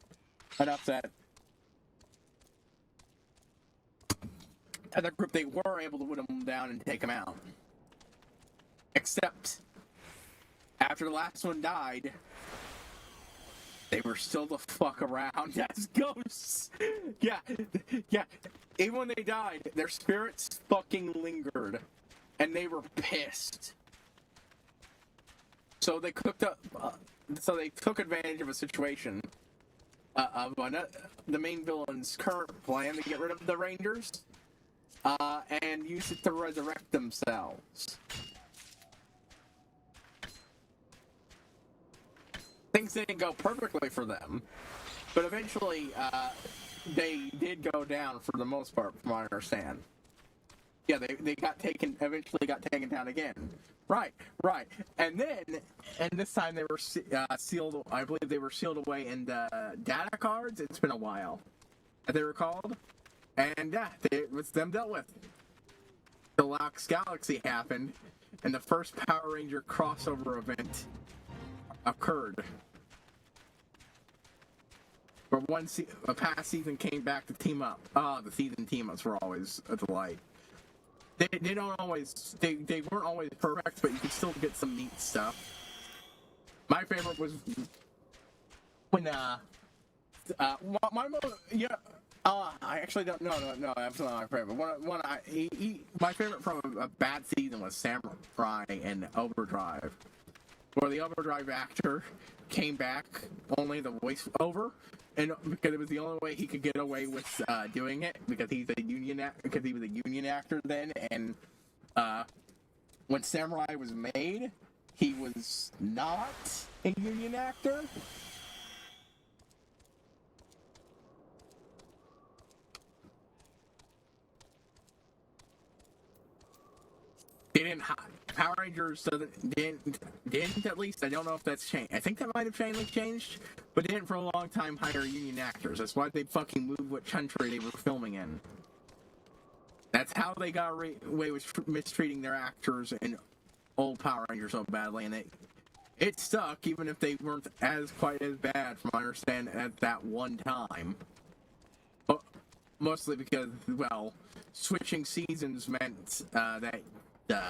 enough that as a group they were able to whittle him down and take him out. Except, after the last one died, they were still the fuck around as ghosts. Yeah. Even when they died, their spirits fucking lingered. And they were pissed. So they took advantage of a situation of the main villain's current plan to get rid of the Rangers, and used it to resurrect themselves. Things didn't go perfectly for them, but eventually they did go down for the most part, from what I understand. Yeah, they eventually got taken down again. Right. And this time they were sealed, I believe they were sealed away in the data cards. It's been a while, as they were called. And it was them dealt with. The Lox Galaxy happened, and the first Power Ranger crossover event occurred. Where a past season came back to team up. The season team-ups were always a delight. They weren't always perfect, but you could still get some neat stuff. My favorite was when I actually don't. No, that's not my favorite. My favorite from a bad season was Samurai and Overdrive, where the Overdrive actor came back only the voice over, and because it was the only way he could get away with doing it, because he was a union actor then, and when Samurai was made, he was not a union actor. Power Rangers didn't at least, I don't know if that's changed. I think that might have changed, but didn't for a long time hire union actors. That's why they fucking moved what country they were filming in. That's how they got away with mistreating their actors in old Power Rangers so badly, and it stuck, even if they weren't quite as bad, from what I understand, at that one time. But mostly because, well, switching seasons meant that the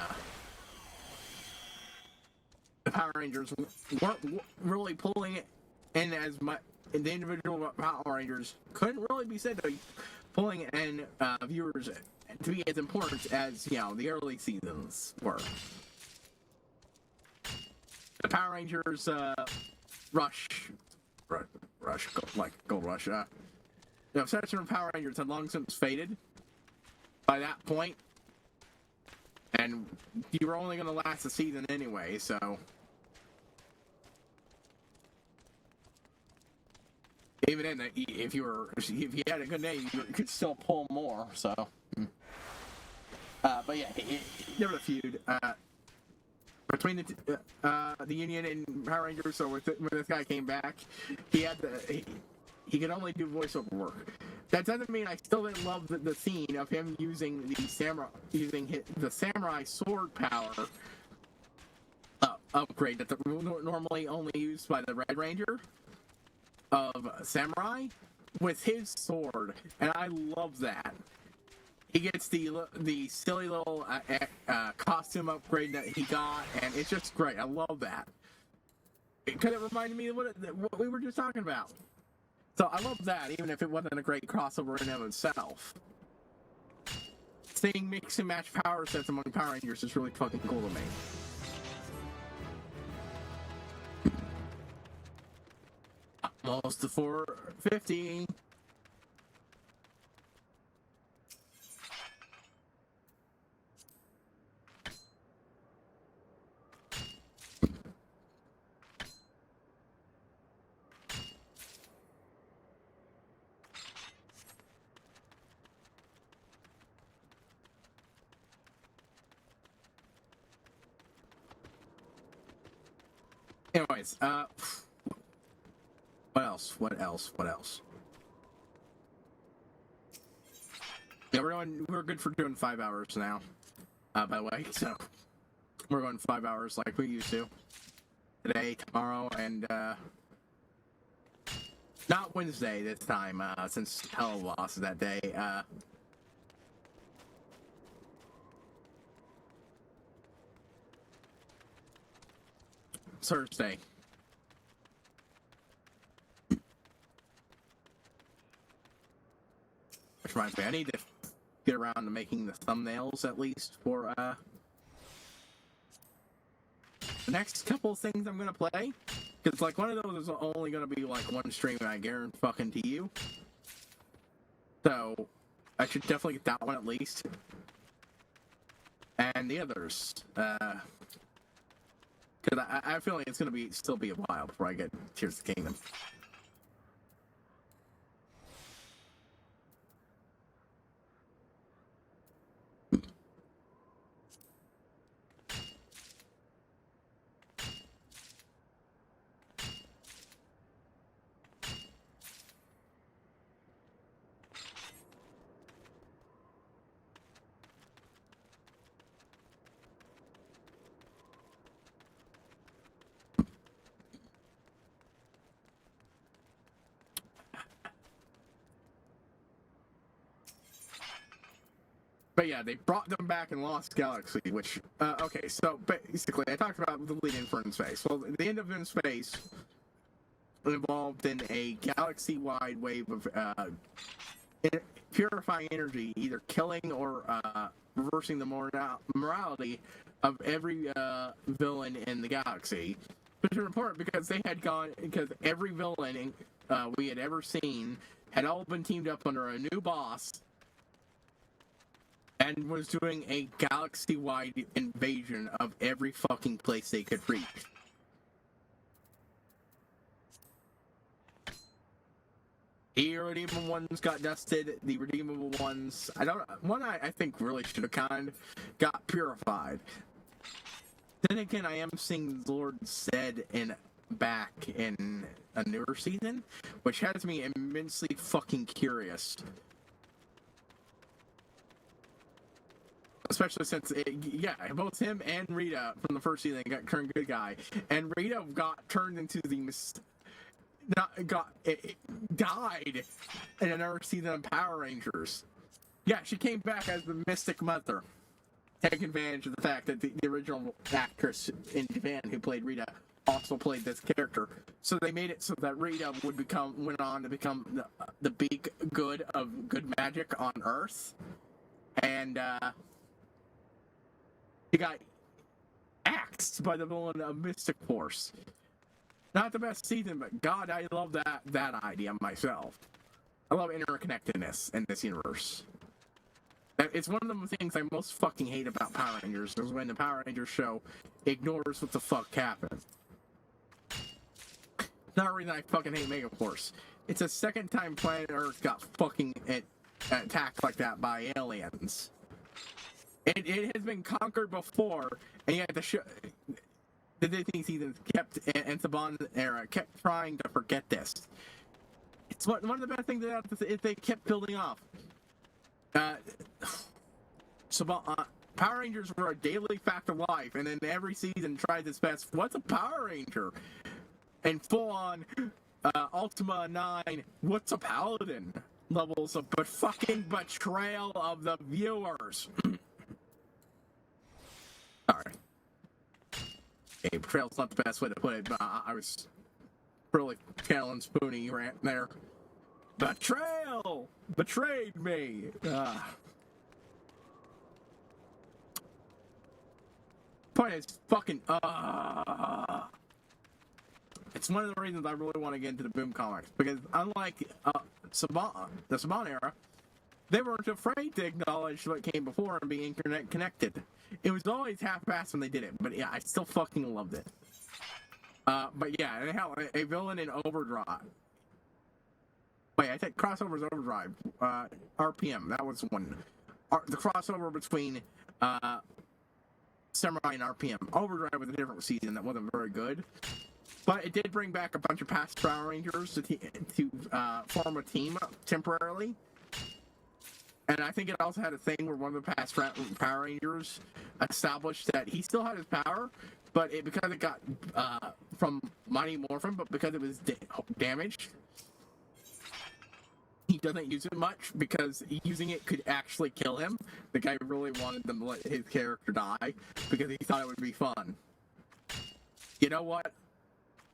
Power Rangers weren't really pulling it in as much. The individual Power Rangers couldn't really be said to be pulling in viewers to be as important as, the early seasons were. The Power Rangers Gold Rush. The obsession of Power Rangers had long since faded by that point. And and you were only going to last a season anyway, so even then, if you had a good day, you could still pull more. So, but yeah, there was a feud between the Union and Power Rangers. So when this guy came back, he could only do voiceover work. That doesn't mean I still didn't love the scene of him using the samurai sword power upgrade that's normally only used by the Red Ranger of Samurai with his sword, and I love that. He gets the silly little costume upgrade that he got, and it's just great. I love that. Because it reminded me of what we were just talking about. So I love that, even if it wasn't a great crossover in and of itself. Seeing mix and match power sets among Power Rangers is really fucking cool to me. Almost to 450. Anyways, What else? Yeah, we're good for doing 5 hours now. By the way, so we're going 5 hours like we used to. Today, tomorrow, and not Wednesday this time, since Hell lost that day. Thursday. Which reminds me, I need to get around to making the thumbnails at least for the next couple of things I'm gonna play. Because like one of those is only gonna be like one stream, and I guarantee fucking to you. So I should definitely get that one at least. And the others, because I feel like it's gonna still be a while before I get Tears of the Kingdom. But yeah, they brought them back in Lost Galaxy, which, okay, so basically, I talked about the lead-in for In Space. Well, the end of In Space involved in a galaxy-wide wave of purifying energy, either killing or reversing the morality of every villain in the galaxy. Which is important because because every villain we had ever seen had all been teamed up under a new boss and was doing a galaxy-wide invasion of every fucking place they could reach. The irredeemable ones got dusted. The redeemable ones, I think really should have got purified. Then again, I am seeing Lord Zed back in a newer season, which has me immensely fucking curious. Especially since, both him and Rita from the first season got turned good guy, and Rita got turned into died in another season of Power Rangers. Yeah, she came back as the Mystic Mother, taking advantage of the fact that the original actress in Japan who played Rita also played this character. So they made it so that Rita went on to become the big good of good magic on Earth, and he got axed by the villain of Mystic Force. Not the best season, but God, I love that idea myself. I love interconnectedness in this universe. It's one of the things I most fucking hate about Power Rangers is when the Power Rangers show ignores what the fuck happened. Not a reason I fucking hate Megaforce. It's the second time planet Earth got fucking attacked like that by aliens. It has been conquered before, and yet the Disney seasons kept, and Saban era kept trying to forget this. It's one of the best things that they kept building off. Power Rangers were a daily fact of life, and then every season tries its best. What's a Power Ranger? And full on Ultima 9, what's a Paladin? Levels of fucking betrayal of the viewers. Alright. Okay, betrayal's not the best way to put it, but I was really channeling Spoonie rant there. Betrayal! Betrayed me! Point is fucking it's one of the reasons I really want to get into the Boom comics, because unlike the Saban era, they weren't afraid to acknowledge what came before and be interconnected. It was always half-assed when they did it, but yeah, I still fucking loved it. But yeah, anyhow, a villain in Overdrive. Wait, I think Crossover's Overdrive. RPM, that was one. The crossover between Samurai and RPM. Overdrive was a different season that wasn't very good. But it did bring back a bunch of past Power Rangers to form a team temporarily. And I think it also had a thing where one of the past Power Rangers established that he still had his power, but because it got from Mighty Morphin, but because it was damaged, he doesn't use it much because using it could actually kill him. The guy really wanted them to let his character die because he thought it would be fun. You know what?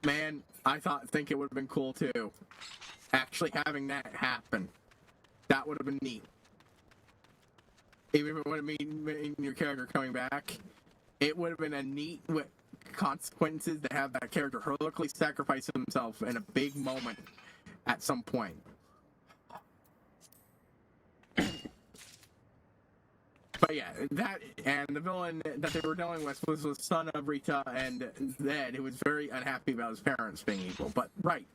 Man, I think it would have been cool too. Actually having that happen. That would have been neat. Even if it would have been your character coming back, it would have been a neat consequences to have that character heroically sacrifice himself in a big moment at some point. But yeah, that and the villain that they were dealing with was the son of Rita and Zed, who was very unhappy about his parents being evil. But right,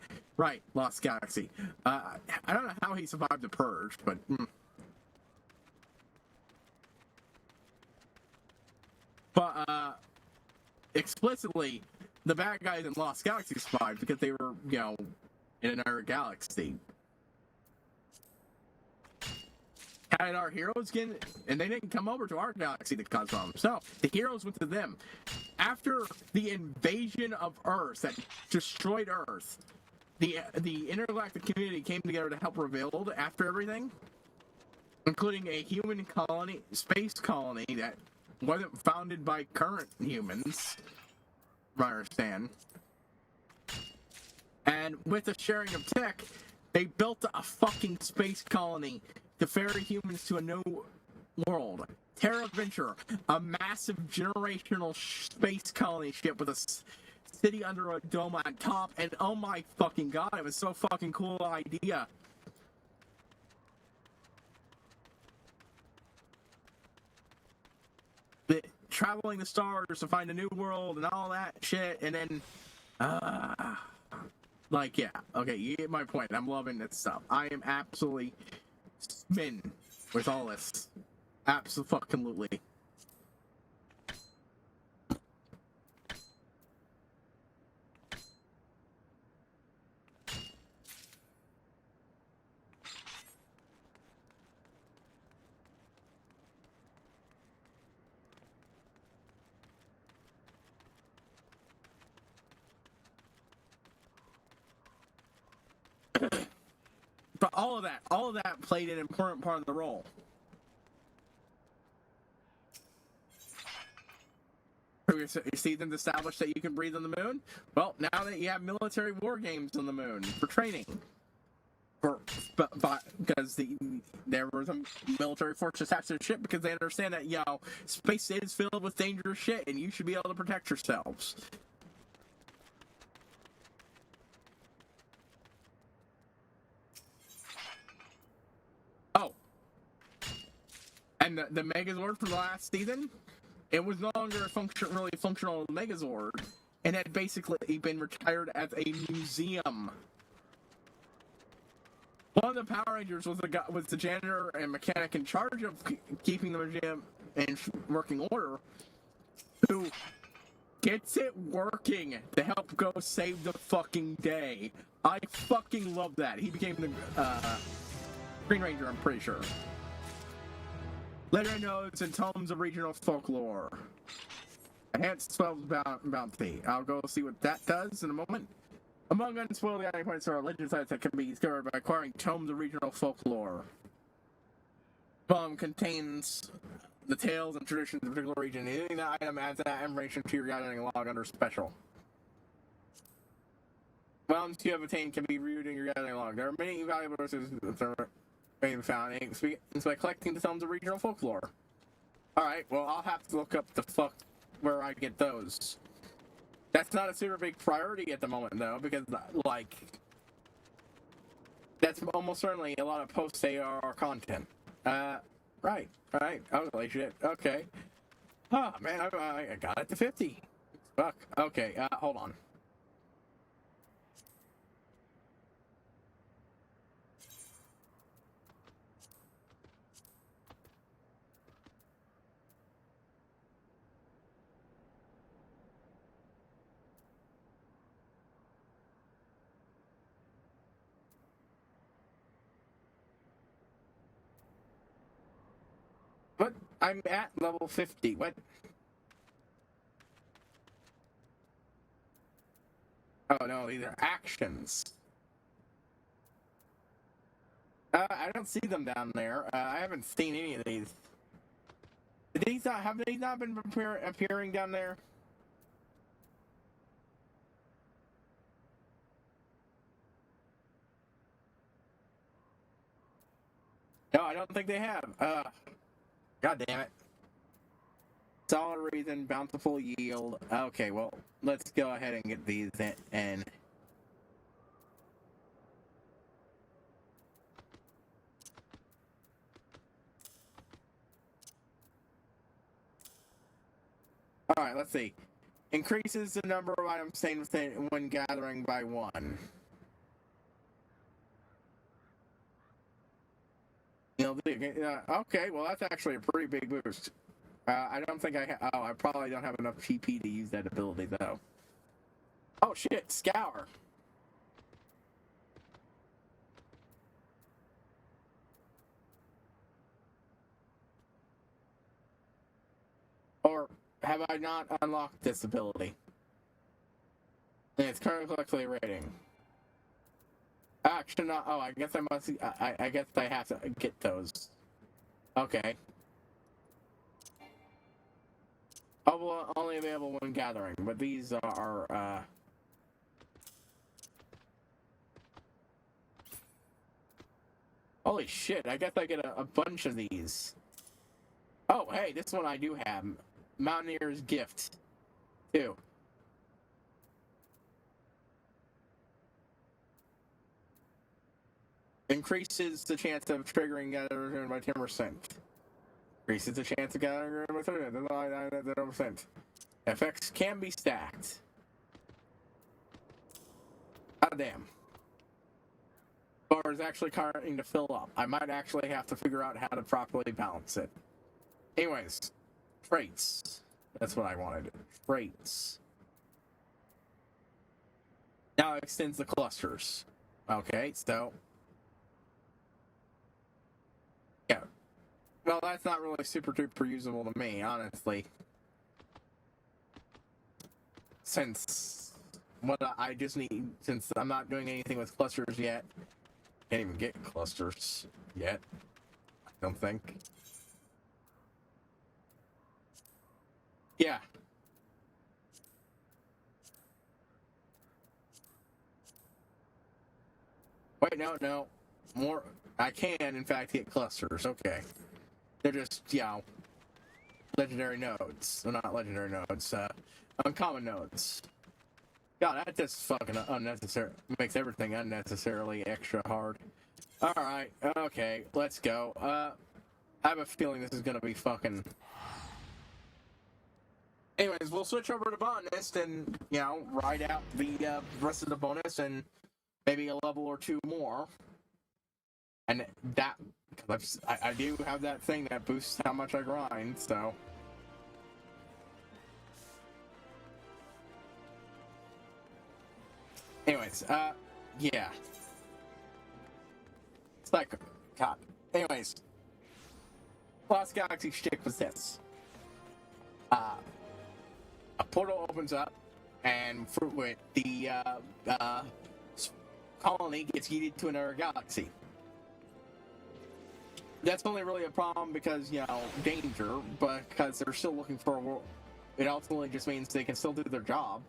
Lost Galaxy. I don't know how he survived the purge, but. But explicitly, the bad guys in Lost Galaxy survived because they were, in another galaxy. Had our heroes and they didn't come over to our galaxy to cause problems. No, the heroes went to them. After the invasion of Earth that destroyed Earth, the intergalactic community came together to help rebuild after everything, including a human colony, space colony that wasn't founded by current humans, I understand. And with the sharing of tech, they built a fucking space colony to ferry humans to a new world. Terra Venture, a massive generational space colony ship with a city under a dome on top, and oh my fucking god, it was so fucking cool idea. Traveling the stars to find a new world and all that shit, and then yeah, okay, you get my point. I'm loving this stuff. I am absolutely smitten with all this. Absolutely. But all of that played an important part of the role. You see them establish that you can breathe on the moon? Well, now that you have military war games on the moon for training. Because there was a military force attached to the ship because they understand that, space is filled with dangerous shit and you should be able to protect yourselves. And the Megazord from the last season, it was no longer a really functional Megazord, and had basically been retired as a museum. One of the Power Rangers was the janitor and mechanic in charge of keeping the museum in working order, who gets it working to help go save the fucking day. I fucking love that. He became the Green Ranger, I'm pretty sure. Legendary notes and tomes of regional folklore. Enhanced 12 bounty. I'll go see what that does in a moment. Among unspoiled guiding points are legend sites that can be discovered by acquiring tomes of regional folklore. Poem contains the tales and traditions of a particular region. Using the item adds that information to your guiding log under special. Bounds you have attained can be viewed in your guiding log. There are many valuable resources that are being found by collecting the tomes of regional folklore. Alright, well, I'll have to look up the fuck where I get those. That's not a super big priority at the moment, though, because, like, that's almost certainly a lot of post-ARR content. Right. Holy shit. Okay. Oh, man, I got it to 50. Fuck. Okay, hold on. What? I'm at level 50. What? Oh, no, these are actions. I don't see them down there. I haven't seen any of these. Have they not been appearing down there? No, I don't think they have. God damn it. Solid reason, bountiful yield. Okay, well, let's go ahead and get these in. Alright, let's see. Increases the number of items obtained when gathering by 1. Okay, well, that's actually a pretty big boost. I don't think I probably don't have enough GP to use that ability, though. Oh, shit, Scour. Or have I not unlocked this ability? And it's currently rating. Actually, not. Oh, I guess I must. I guess I have to get those. Okay. Oh, well, only available when gathering, but these are. Holy shit! I guess I get a bunch of these. Oh, hey, this one I do have. Mountaineer's Gift, too. Increases the chance of triggering gathering by 10%. Increases the chance of gathering by 30%. Effects can be stacked. God damn. Bar is actually starting to fill up. I might actually have to figure out how to properly balance it. Anyways, traits. That's what I wanted. Traits. Now it extends the clusters. Okay, so. Yeah. Well, that's not really super duper usable to me, honestly. Since what I just need, since I'm not doing anything with clusters yet. Can't even get clusters yet. I don't think. Yeah. Wait, no. More. I can, in fact, get clusters. Okay. They're just, legendary nodes. Well, not legendary nodes. Uncommon nodes. God, that just fucking unnecessary. Makes everything unnecessarily extra hard. Alright, okay, let's go. I have a feeling this is gonna be fucking... Anyways, we'll switch over to Botanist and, you know, ride out the rest of the bonus and maybe a level or two more. And that... I do have that thing that boosts how much I grind, so... Anyways, yeah. It's like... God. Anyways. Last Galaxy shtick was this. A portal opens up, and with the colony gets yeeted to another galaxy. That's only really a problem because, you know, danger, but because they're still looking for a world. It ultimately just means they can still do their job.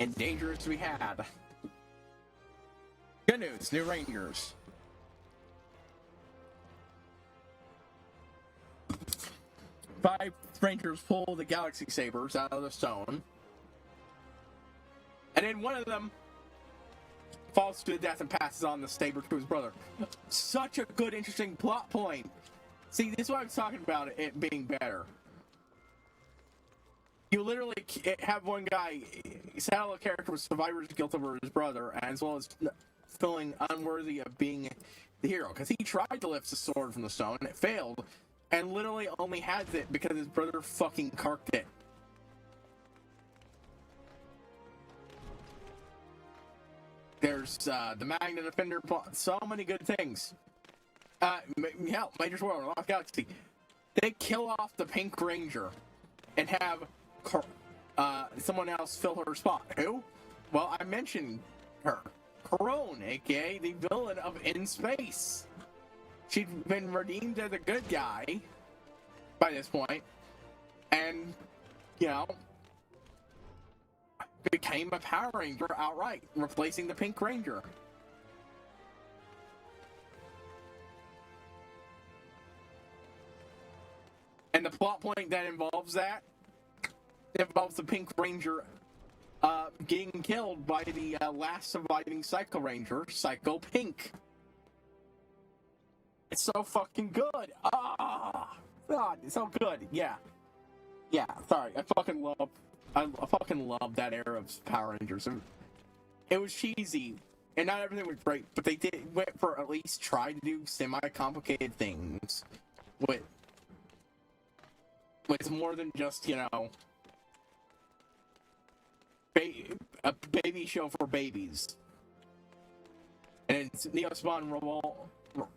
And danger is to be had. Good news, new Rangers. 5 Rangers pull the Galaxy Sabers out of the stone. And then one of them falls to death and passes on the saber to his brother. Such a good, interesting plot point. See, this is what I'm talking about, it being better. You literally have one guy saddle a character with survivor's guilt over his brother, as well as feeling unworthy of being the hero. Because he tried to lift the sword from the stone, and it failed. And literally only has it because his brother fucking carked it. There's the Magna Defender, so many good things. Hell, Major World, Lost Galaxy. They kill off the Pink Ranger and have someone else fill her spot. Who? Well, I mentioned her. Corone, aka the villain of In Space. She'd been redeemed as a good guy by this point, and, you know, became a Power Ranger outright, replacing the Pink Ranger. And the plot point that involves that involves the Pink Ranger getting killed by the last surviving Psycho Ranger, Psycho Pink. It's so fucking good. God, it's so good. Yeah. Sorry, I fucking love that era of Power Rangers. It was cheesy, and not everything was great, but they went for at least try to do semi-complicated things with more than just, you know, a baby show for babies. And Neospawn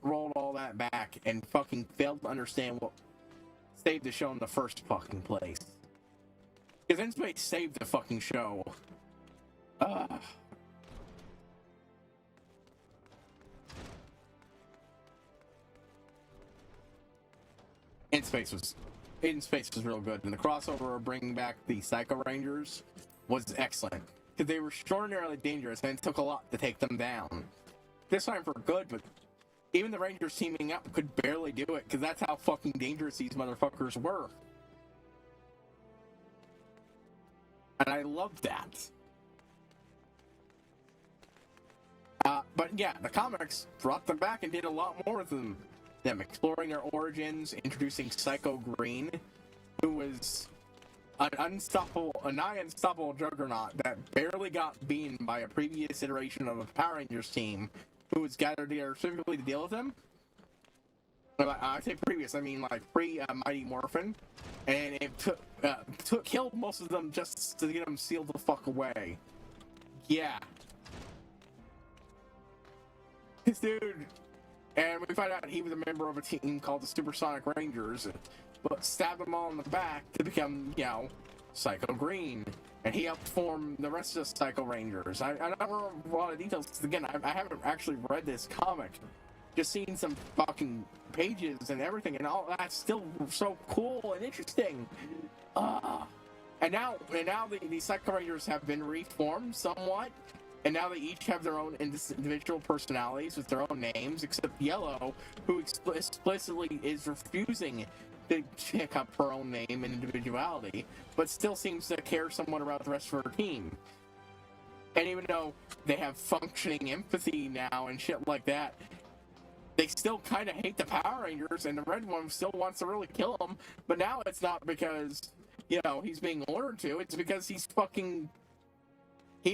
rolled all that back and fucking failed to understand what saved the show in the first fucking place. Because In Space saved the fucking show. In Space was real good, and the crossover of bringing back the Psycho Rangers was excellent. Because they were extraordinarily dangerous, and it took a lot to take them down. This time for good, but even the Rangers teaming up could barely do it, because that's how fucking dangerous these motherfuckers were. And I loved that. But yeah, the comics brought them back and did a lot more with them. Exploring their origins, introducing Psycho Green, who was an nigh unstoppable juggernaut that barely got beaten by a previous iteration of a Power Rangers team, who was gathered together specifically to deal with them. I say previous, I mean like pre-Mighty Morphin, and it killed most of them just to get them sealed the fuck away. Yeah. This dude, and we find out he was a member of a team called the Supersonic Rangers, but stabbed them all in the back to become, you know, Psycho Green. And he helped form the rest of the Psycho Rangers. I don't remember a lot of details, because again, I haven't actually read this comic. Just seen some fucking pages and everything, and all that's still so cool and interesting. And now the Psycho Rangers have been reformed somewhat, and now they each have their own individual personalities with their own names, except Yellow, who explicitly is refusing to pick up her own name and individuality, but still seems to care somewhat about the rest of her team. And even though they have functioning empathy now and shit like that, they still kind of hate the Power Rangers, and the red one still wants to really kill them. But now it's not because, you know, he's being ordered to. It's because he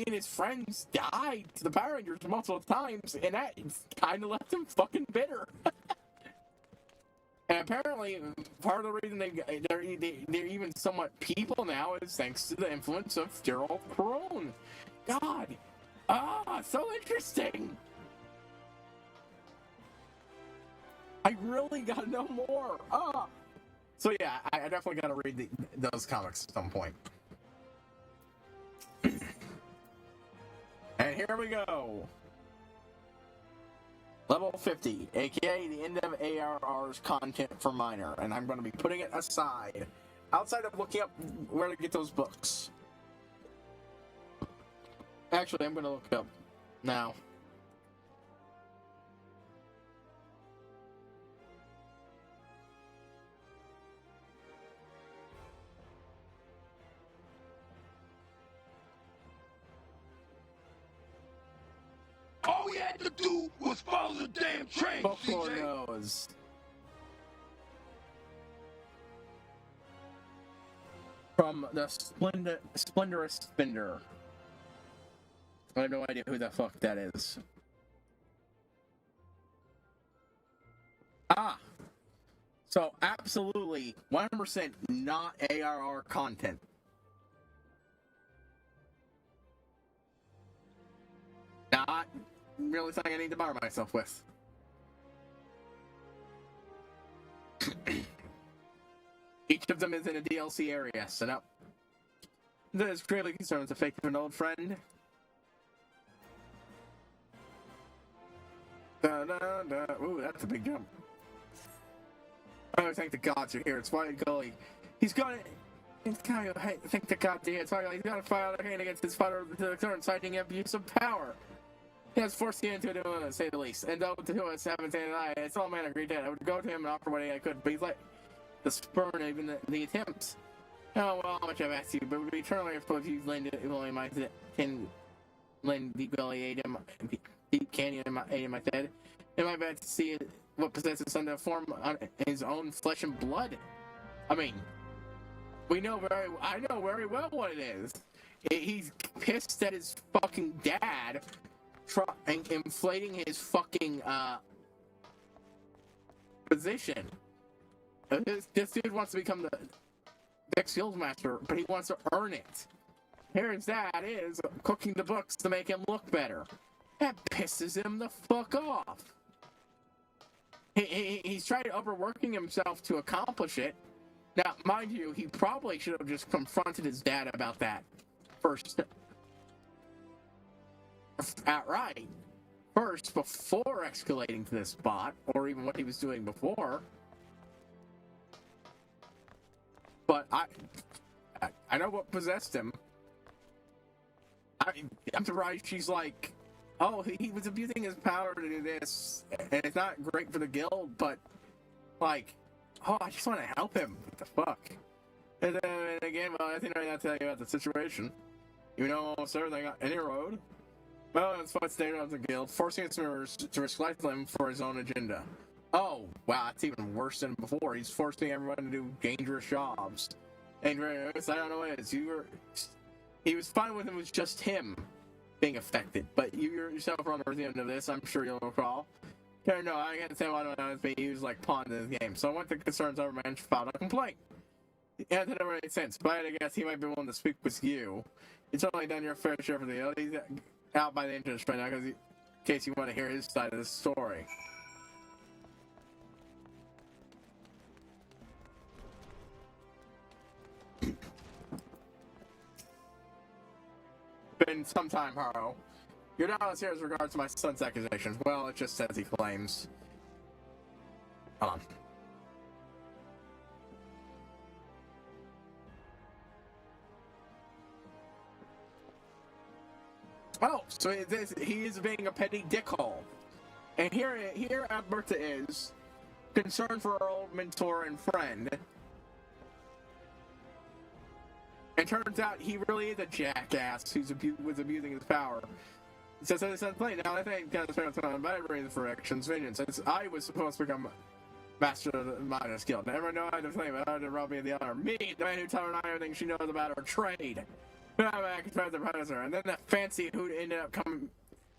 and his friends died to the Power Rangers multiple times, and that kind of left him fucking bitter. And apparently, part of the reason they're even somewhat people now is thanks to the influence of Gerald Crone. God, so interesting. I really gotta know more. So yeah, I definitely gotta read those comics at some point. And here we go. Level 50, aka the end of ARRs content for minor, and I'm going to be putting it aside, outside of looking up where to get those books. Actually, I'm going to look it up now. All we had to do was follow the damn train, Buffalo CJ. knows. From the Splendorous Spender. I have no idea who the fuck that is. So absolutely 100% not ARR content. Not really something I need to bother myself with. Each of them is in a DLC area, so no. That is greatly concerned with the fate of an old friend. Ooh, that's a big jump. Oh, thank the gods you're here. It's White Gully. He's got it. It's kind of, hey, thank the god dear. It's White Gully. He's got to file their hand against his father to the current citing abuse of power. He has forced the into it, to say the least. And though the two of us haven't said it, I saw a man agreed that I would go to him and offer what I could, but he's like the spurn even the attempts. Oh well, how much I've asked you, but would be eternally if you lend my can lend deep gully aid in my deep canyon aid in my head. Am I bad to see what possesses some to form on his own flesh and blood? I mean, I know very well what it is. He's pissed at his fucking dad. Inflating his fucking position. This dude wants to become the Vic Skills Master, but he wants to earn it. Here's that is cooking the books to make him look better. That pisses him the fuck off. He's trying to overworking himself to accomplish it. Now, mind you, he probably should have just confronted his dad about that first. Outright. First, before escalating to this spot, or even what he was doing before. But I know what possessed him. I'm surprised she's like, oh, he was abusing his power to do this, and it's not great for the guild, but, like, oh, I just want to help him. What the fuck? And then again, well, I think I gotta tell you about the situation. You know almost everything on any road. Well, that's what stated of the guild, forcing its members to risk life for his own agenda. Oh, wow, that's even worse than before. He's forcing everyone to do dangerous jobs. Dangerous, I don't know what it is. He was fine with it was just him being affected, but you yourself are on the end of this, I'm sure you'll recall. Okay, no, I can't say why I don't know it's being used like pawn in this game, so I went to concerns over man filed a complaint. Yeah, that never made sense, but I guess he might be willing to speak with you. It's only done your fair share for the deal. He's out by the entrance right now, because in case you want to hear his side of the story. Been some time, Haro. Your doubts here as regards to my son's accusations. Well, it just says he claims. Hold on. Oh, so he is being a petty dickhole. And here Alberta is, concerned for her old mentor and friend. And turns out he really is a jackass who was abusing his power. So play now. I think kind of spent time vibrating for actions vengeance. Since I was supposed to become master of the miners guild. Never know how to play, but how to rob me of the honor. Me, the man who taught her everything she knows about her trade. I expect the professor, and then that fancy who ended up coming,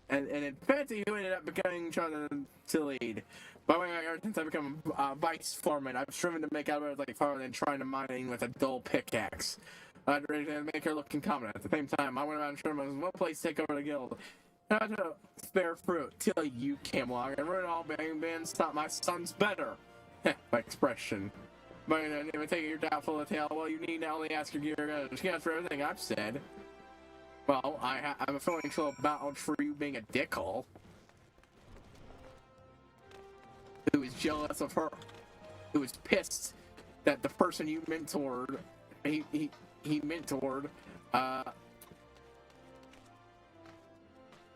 and then fancy who ended up becoming chosen to lead. By the way, since I become vice foreman, I've striven to make Albert like farther than trying to mine with a dull pickaxe. I'd ready to make her look incompetent. At the same time, I went around trying to one place take over the guild. I had to spare fruit till you came along and ruined all bang bands. Thought my son's better. My expression. But I didn't even take your doubtful of tale. Well, you need to only ask your gear. She answered for everything I've said. Well, I have a feeling she'll vouch for you being a dickhole. Who was jealous of her. Who was pissed that the person you mentored, he mentored,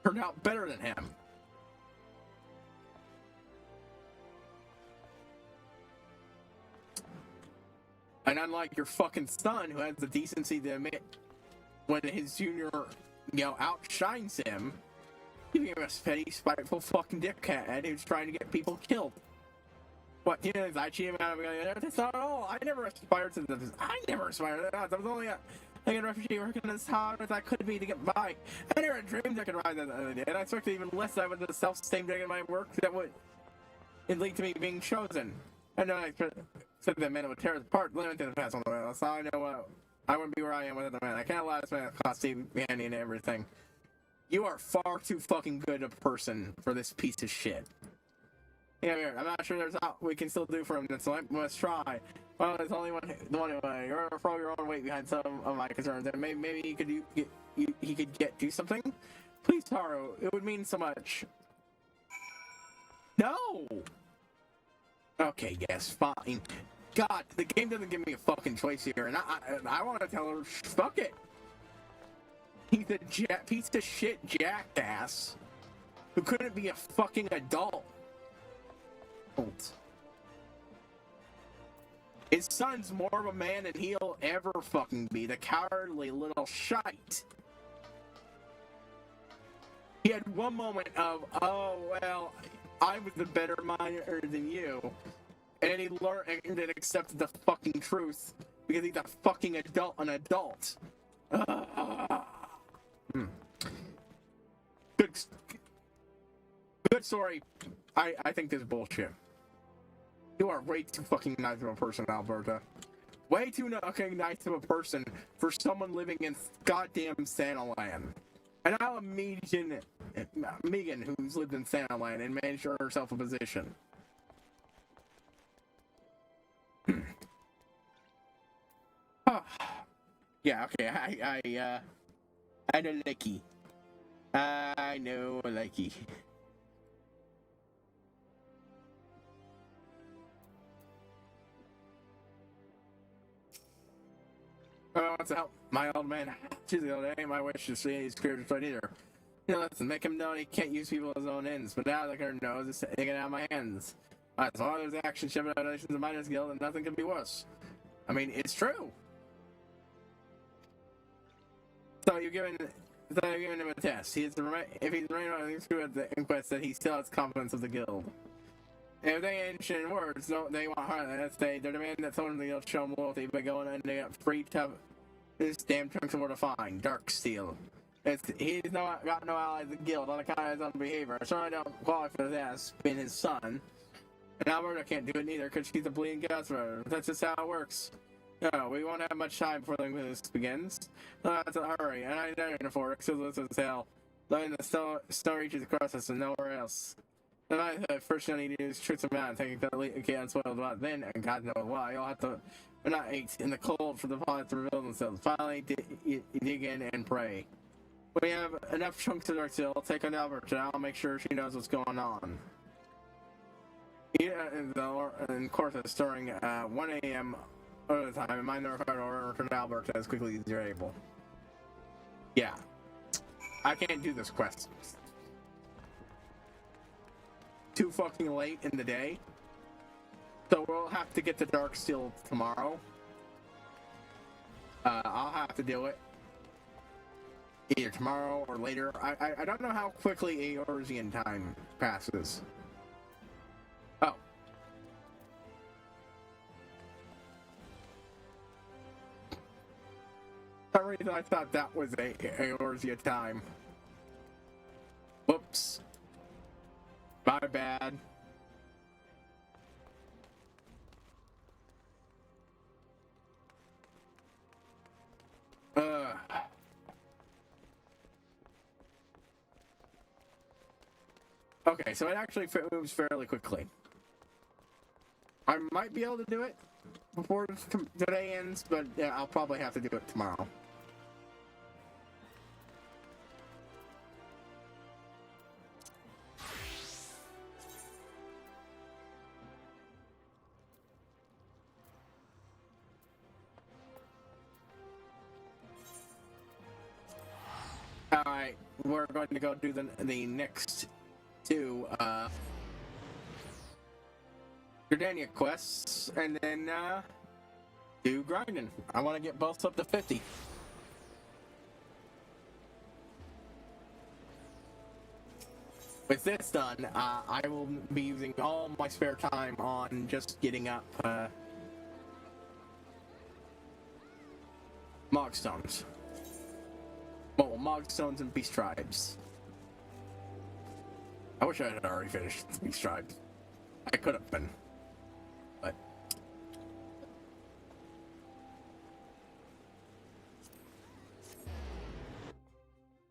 turned out better than him. And unlike your fucking son, who has the decency to admit when his junior, outshines him, you're a petty, spiteful fucking dickhead who's trying to get people killed. What, I cheat him out of it? That's not at all. I never aspired to this. I never aspired to that. I was only a refugee working as hard as I could be to get by. I never dreamed I could ride that the other day, and I expected even less that with the self-esteem in my work that would lead to me being chosen. And then I said that man would tear us apart, limited the past on the way. That's all I know. I wouldn't be where I am without the man. I can't allow this man to cost me handy and everything. You are far too fucking good a person for this piece of shit. Yeah, I'm not sure there's a we can still do for him, so I must try. Well, there's only one way. You're gonna throw your own weight behind some of my concerns, and maybe he could do something. Please, Taro, it would mean so much. No. Okay, yes, fine. God, the game doesn't give me a fucking choice here, and I want to tell her, fuck it. He's a piece of shit jackass who couldn't be a fucking adult. His son's more of a man than he'll ever fucking be. The cowardly little shite. He had one moment of, oh, well, I was the better miner than you. And then he learned and then accepted the fucking truth because he's a fucking adult. Good story. I think this is bullshit. You are way too fucking nice of a person, Alberta. Way too fucking nice of a person for someone living in goddamn Santa Land. And I'll Megan, who's lived in Santa Land and managed herself a position. Yeah, okay, I know Licky. I know Licky. I want to help my old man. She's the other day. My wish is to see his career destroyed either. Listen, make him know he can't use people as his own ends. But now the current knows it's taken out of my hands. As long as there's action shipping donations of Miners Guild, and nothing could be worse. I mean, it's true. So you're giving him a test. If he's remaining on the inquest, that he still has confidence of the guild. If they ain't ancient words, they want harder. They're demanding that someone in the guild show them loyalty by going and they got free to this damn chunks of war to find. Dark Steel. He's got no allies in the guild on account of his own behavior. I certainly don't qualify for that, being his son. And Alberta can't do it neither because she's a bleeding gutsman. That's just how it works. No, we won't have much time before this begins. That's a hurry, and I know you're for it, so this is hell. Letting the snow reaches across us and nowhere else. The first thing I need to do is shoot some out and take that okay unspoiled about then, and God knows why. You'll have to not eat in the cold for the pilots to reveal themselves. Finally, dig in and pray. We have enough chunks of Dark Steel. I'll take on Albert, and I'll make sure she knows what's going on. Yeah, in Cortes during 1 a.m. over the time, and mind the order to Albert as quickly as you're able. Yeah. I can't do this quest. Too fucking late in the day. So we'll have to get to Dark Steel tomorrow. I'll have to do it. either tomorrow or later. I don't know how quickly ARRs time passes. Oh. For some reason I thought that was ARRs time. Whoops. My bad. Okay, so it actually moves fairly quickly. I might be able to do it before today ends, but yeah, I'll probably have to do it tomorrow. Alright, we're going to go do the next two Jordania quests, and then do grinding. I want to get both up to 50. With this done, I will be using all my spare time on just getting up Mogstones. Well, Mogstones and Beast Tribes. I wish I had already finished Beast Tribes. I could have been, but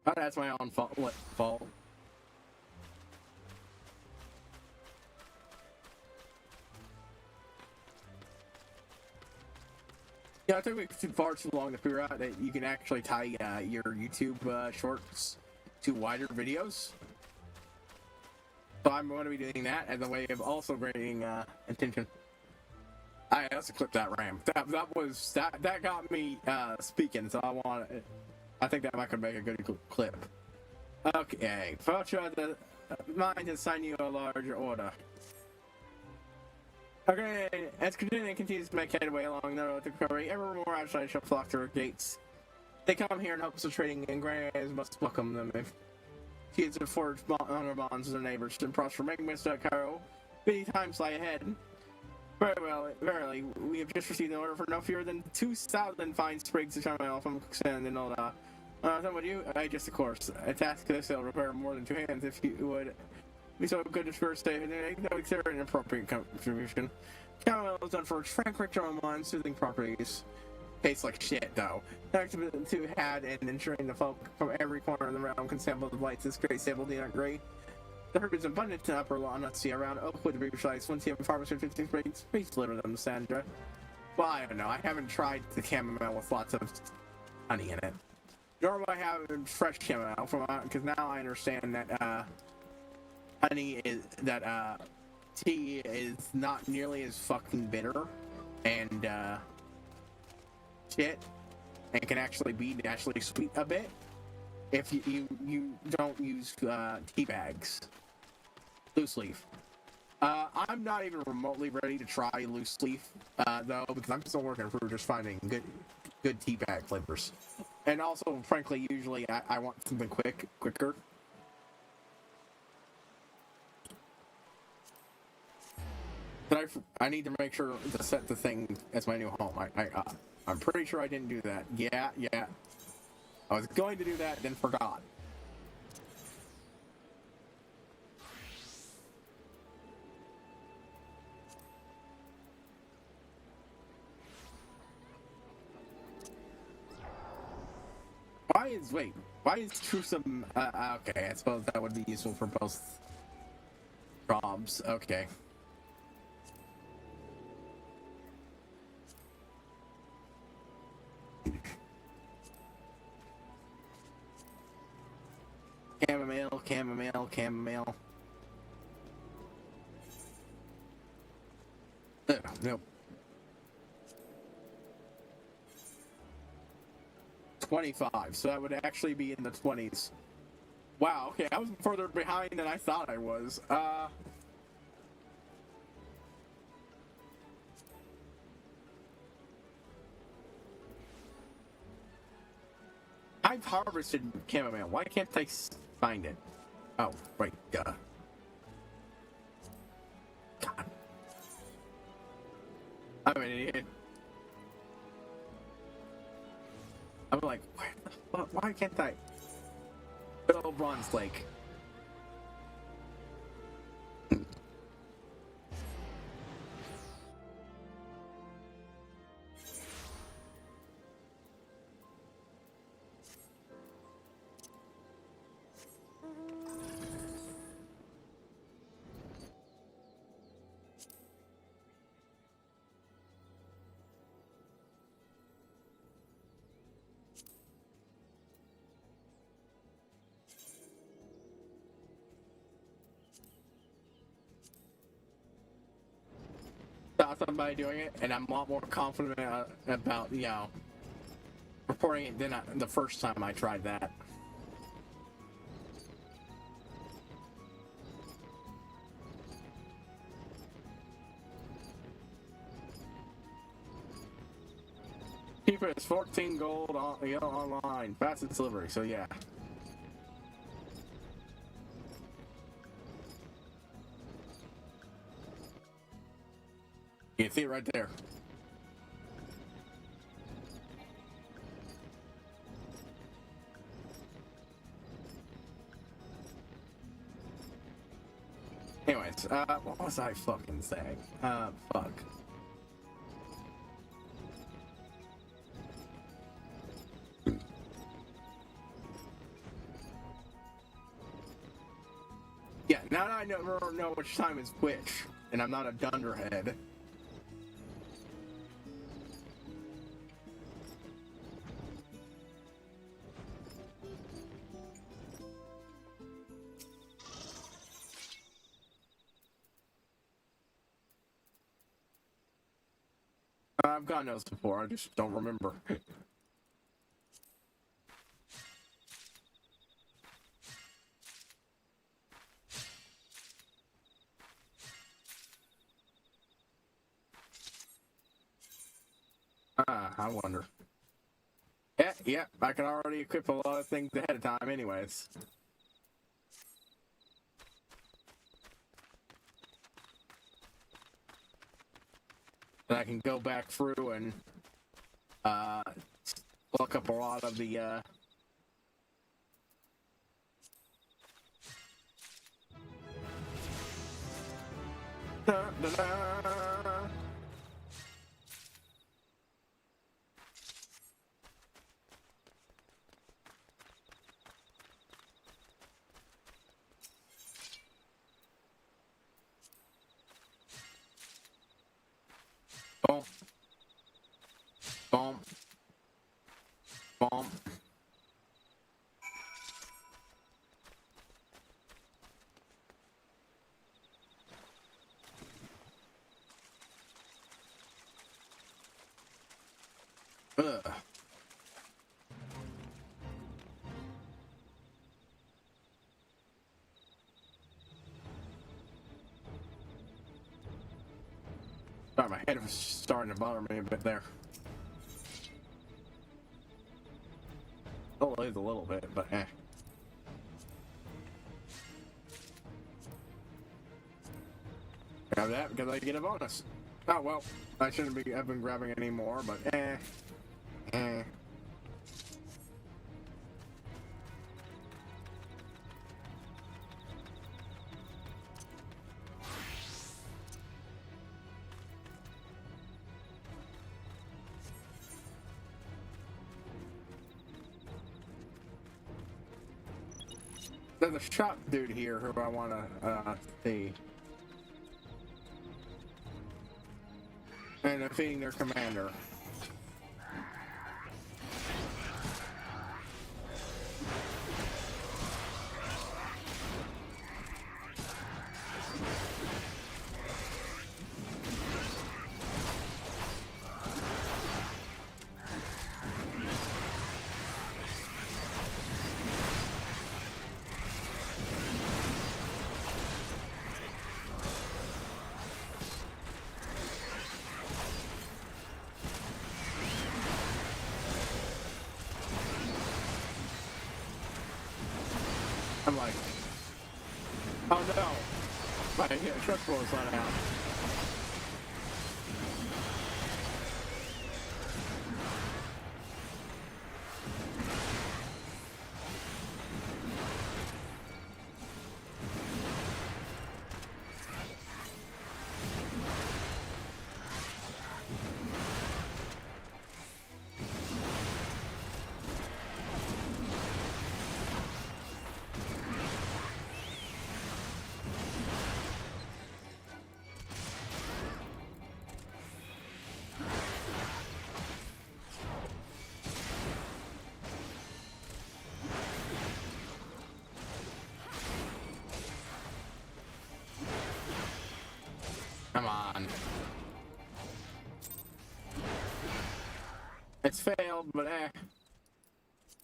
oh, that's my own fault. What fault? Yeah, it took me far too long to figure out that you can actually tie your YouTube shorts to wider videos. So I'm going to be doing that as a way of also gaining attention. I also clipped that RAM. That got me speaking. So I think that might could make a good clip. Okay, Fortune, mine to assign you a larger order. Okay, as Virginia continues to make headway along the road to recovery, ever more outsiders shall flock to her gates. They come here in hopes of trading, and Granaz must welcome them. If she is to forge honor bonds with their neighbors and prosper, making Mr. Cairo, many times lie ahead. Very well, verily, we have just received an order for no fewer than 2,000 fine sprigs of chamomile from Kuxan and Oda. So would you? Just of course. A task this will require more than 2 hands if you would be so good as first day, and that would consider an appropriate contribution. Chamomile is done for its frank, rich aroma and soothing properties. Tastes like shit, though. Activity to had and ensuring the folk from every corner of the realm can sample the lights this great sable deodorant gray. The herb is abundant in upper lawn, not see around Oakwood to be precise. Once you have farmers with 15 sprigs, please deliver them to Sandra. Well, I don't know. I haven't tried the chamomile with lots of honey in it. Nor will I have fresh chamomile from because now I understand that honey is that tea is not nearly as fucking bitter and shit, and can actually be naturally sweet a bit if you don't use tea bags. Loose leaf. I'm not even remotely ready to try loose leaf though, because I'm still working through just finding good tea bag flavors. And also, frankly, usually I want something quicker. But I need to make sure to set the thing as my new home. I'm pretty sure I didn't do that. Yeah. I was going to do that, then forgot. Why is Truesome, okay, I suppose that would be useful for both jobs, okay. Chamomile. Nope. 25, so that would actually be in the 20s. Wow, okay, I was further behind than I thought I was. I've harvested chamomile. Why can't I find it? Oh, right. God. I'm an idiot. I'm like, where the fuck? Why can't I? Good old Bronze Lake. Saw somebody doing it, and I'm a lot more confident about, you know, reporting it than the first time I tried that. Keep it as 14 gold on, you know, online, fastest delivery. So yeah. You can see it right there. Anyways, what was I fucking saying? Fuck. Yeah, now that I know which time is which, and I'm not a dunderhead. I've gotten those before, I just don't remember. I wonder. Yeah, I can already equip a lot of things ahead of time anyways. And I can go back through and look up a lot of the da, da, da. Boom. Boom. Boom. Ugh. Sorry, my head was starting to bother me a bit there. Oh, it is a little bit, but eh. Grab that because I get a bonus. Oh well, I shouldn't be. I've been grabbing any more, but eh. There's a shop dude here who I want to see. And defeating their commander. I'm like, oh no, my truck roll is not out. Come on. It's failed, but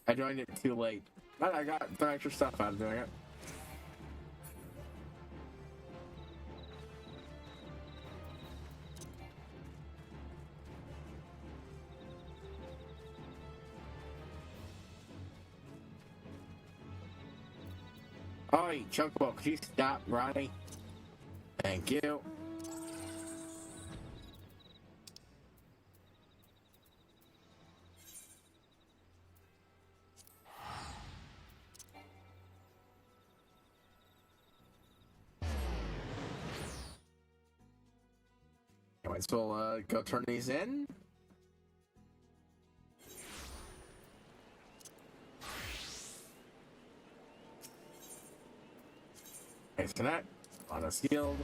I joined it too late. But I got the extra stuff out of doing it. Oi, Chocobo, could you stop running? Thank you. Anyways, we'll go turn these in. Disconnect on a shield.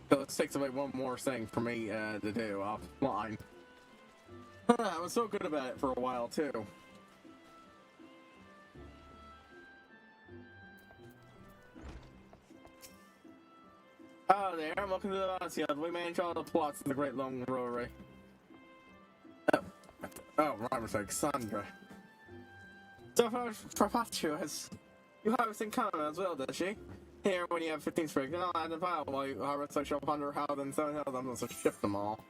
So this takes away one more thing for me to do offline. I was so good about it for a while too. Oh there, welcome to the Battlefield. We manage all the plots in the Great Long Rowway. Oh, Robert's like Sandra. So for Pachu, you have everything common as well, does she? Here, when you have 15 sprigs, I'll add the pile while you harvest, so she'll ponder how then 7 hills, I'm supposed to shift them all.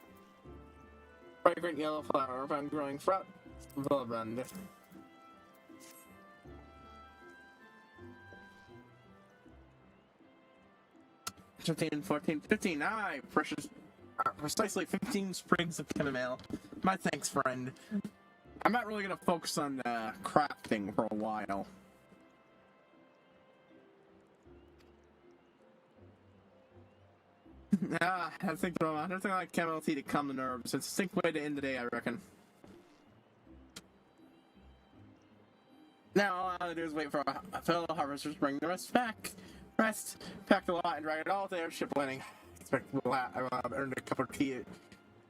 Fragrant yellow flower, found growing fruit, Villbrand. 15, 14, 15, aye, precious, precisely 15 sprigs of chamomile. My thanks, friend. I'm not really gonna focus on crafting for a while. I think nothing like chamomile tea to calm the nerves. It's a distinct way to end the day, I reckon. Now all I have to do is wait for a fellow harvesters to bring the rest back. Pack the lot, and drag it all to airship landing. Expect I will have earned a cup of tea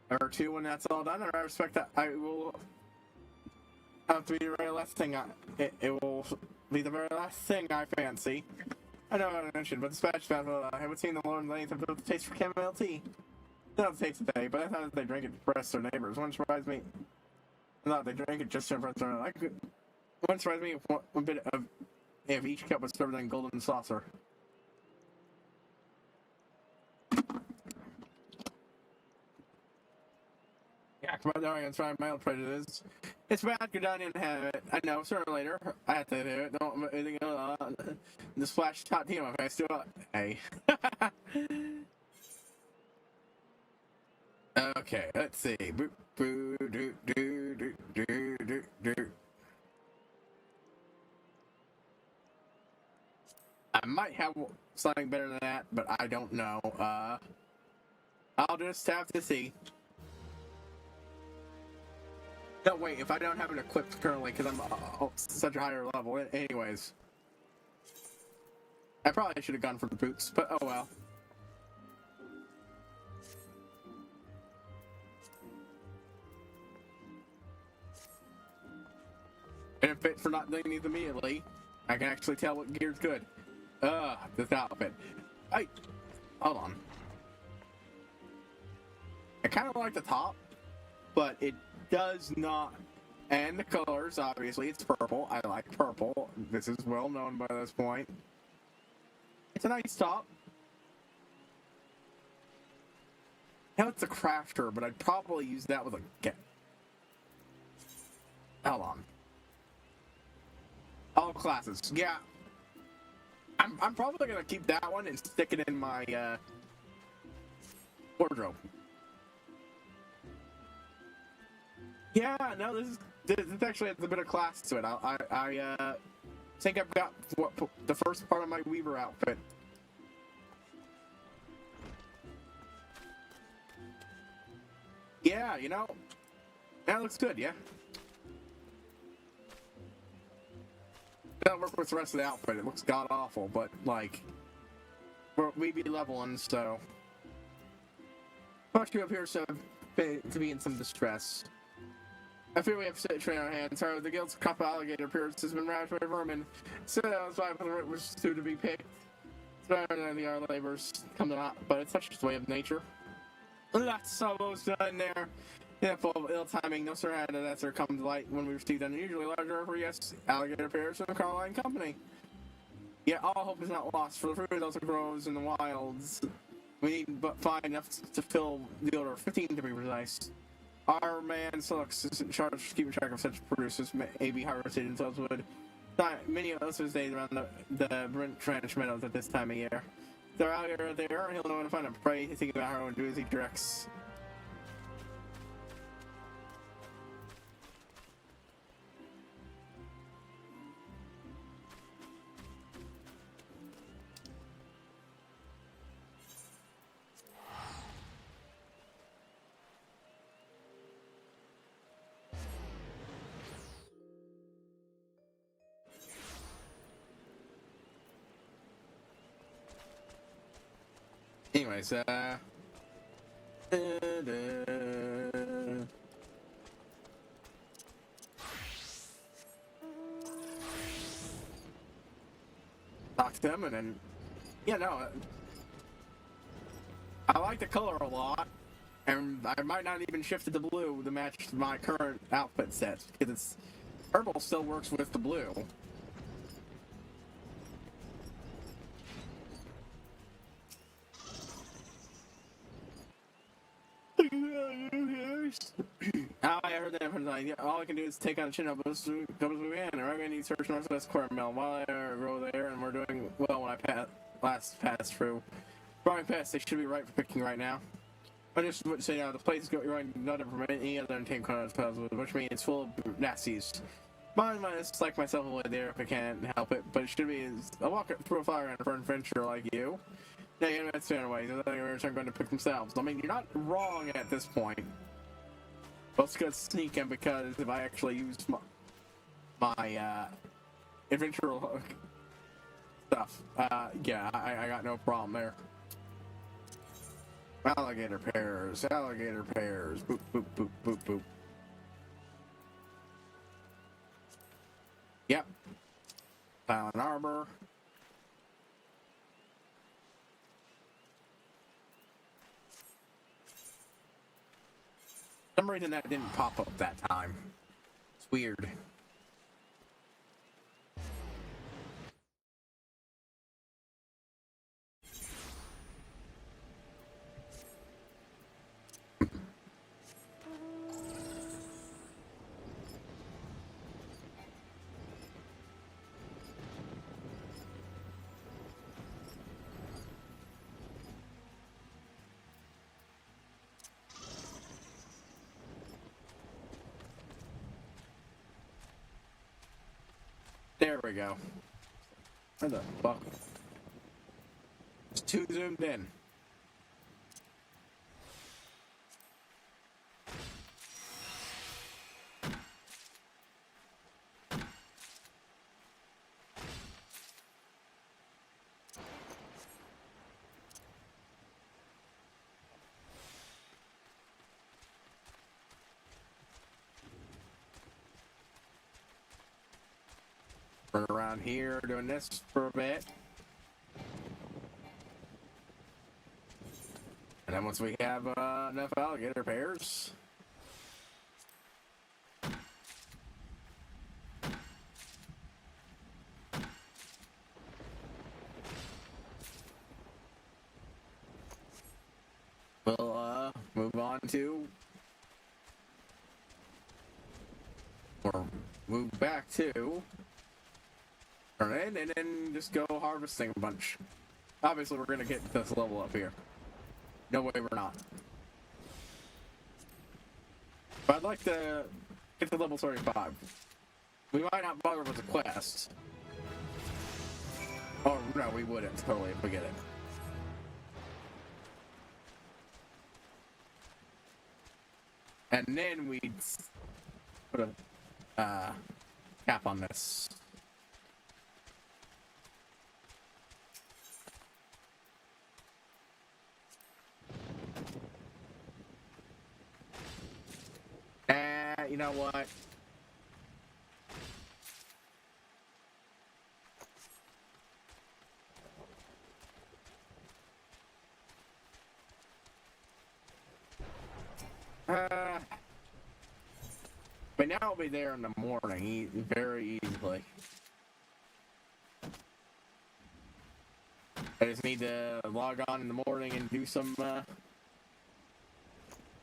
or two when that's all done, and I respect that I will have to be the very last thing it will be the very last thing I fancy. I know I mentioned, but dispatch battle, I haven't seen the Lord and Lady have the taste for chamomile tea. They don't taste today, but I thought they drank it to impress their neighbors. Wouldn't surprise me. I thought they drank it just to impress their neighbors. Wouldn't surprise me if one bit of if each cup was served in a golden saucer. Yeah, come on, darling, I'm trying mild prejudice. It's bad, go down and have it. I know, sooner or later. I have to do it. Don't anything the splash top team on my face. Do it. Hey. Okay, let's see. Boop, boo, do, do, do, do, do, do. I might have something better than that, but I don't know. I'll just have to see. No, wait, if I don't have it equipped currently, because I'm such a higher level. Anyways. I probably should have gone for the boots, but oh well. And if it for not doing these immediately, I can actually tell what gear's good. This outfit. Hey, hold on. I kind of like the top, but it does not, and the colors, obviously, it's purple. I like purple. This is well known by this point. It's a nice top. Now it's a crafter, but I'd probably use that with a get. Hold on. All classes. Yeah. I'm probably gonna keep that one and stick it in my wardrobe. Yeah, no, this actually has a bit of class to it. I think I've got the first part of my Weaver outfit. Yeah, you know, that looks good. Yeah. That'll work with the rest of the outfit. It looks god awful, but like, we be leveling, so. Much you appears to be in some distress. I fear we have to train our hands. However, the guild's cup alligator appearance has been ravaged by vermin. So that was why it was due to be picked. It's better than the our labors come to naught, but it's such a way of nature. That's almost done there. Yeah, full of ill timing, no surrender that answer comes to light when we received an unusually larger offer, yes, alligator appears from the Caroline Company. Yet all hope is not lost, for the fruit also grows in the wilds. We need but find enough to fill the order, 15 to be precise. Our man Silux is in charge of keeping track of such produces may be harvested in Saleswood. Many of us days around the Brent Trench Meadows at this time of year. If they're out here, there, he'll know where to find them. Pray, think about how to do as he directs. Anyways, talk to them and then, yeah, no, I like the color a lot, and I might not even shift it to blue to match my current outfit set, because it's, purple still works with the blue. I heard that from like, all I can do is take on chin up as we can, and I'm gonna need search northwest corner mill while I grow there, and we're doing well when I last passed through. Growing past, they should be right for picking right now. I just would say now the place is going not to permit any other untamed content puzzles, which means it's full of nasties. Mine is like myself away there if I can't help it, but it should be a walk through a fire and for an adventurer like you. Yeah, you know, that's the other way. The others are going to pick themselves. I mean, you're not wrong at this point. Let's go sneak in, because if I actually use my adventure stuff, yeah, I got no problem there. Alligator pears, boop, boop, boop, boop, boop. Yep. Silent Arbor. For some reason that didn't pop up that time. It's weird. There we go. Where the fuck? It's too zoomed in. Run around here doing this for a bit. And then once we have enough alligator pairs, we'll move on to, or move back to, turn in, and then just go harvesting a bunch. Obviously, we're gonna get this level up here. No way we're not. But I'd like to get to level 35. We might not bother with the quest. Oh, no, we wouldn't, totally, if we get it. And then we'd put a cap on this. You know what? But now I'll be there in the morning, very easily. I just need to log on in the morning and do some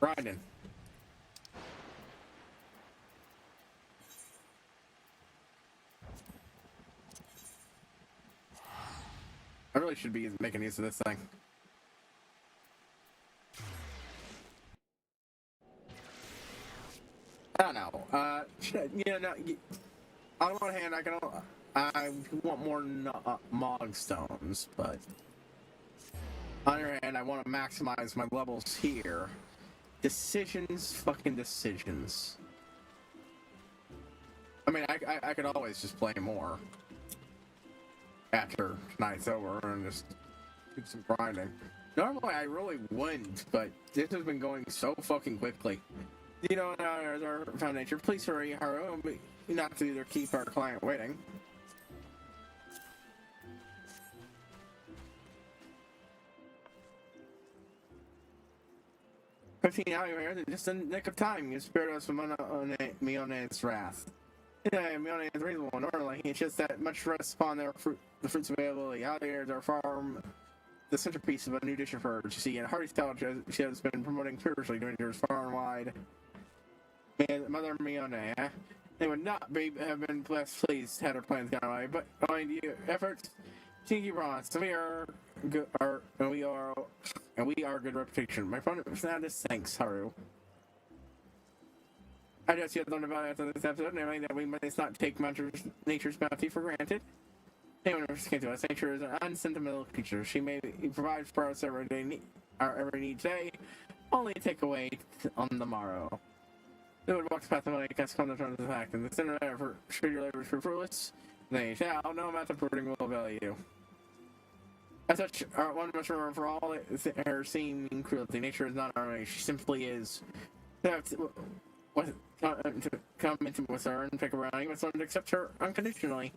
grinding. I really should be making use of this thing. I don't know. You know, on one hand, I want more Mog stones, but on the other hand, I want to maximize my levels here. Decisions, fucking decisions. I mean, I could always just play more after tonight's over and just do some grinding. Normally, I really wouldn't, but this has been going so fucking quickly. You know, our found nature. Please hurry, Haru. Not to either keep our client waiting. Out here, just in the nick of time. You spared us from Mione's wrath. Yeah, Mione is reasonable normally. It's just that much rest upon the fruits availability. Out here, our farm, the centerpiece of a new dish of hers. You see, in Hardy's College, she has been promoting spiritually doing yours far and wide. Man, Mother Mione, they would not have been pleased had her plans gone away, but owing to your efforts, Tinky Bronze, we are good, and we are good reputation. My friend Fernandez, thanks, Haru. I just yet learned about after this episode, namely that we must not take nature's bounty for granted. Anyone who came to us, nature is an unsentimental creature. She may provide for us our every need today, only take away on the morrow. Who would walk the path of money against come to terms of the fact, and the sinner ever should your labors prove fruitless, they shall no amount of proving will value you. As such, one must remember for all her seeming cruelty, nature is not our enemy, she simply is. To come into with her and pick her around, you must learn to accept her unconditionally.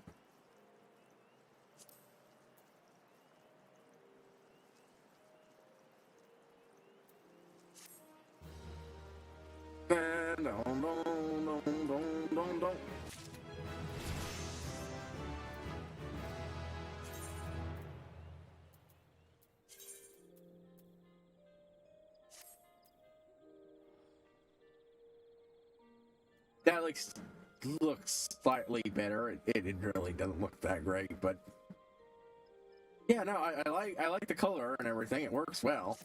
That looks slightly better. It really doesn't look that great, but yeah, no, I like the color and everything. It works well.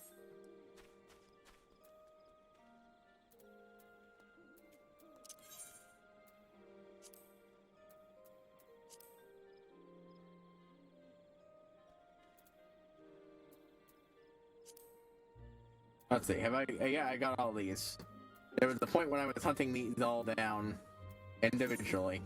Let's see. Have I? Yeah, I got all these. There was a point when I was hunting these all down individually.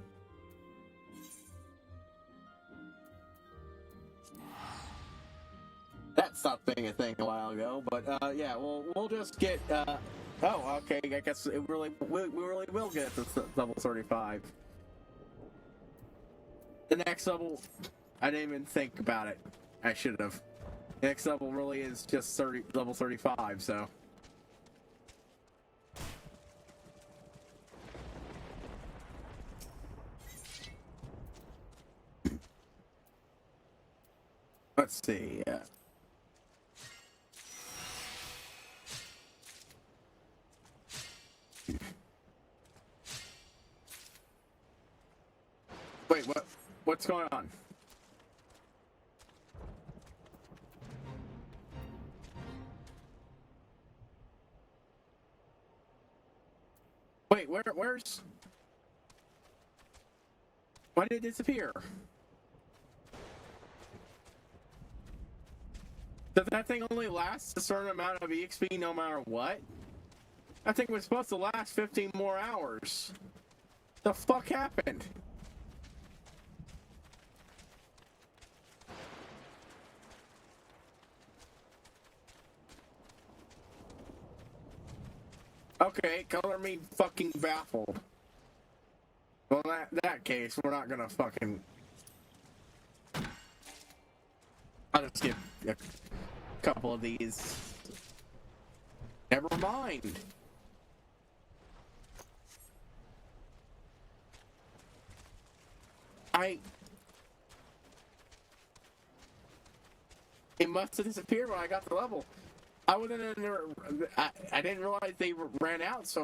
That stopped being a thing a while ago, but yeah, we'll just get. Oh, okay. I guess we really will get to level 35. The next level, I didn't even think about it. I should have. The next level really is just level 35, so. Let's see. What's going on? Wait, where's... Why did it disappear? Does that thing only last a certain amount of EXP no matter what? That thing was supposed to last 15 more hours. The fuck happened? Okay, color me fucking baffled. Well, in that case, we're not gonna fucking... I'll just get a couple of these. Never mind. It must have disappeared when I got the level. I wasn't in there. I didn't realize they ran out. So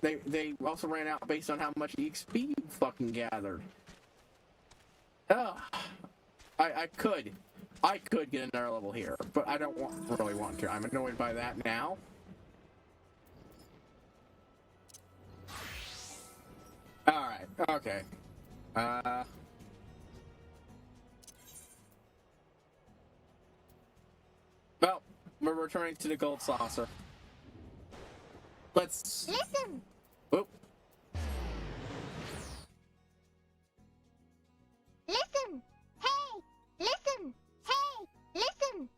they also ran out based on how much EXP you fucking gathered. I could get another level here, but I don't really want to. I'm annoyed by that now. All right. Okay. Well, we're returning to the gold saucer. Let's listen. Oop. Listen. Hey. Listen. Hey. Listen.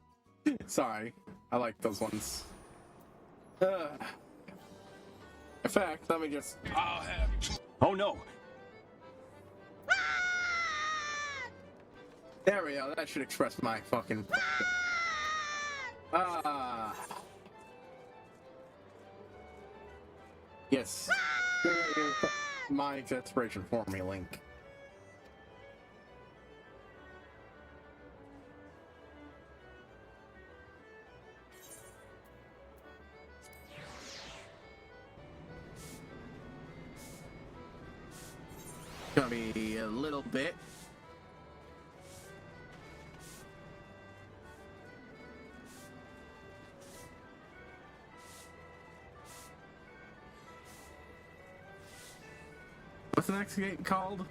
Sorry, I like those ones. In fact, let me just... I'll have two. Oh no! There we go, that should express my fucking... Yes. My exasperation for me, Link. Gonna be a little bit. What's the next game called?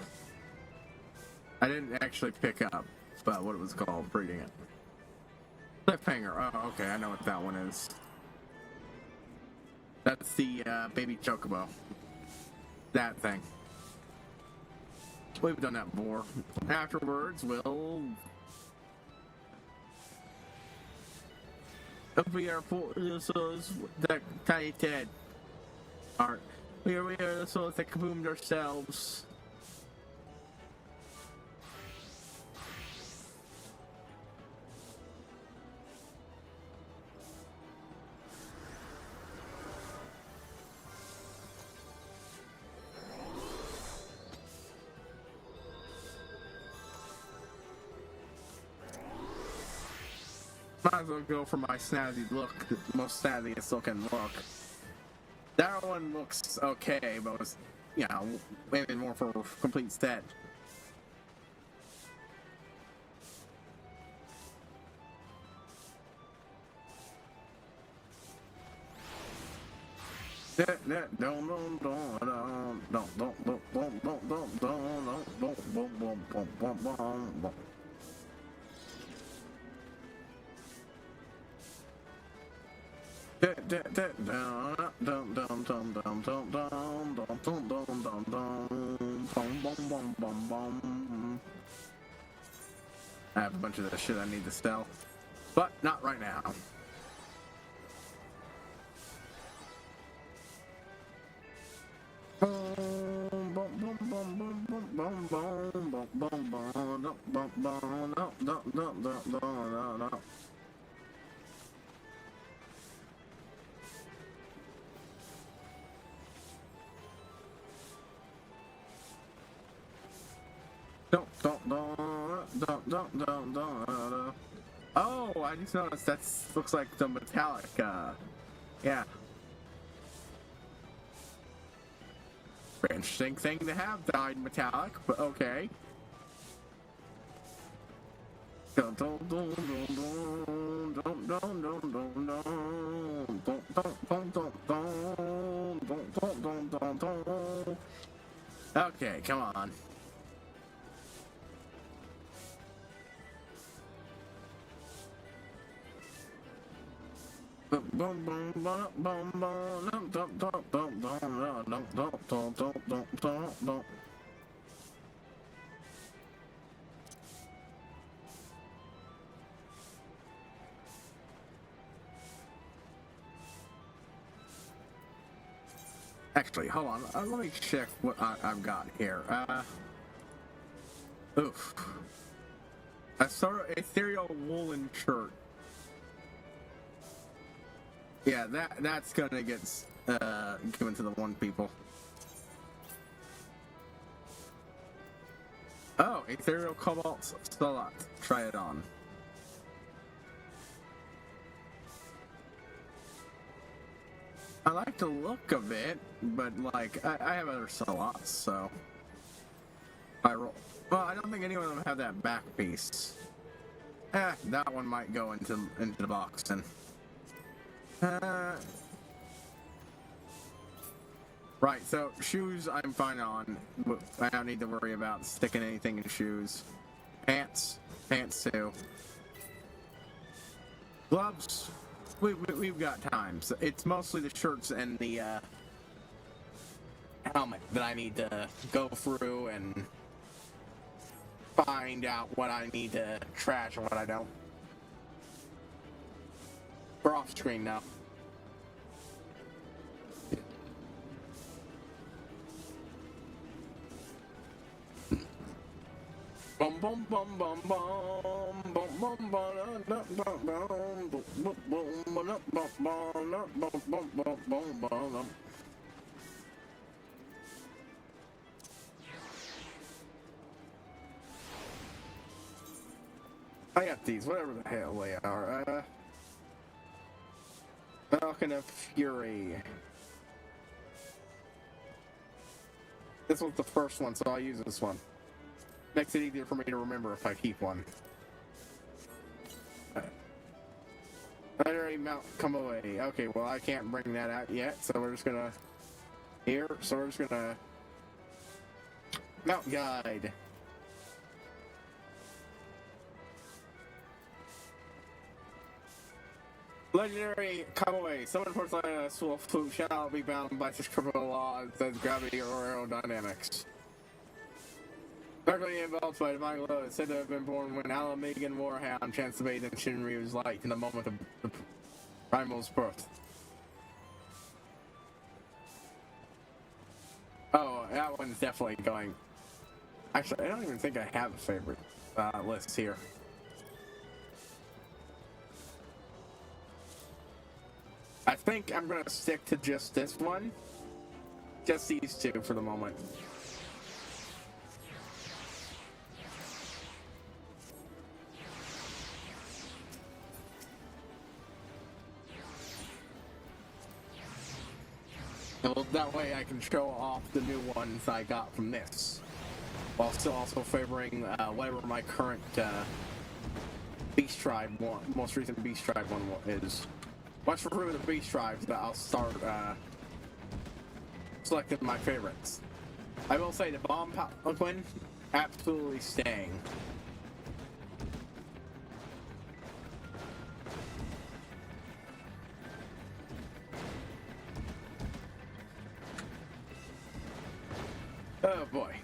I didn't actually pick up, but what it was called, reading it. Cliffhanger. Oh, okay, I know what that one is. That's the baby chocobo. That thing. We've done that before. Afterwards, we'll... We are souls that tiny dead. Art. We are the souls that kaboomed ourselves. Might as well go for my snazzy look, the most snazziest looking look. That one looks okay, but was, you know, maybe more for a complete set. I have a bunch of that shit I need to sell, but not right now. Oh, I just noticed that looks like the metallic, yeah. Very interesting thing to have dyed metallic, but okay. Okay, come on. Actually, hold on. Let me check what I've got here. Oof. A sort of ethereal woolen shirt. Yeah, that's gonna get given to the one people. Oh, ethereal cobalt slot. Try it on. I like the look of it, but like I have other slots, so I roll. Well, I don't think any of them have that back piece. That one might go into the box then. Right, so shoes I'm fine on. I don't need to worry about sticking anything in shoes. Pants too. Gloves, we've got time. So it's mostly the shirts and the helmet that I need to go through and find out what I need to trash and what I don't. We're off screen now. Bum bum bum bum bum bum bum bum bum bum bum bum. I got these, whatever the hell they are. Falcon of Fury. This was the first one, so I'll use this one. Makes it easier for me to remember if I keep one. Legendary Mount Come Away. Okay, well I can't bring that out yet, so we're just gonna... Mount Guide. Legendary Come Away. Someone ports a wolf who shall be bound by such criminal laws as gravity or aerodynamics. Darkly involved by divine glow, it's said to have been born when Alamigan Warhound chanced to bathe in Shinryu's light in the moment of the primal's birth. Oh, that one's definitely going. Actually, I don't even think I have a favorite list here. I think I'm gonna stick to just this one. Just these two for the moment. Well, that way I can show off the new ones I got from this, while still also favoring whatever my current Beast Tribe one, most recent Beast Tribe one is. Once we're through with the Beast Tribes, I'll start selecting my favorites. I will say the Bomb Paladin, absolutely staying. Oh boy.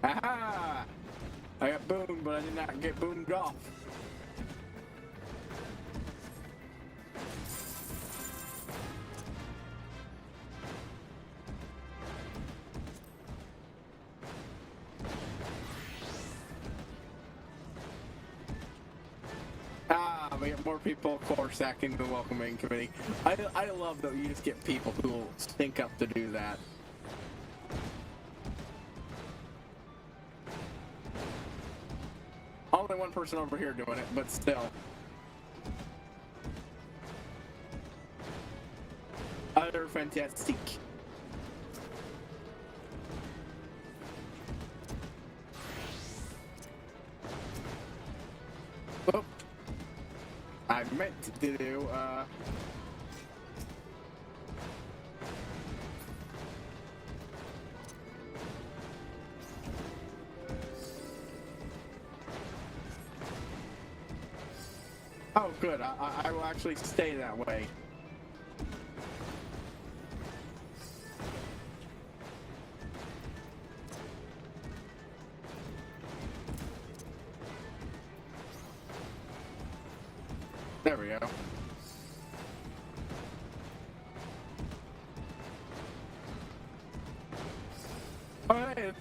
Aha! I got boomed, but I did not get boomed off. We get more people, of course, acting the welcoming committee. I love that you just get people who will think up to do that. Only one person over here doing it, but still. fantastic. Oh, I meant to do, oh, good. I will actually stay that way. There we go. Oh, hey, it's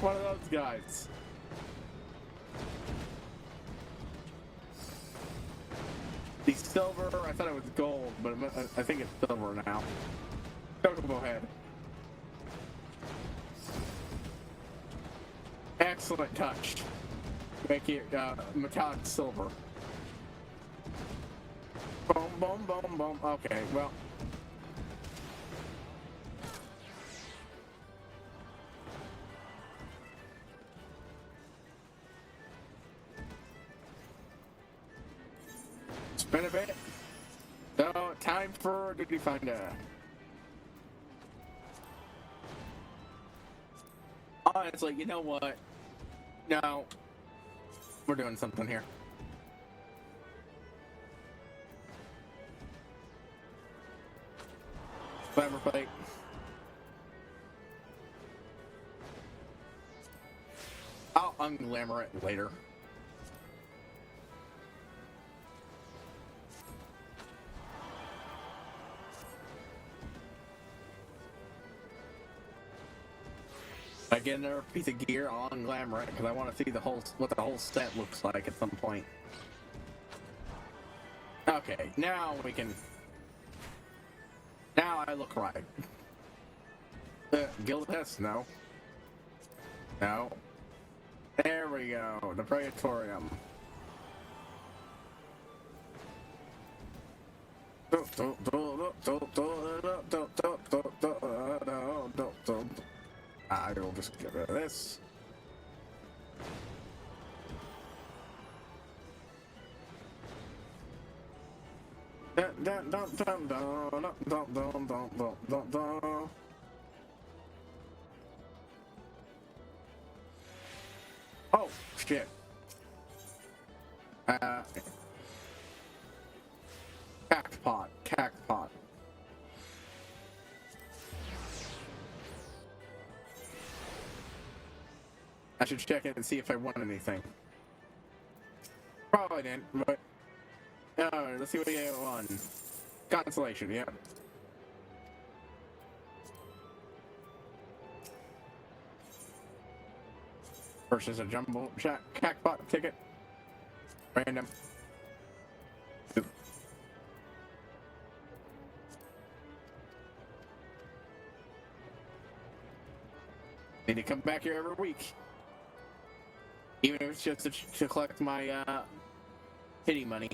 one of those guys. The silver, I thought it was gold, but I think it's silver now. Go ahead. Excellent touch. Make it metallic silver. Boom, boom, boom, boom. Okay, well. Spin a bit. So, time for Duty Finder. Honestly, you know what? No. We're doing something here. Glamour plate. I'll unglamour it later. I get another piece of gear, I'll unglamour it because I want to see what the whole set looks like at some point. Okay, now we can. Now I look right. Guild test, no. No. There we go, the Praetorium. I will just get rid of this. Oh, shit. Cactpot. I should check it and see if I won anything. Probably didn't, but... Alright, let's see what we get on. Consolation, yeah. Versus a jumbo jackpot ticket. Random. Oop. Need to come back here every week. Even if it's just to collect my pity money.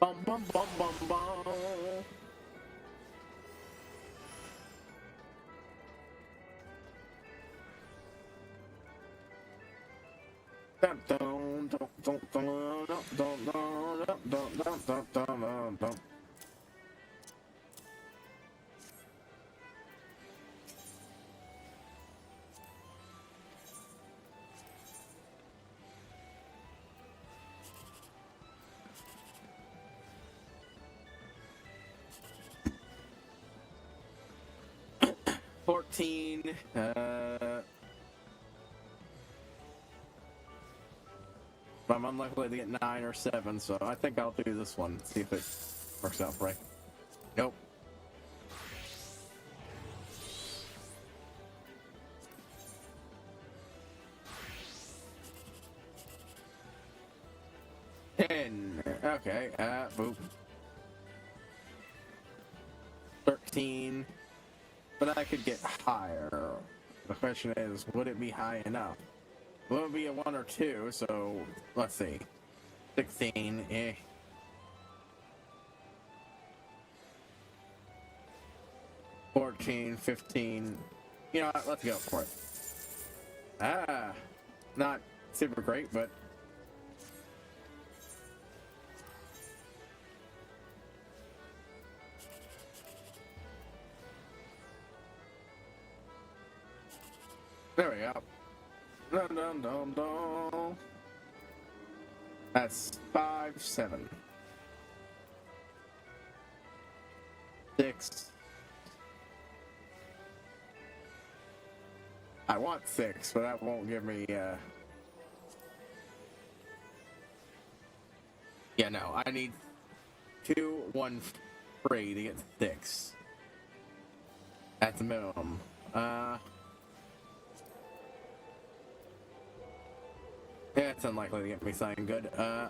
Bum bum bum bum bum. I'm unlikely to get 9 or 7, so I think I'll do this one. See if it works out right. Nope. Okay, boop. 13. But I could get higher. The question is, would it be high enough? Will it be a 1 or 2? So, let's see. 16, eh. 14, 15. You know what? Let's go for it. Ah, not super great, but there we go. Dun, dun, dun, dun. That's 5, 7, 6. I want 6, but that won't give me, yeah, no, I need 2, 1, 3 to get 6. At the minimum. Yeah, it's unlikely to get me something good. Oh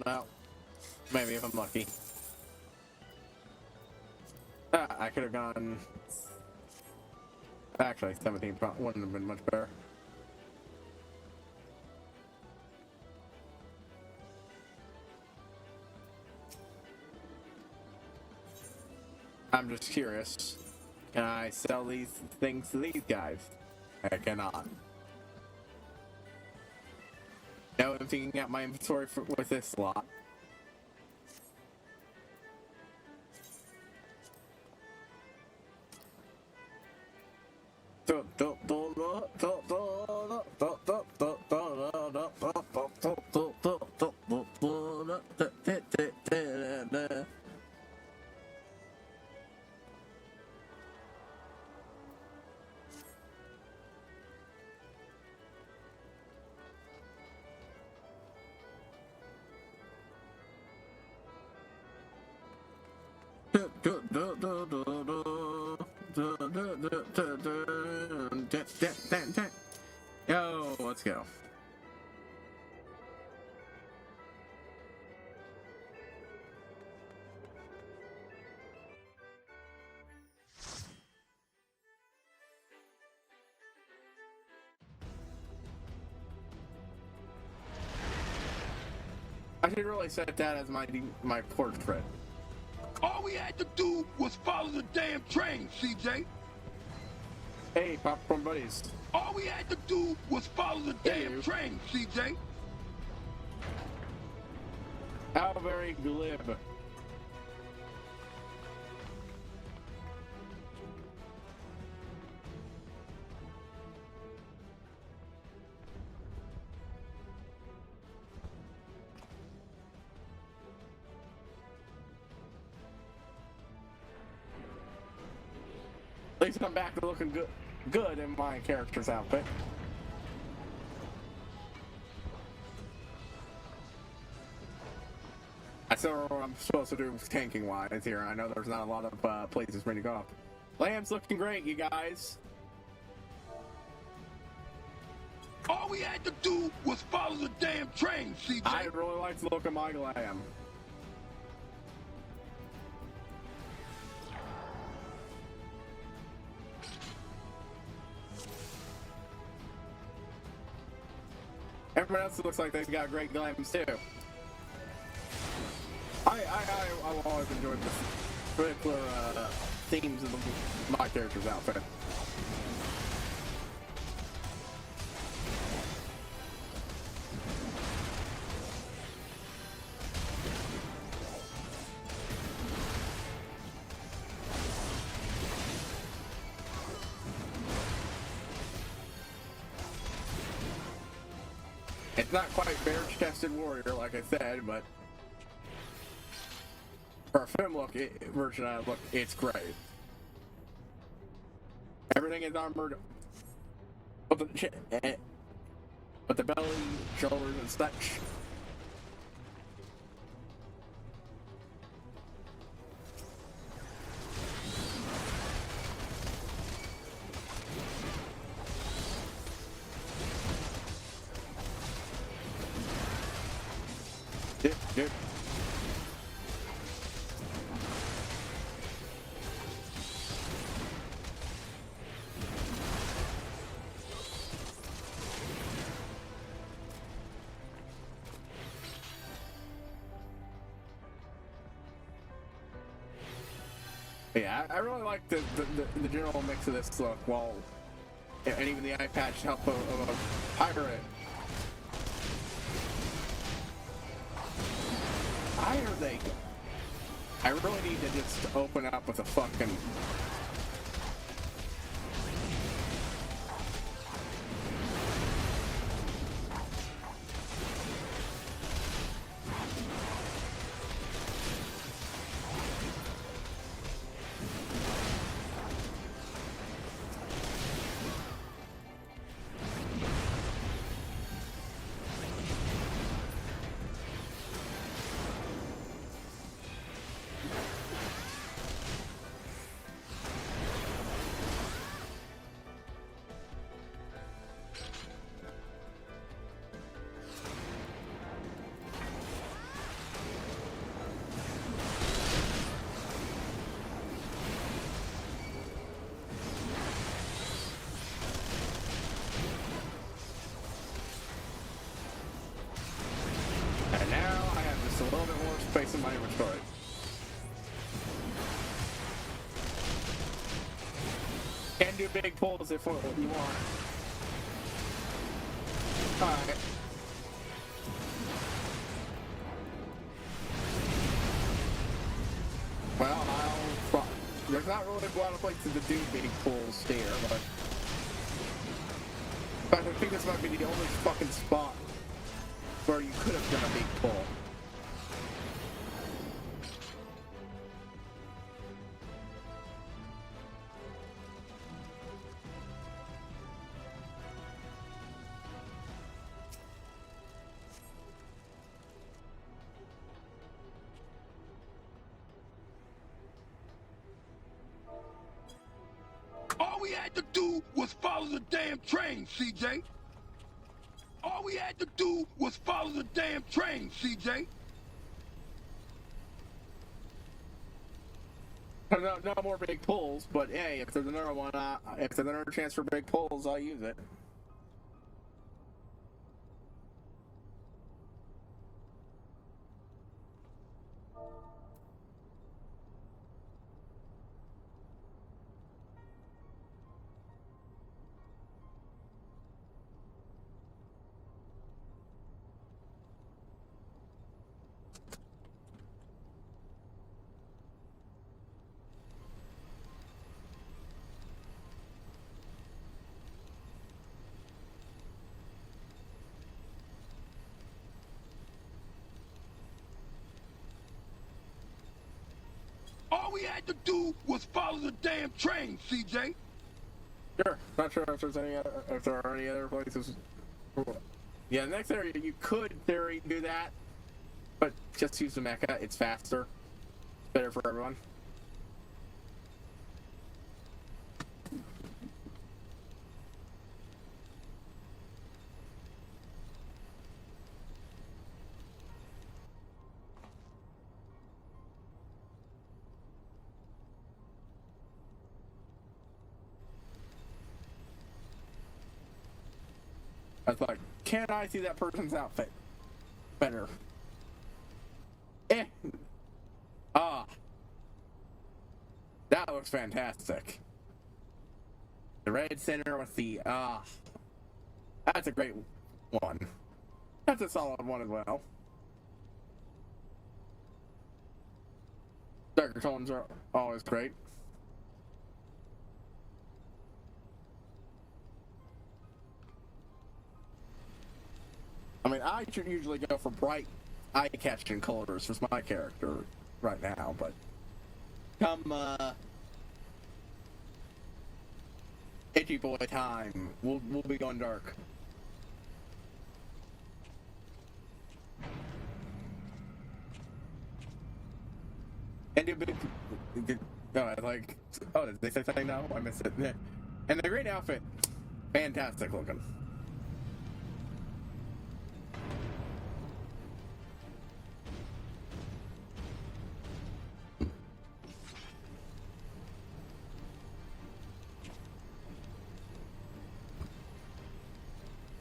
no. Maybe if I'm lucky. I could have gone. Actually, 17 wouldn't have been much better. I'm just curious. Can I sell these things to these guys? I cannot. No emptying out my inventory with this slot. Yo, let's go. I should really set that as my portrait. All we had to do was follow the damn train, CJ. Hey, popcorn buddies. All we had to do was follow the damn train, CJ. How very glib. At least I'm back to looking good in my character's outfit. I still don't know what I'm supposed to do tanking wise here. I know there's not a lot of places for me to go. Lamb's looking great, you guys. All we had to do was follow the damn train, CJ. I really like the look of my Lamb. Everyone else looks like they've got great glams too. I've always enjoyed the particular themes of my character's outfit. It's not quite bare-chested warrior, like I said, but for a film version of it, look, it's great. Everything is armored, but the belly, shoulders, and such. Dip. Yeah, I really like the general mix of this look, well, and even the eye patch help of a pirate. Higher they go. I really need to just open up with a fucking... And now I have just a little bit more space in my inventory. Can do big pulls if you want. Alright. Well, there's not really a lot of places to do big pulls here, but... In fact, I think this might be the only fucking spot where you could have done a big pull. All we had to do was follow the damn train, CJ. All we had to do was follow the damn train, CJ. No more big pulls, but hey, if there's another one, if there's another chance for big pulls, I'll use it. All we had to do was follow the damn train, CJ. Sure. Not sure if there's if there are any other places. Yeah, the next area you could, in theory, do that, but just use the mecha. It's faster. It's better for everyone. I was like, can I see that person's outfit better? Ah. That looks fantastic. The red center with the, that's a great one. That's a solid one as well. Darker tones are always great. I mean, I should usually go for bright, eye-catching colors for my character right now, but come, itchy boy time, we'll be going dark. And do big, like, oh, did they say something? No, I missed it. And the green outfit, fantastic looking.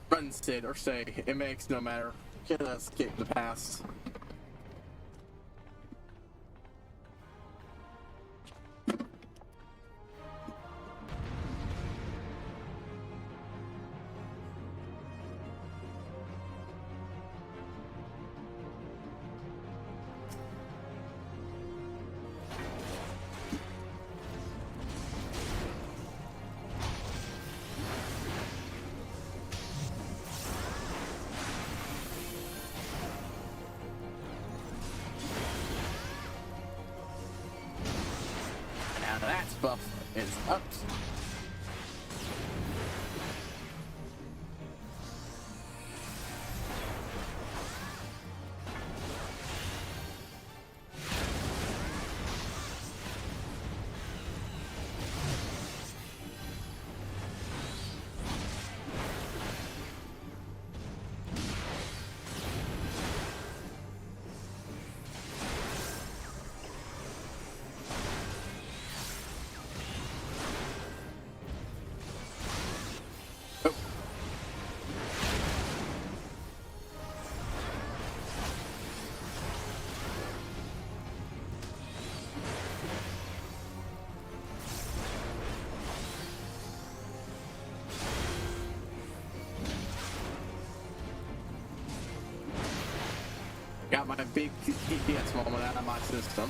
Run, Sid, or say, it makes no matter. Just escape the past. stats buff is up. Got my big DPS moment out of my system.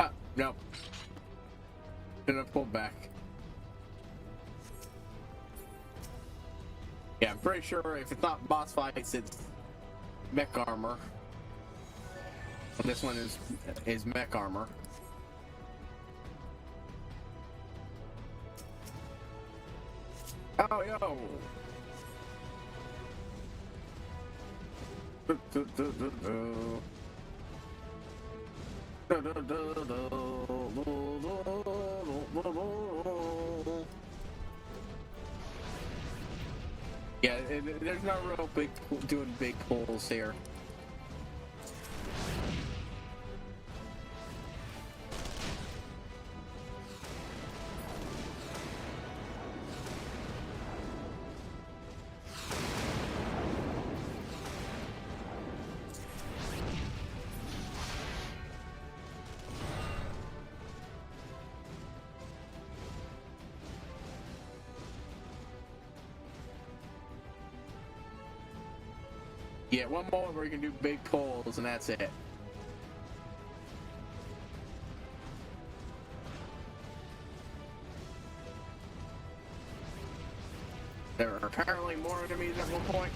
Ah, no. Shouldn't have pulled back. Yeah, I'm pretty sure if it's not boss fights, it's mech armor. And this one is mech armor. Oh, yo! Yeah, there's not real doing big pulls here. Yeah, one more where you can do big pulls and that's it. There are apparently more enemies at one point.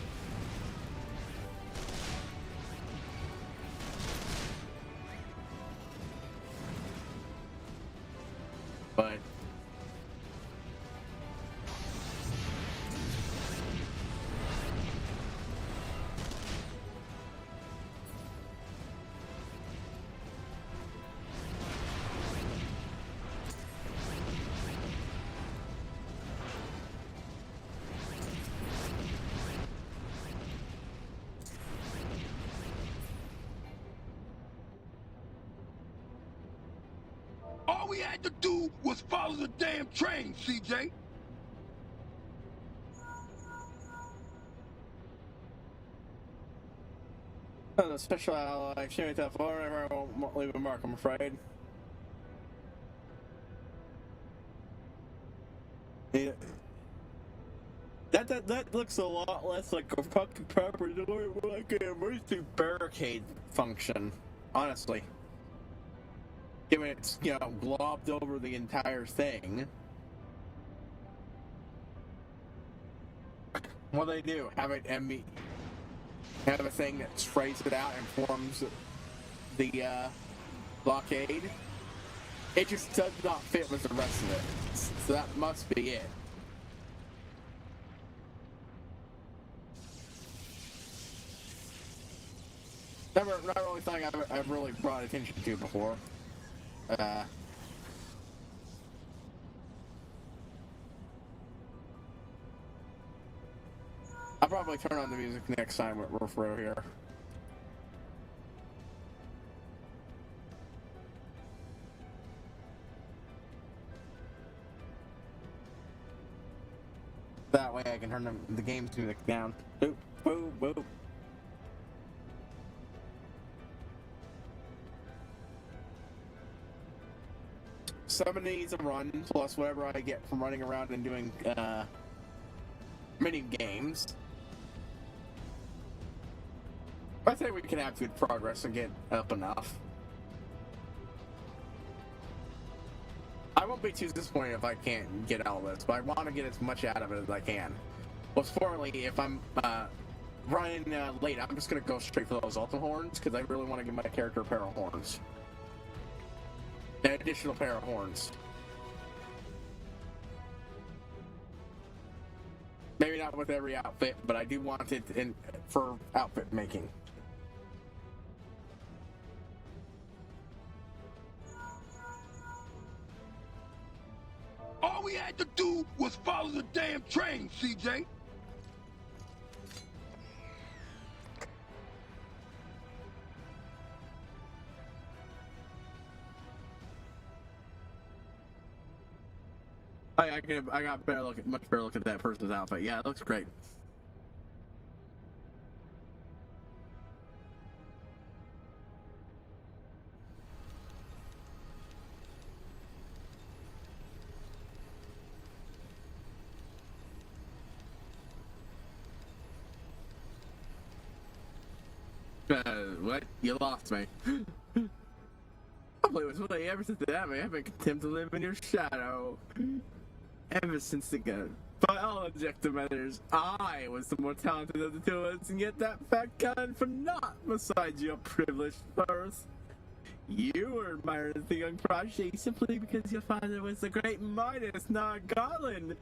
But all we had to do was follow the damn train, CJ. the special ally, shoot that far, I won't leave a mark, I'm afraid. Yeah. That looks a lot less like a fucking proper door, like an emergency barricade function, honestly. Given it's, you know, globbed over the entire thing. What do? Have it have a thing that sprays it out and forms the blockade. It just does not fit with the rest of it. So that must be it. Not really something I've really brought attention to before. I'll probably turn on the music next time we're through here. That way I can turn the game's music down. Boop, boop, boop. Some of these are run, plus whatever I get from running around and doing mini games. I think we can have good progress and get up enough. I won't be too disappointed if I can't get all this, but I want to get as much out of it as I can. Most importantly, if I'm running late, I'm just gonna go straight for those ultimate horns because I really want to give my character a pair of horns. An additional pair of horns. Maybe not with every outfit, but I do want it for outfit making. All we had to do was follow the damn train, CJ. I got much better look at that person's outfit. Yeah, it looks great. What? You lost me. Probably was really ever since that, man. I've been content to live in your shadow. Ever since the gun. By all objective measures, I was the more talented of the two of us, and yet that fact counted for naught beside your privileged birth. You were admired as the young prodigy simply because your father was the great Midas, not Garland.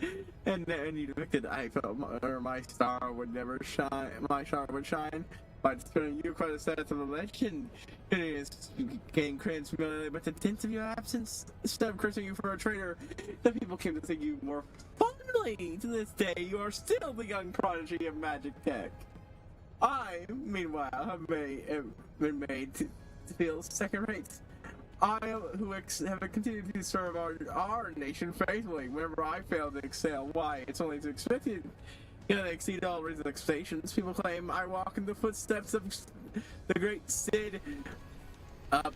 And you depicted I felt my star would never shine, my star would shine. By turning you quite a status of a legend, it is gain credence but the dint of your absence. Instead of cursing you for a traitor, the people came to think you more fondly. To this day, you are still the young prodigy of magic tech. I, meanwhile, have been made to feel second rate. I, who have continued to serve our nation faithfully, whenever I fail to excel, why, it's only to expected. You know, they exceed all reasonable expectations. People claim I walk in the footsteps of the great Cid,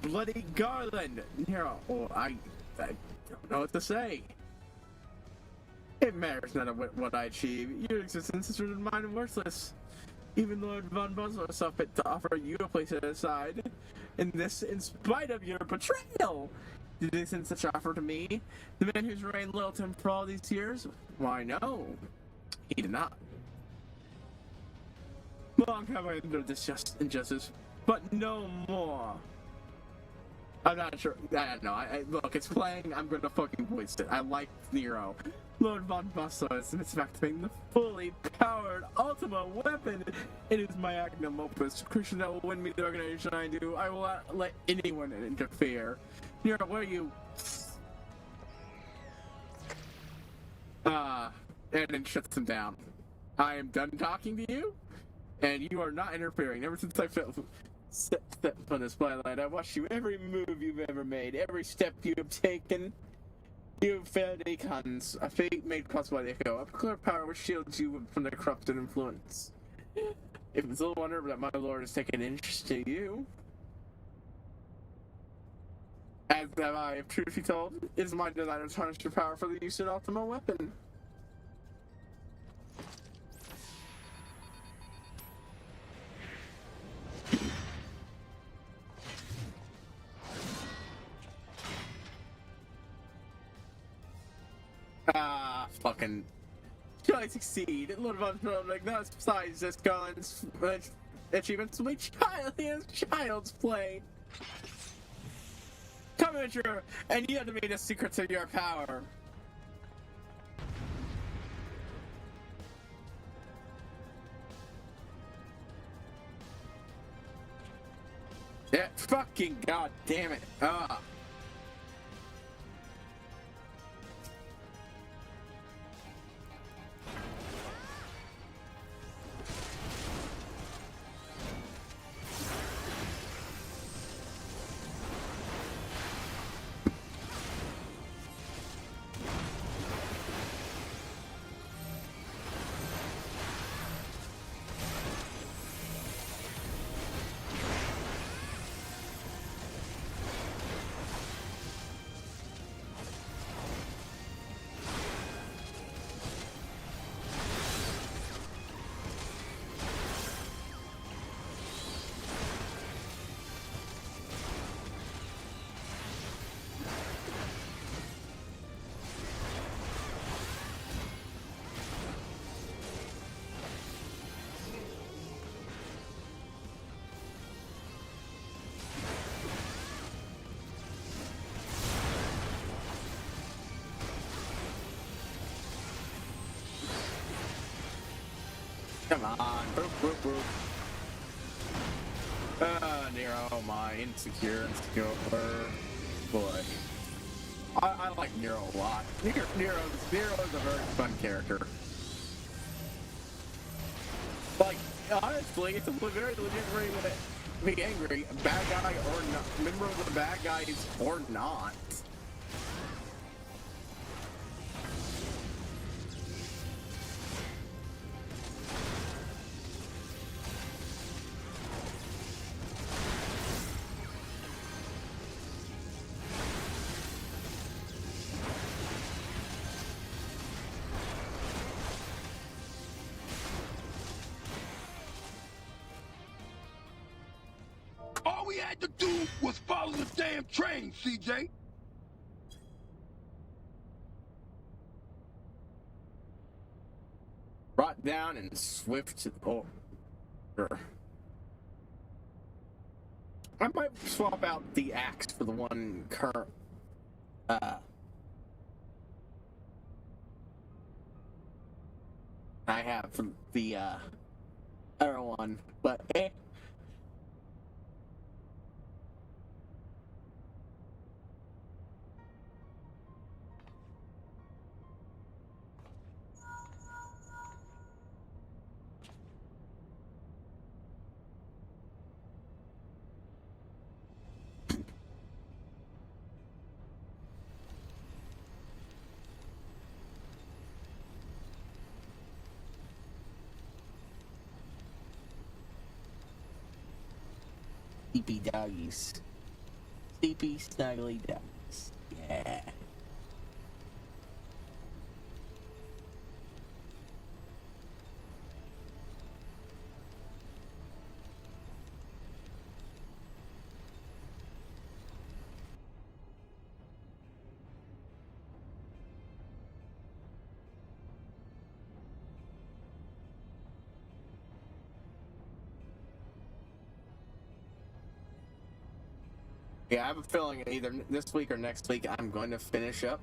Bloody Garland. Here, I don't know what to say. It matters not what I achieve. Your existence is mine and worthless. Even Lord Von Bosler saw fit to offer you a place at his side. And this, in spite of your betrayal. Did he send such offer to me? The man who's remained loyal to him for all these years? Why, no. He did not. Long have I endured this injustice, but no more. I'm not sure. I don't know. Look, it's playing. I'm gonna fucking voice it. I like Nero. Lord Von Buster is expecting the fully powered ultimate weapon. It is my magnum opus. Christian that will win me the organization I do. I will not let anyone interfere. Nero, where are you? And then shuts him down. I am done talking to you, and you are not interfering. Ever since I stepped on this spotlight, I've watched you every move you've ever made, every step you have taken. You have failed icons, a fate made possible by the echo, a clear power which shields you from their corrupted influence. If it's little wonder that my lord has taken interest in you, as have I, if truth be told, it is my desire to harness your power for the use of an ultimate weapon. Fucking. Shall I succeed? Lord Von like that's besides just guns, achievements will be child's play. Come here, and you have to be the secrets of your power. Yeah, fucking god damn it. Come on. Boop, boop, boop. Nero, my insecure. Boy. I like Nero a lot. Nero's a very fun character. Like, honestly, it's a very legit reason to be angry. Bad guy or not. Member of the bad guys or not. All we had to do was follow the damn train, CJ. Brought down and swift to the pole. Sure. I might swap out the axe for the one current. I have for the other one, but eh. Sleepy doggies. Sleepy, snuggly doggies. Yeah. Yeah, I have a feeling either this week or next week I'm going to finish up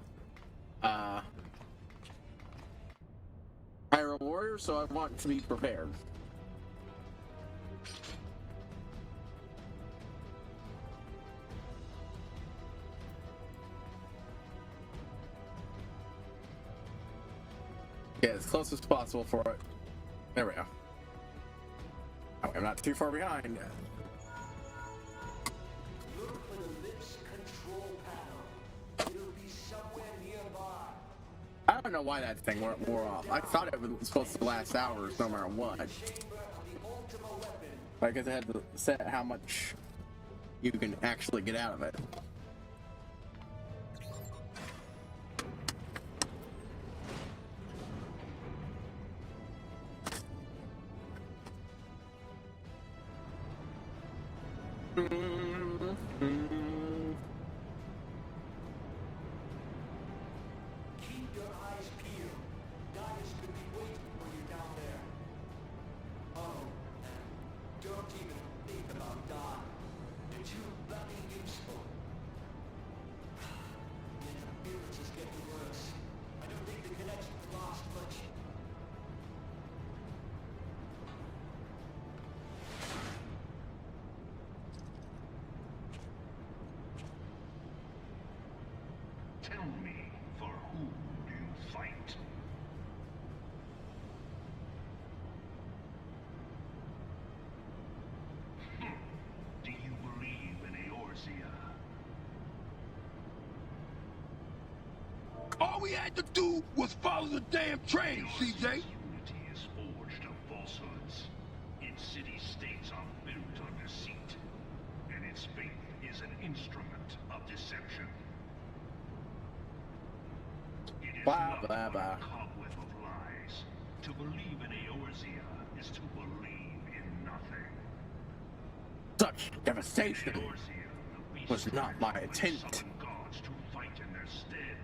Hyrule Warrior, so I want to be prepared. Get as close as possible for it. There we go. Oh, I'm not too far behind. I don't know why that thing wore off. I thought it was supposed to last hours no matter what. I guess I had to set how much you can actually get out of it. Tell me, for whom do you fight? Do you believe in Eorzea? All we had to do was follow the damn train, CJ. Unity is forged of falsehoods. Its city-states are built on deceit, and its faith is an instrument of deception. It is Blah, not blah, blah. a cobweb of lies. To believe in Eorzea is to believe in nothing. Such devastation Eorzea, the beast was not my intent. summon gods to fight in their stead,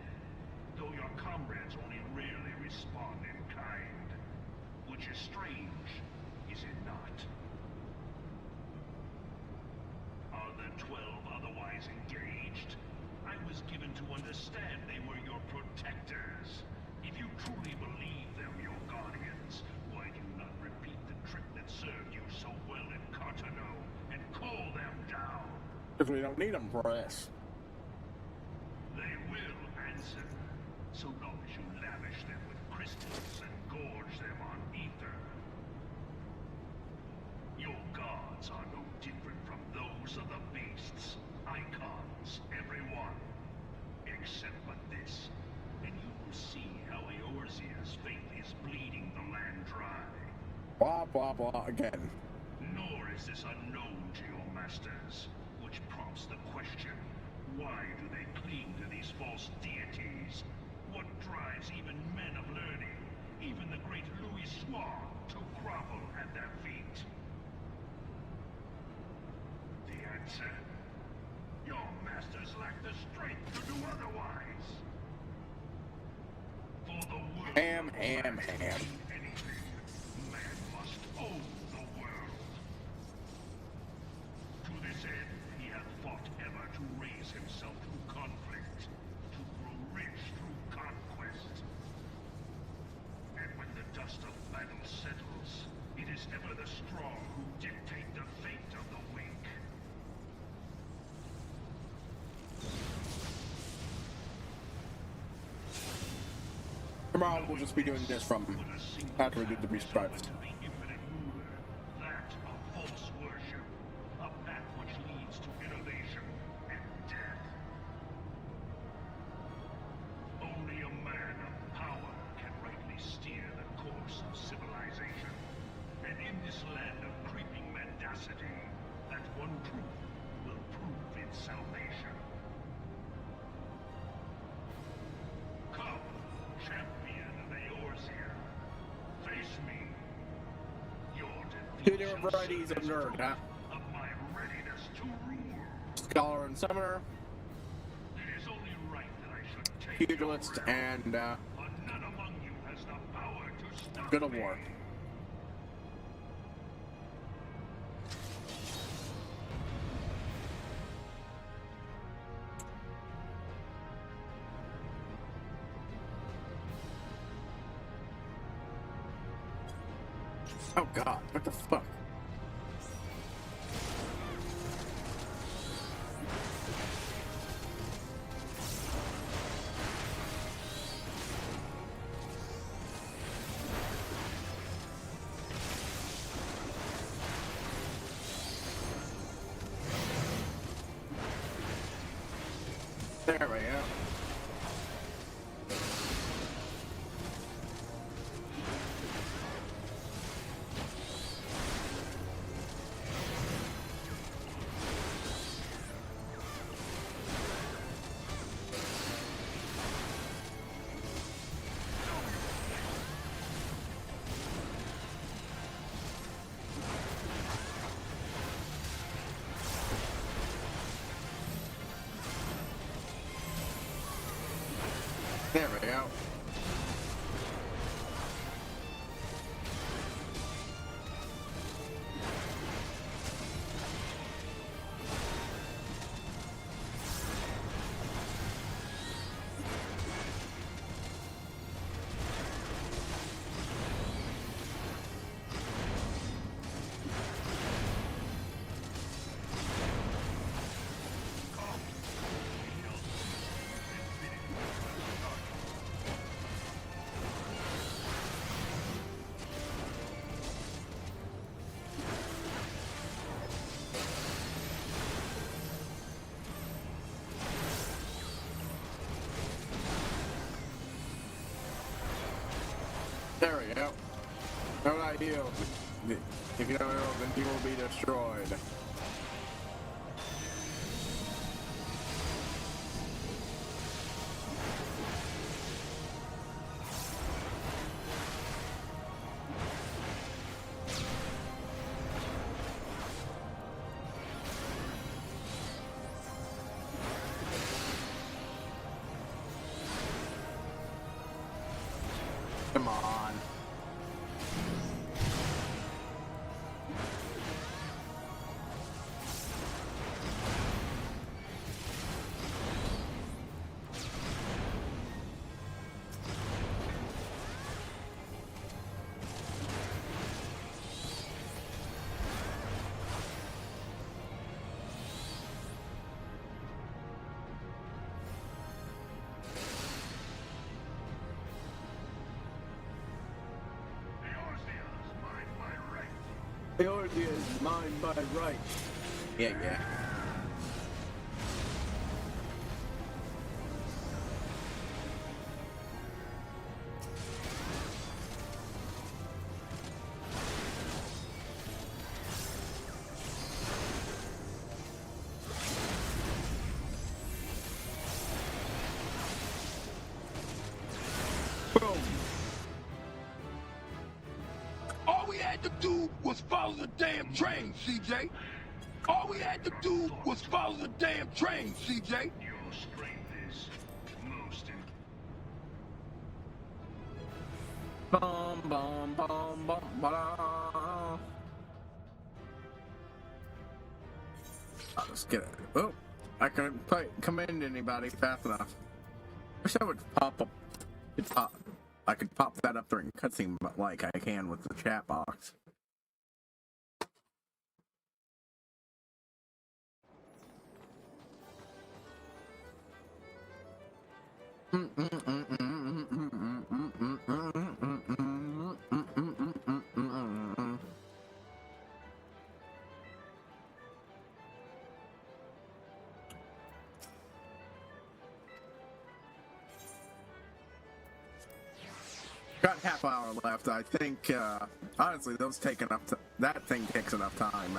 though your comrades only rarely respond in kind, which is strange, is it not? Are the 12 otherwise engaged? I was given to understand they were your protectors. If you truly believe them your guardians, why do you not repeat Because we don't need them for this. They will answer, so long as you lavish them with crystals and gorge them on ether. Your gods are no different from those of the beasts. Icons, every one. Except for this, and you will see how Eorzea's faith is bleeding the land dry. Blah, blah, blah again. Nor is this unknown to your masters, which prompts the question, why do they cling to these false deities? What drives even men of learning, even the great Louis Swan, to grovel at their feet? The answer? Your masters lack the strength to do otherwise. For the world Ham. anything, man must own the world. To this end, he hath fought ever to raise himself through conflict, to grow rich through conquest. And when the dust of battle settles, it is ever the strong who dictate the fate of the weak. Tomorrow we'll just be doing this from after we do the restarts. The infinite ruler, that of false worship, a path which leads to innovation and death. Only a man of power can rightly steer the course of civilization. And in this land of creeping mendacity, that one truth will prove its salvation. Come, champion of Eorzea. Face me. Your Two defeat different shall varieties serve of as nerd, proof huh? of my readiness to rule. Scholar and Summoner, It is only right that I should take your Pugilist, realm, and but none among you has the power to stop Good of me. War. Oh god, what the fuck? There we go. There we go. There we go. No, not you. If you don't know, then you will be destroyed. Come on. Priority is mine by right. Yeah, yeah. Boom. All we had to do was follow the damn train, CJ. All we had to do was follow the damn train, CJ. Your strength is most in Bum bum bum bum ba. I'll just get it. Oh, I couldn't command anybody fast enough. Wish I would pop up. I could pop that up during cutscene, but like I can with the chat box. Got half hour left. I think, honestly, those take enough. That thing takes enough time.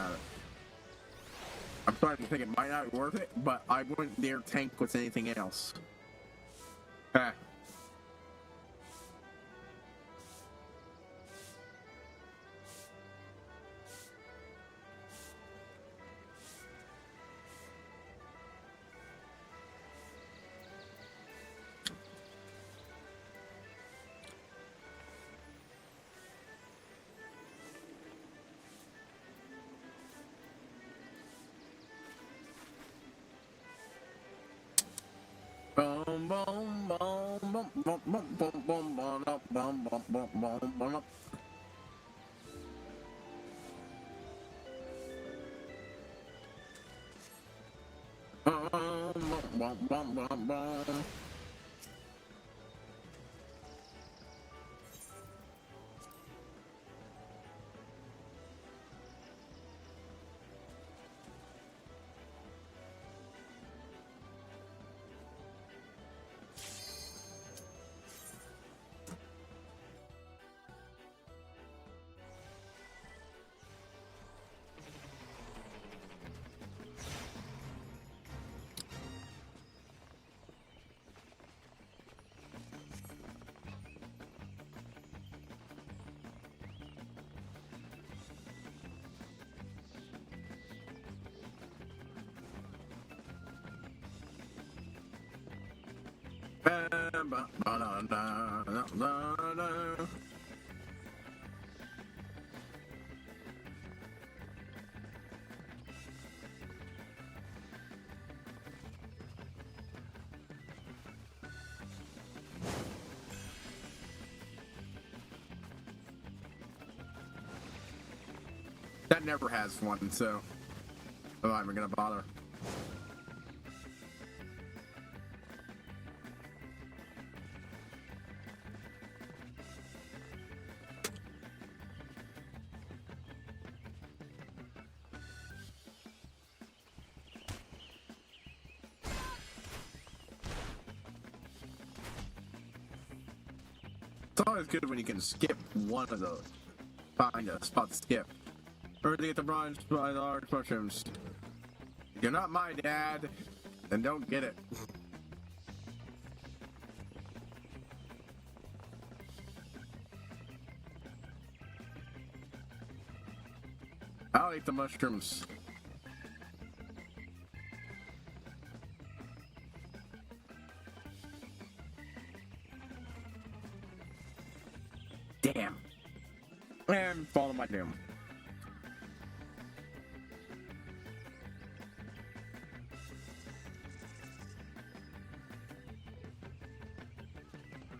I'm starting to think it might not be worth it, but I wouldn't dare tank with anything else. Boom, boom, boom, boom, boom, boom, boom, boom, boom, boom, boom, boom, boom, boom. Boom, boom, boom, boom. That never has one, so I'm not even gonna bother. It's always good when you can skip one of those. Find a spot to skip. Or to get the bronze by large mushrooms. You're not my dad, then don't get it. I'll eat the mushrooms. Damn. And follow my doom.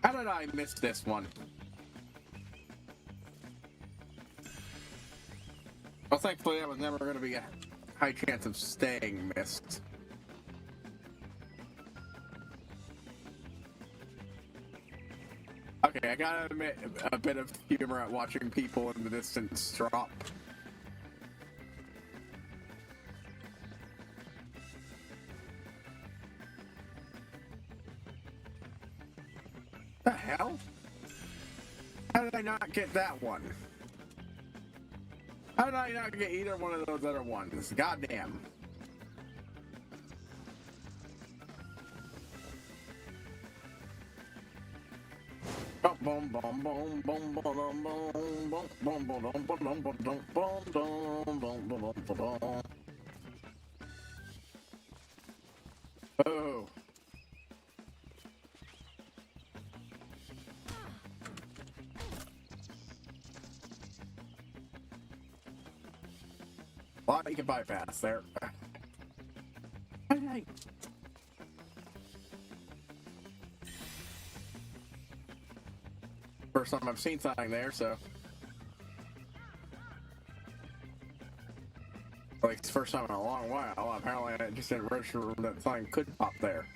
How did I miss this one? Well, thankfully that was never going to be a high chance of staying missed. Okay, I gotta admit a bit of humor at watching people in the distance drop. hell? How did I not get that one? How did I not get either one of those other ones? Goddamn. Boom, boom, boom, boom, boom, boom, boom, boom, boom, boom, boom, boom, boom, boom, boom. Oh. Well, you can bypass there. Hey. First time I've seen something there, so. Like, it's the first time in a long while. Apparently, I just didn't register that something could pop there.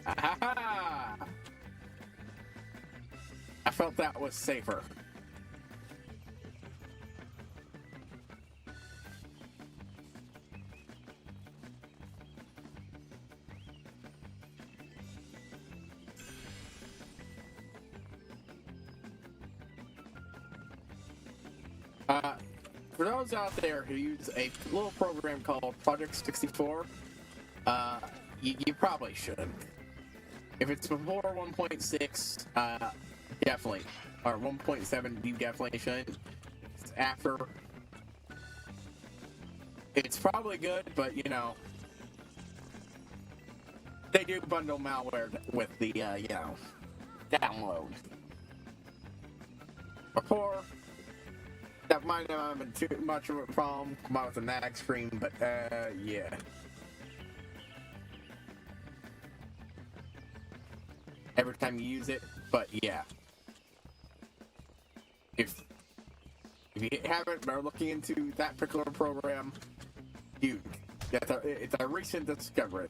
Aha! I felt that was safer. For those out there who use a little program called Project 64, you probably should. If it's before 1.6, definitely. Or 1.7, you definitely should. If it's after, it's probably good, but you know, they do bundle malware with the, you know, download. Before, that might not have been too much of a problem, come out with a nag screen, but, yeah. Every time you use it, but yeah. If you haven't been looking into that particular program, it's a recent discovery.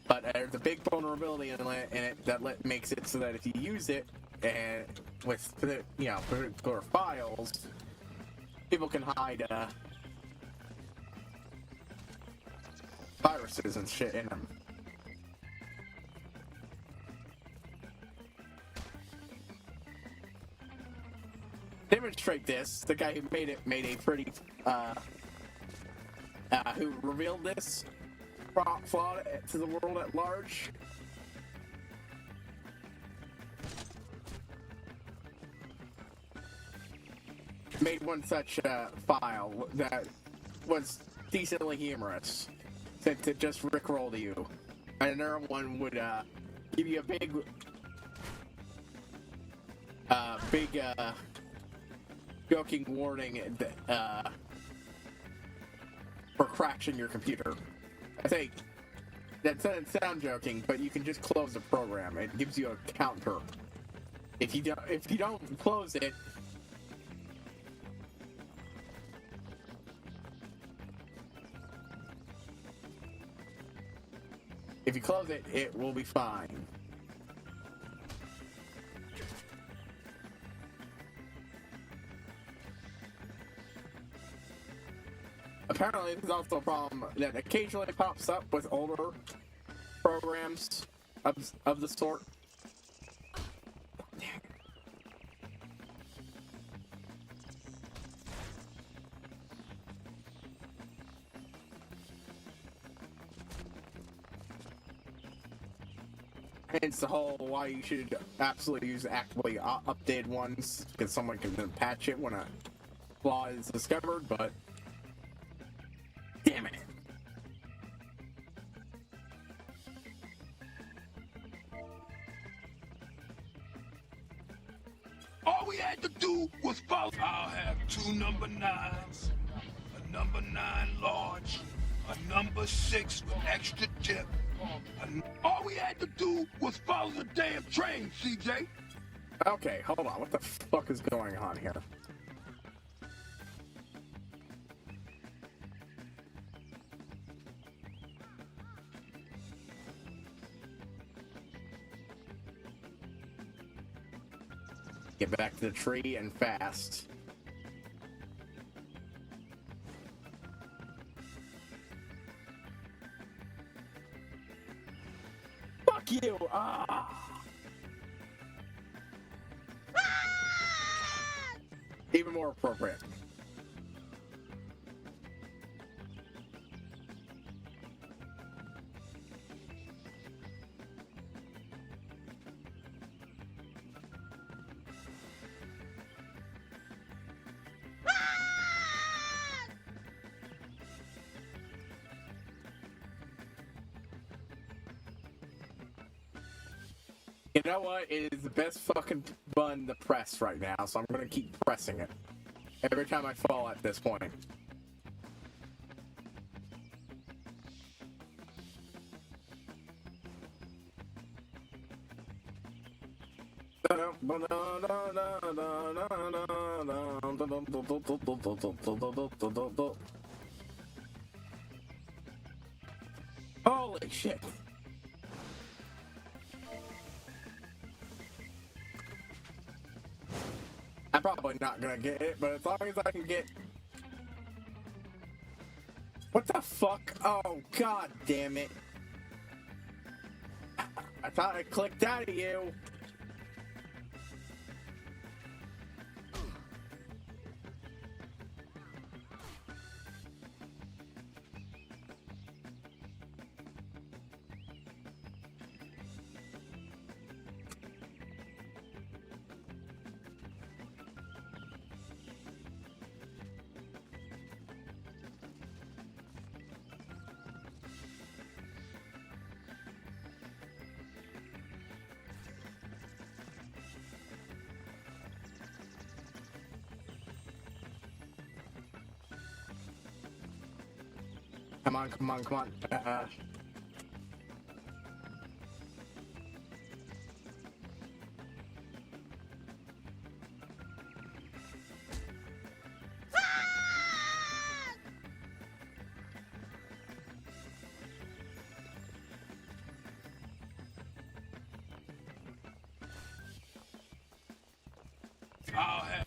But there's a big vulnerability in it that makes it so that if you use it and with particular files, people can hide viruses and shit in them. Demonstrate this. The guy who made it made a pretty who revealed this flaw to the world at large. Made one such file that was decently humorous to just rickroll to you. And another one would give you a big joking warning for crashing your computer. I think that doesn't sound joking, but you can just close the program. It gives you a counter. If you don't close it, it will be fine. Apparently, there's also a problem that occasionally pops up with older programs of the sort. Hence the whole why you should absolutely use actively updated ones, because someone can then patch it when a flaw is discovered, but damn it. All we had to do was follow. I'll have 2 number 9s, a number 9 large, a number 6 with extra tip. All we had to do was follow the damn train, CJ. Okay, hold on. What the fuck is going on here? get back to the tree and fast. Fuck you! Even more appropriate. You know what? It is the best fucking button to press right now, so I'm gonna keep pressing it every time I fall at this point. Holy shit. I'm probably not gonna get it, but as long as I can get... What the fuck? Oh, god damn it. I thought I clicked out of you. Come on, come on, come on.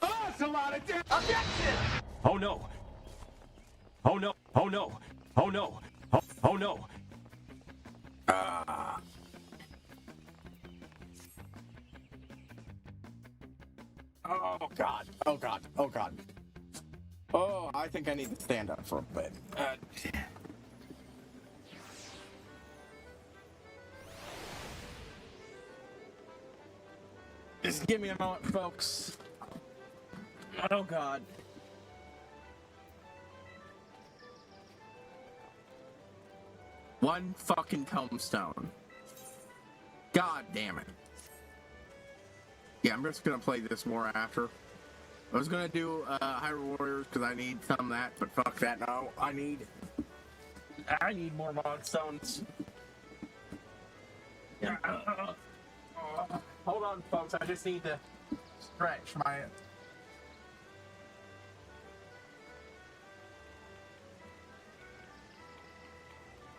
Oh, it's a lot of damn objection! Oh no! Oh no! Oh no! Oh no! Oh no! Oh god. Oh god. Oh god. Oh, I think I need to stand up for a bit. Just give me a moment, folks. Oh god. One fucking tombstone. God damn it. Yeah, I'm just gonna play this more after. I was gonna do Hyrule Warriors because I need some of that, but fuck that. No, I need more mod stones. Yeah. Hold on, folks. I just need to stretch my.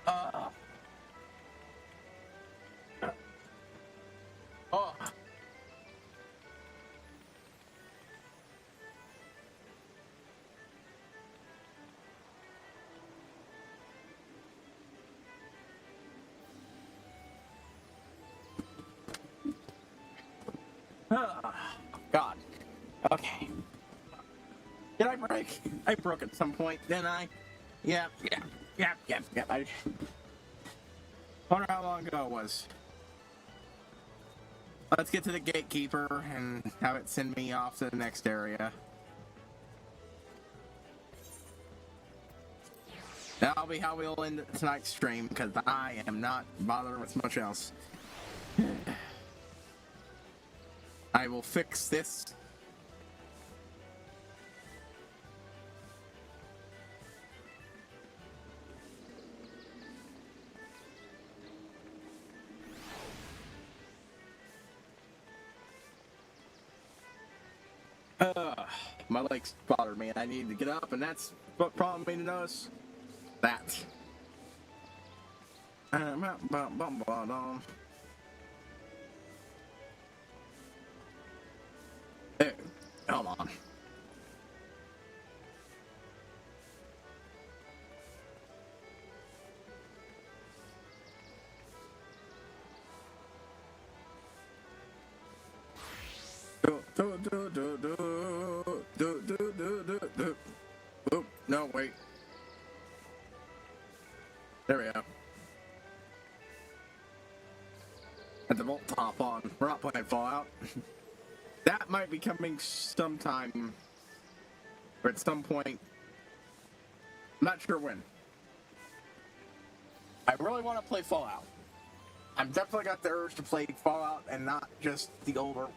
Oh. God. Okay. Did I break? I broke at some point, didn't I? Yeah. I wonder how long ago it was. Let's get to the gatekeeper and have it send me off to the next area. That'll be how we'll end tonight's stream, because I am not bothering with much else. I will fix this. My legs bothered me and I need to get up, and that's what prompted me to notice that. Do, do, do, do, do, do, do, do, do. Oop, no, wait. There we go. Had the Volt top on. We're not playing Fallout. That might be coming sometime, or at some point. I'm not sure when. I really want to play Fallout. I've definitely got the urge to play Fallout and not just the old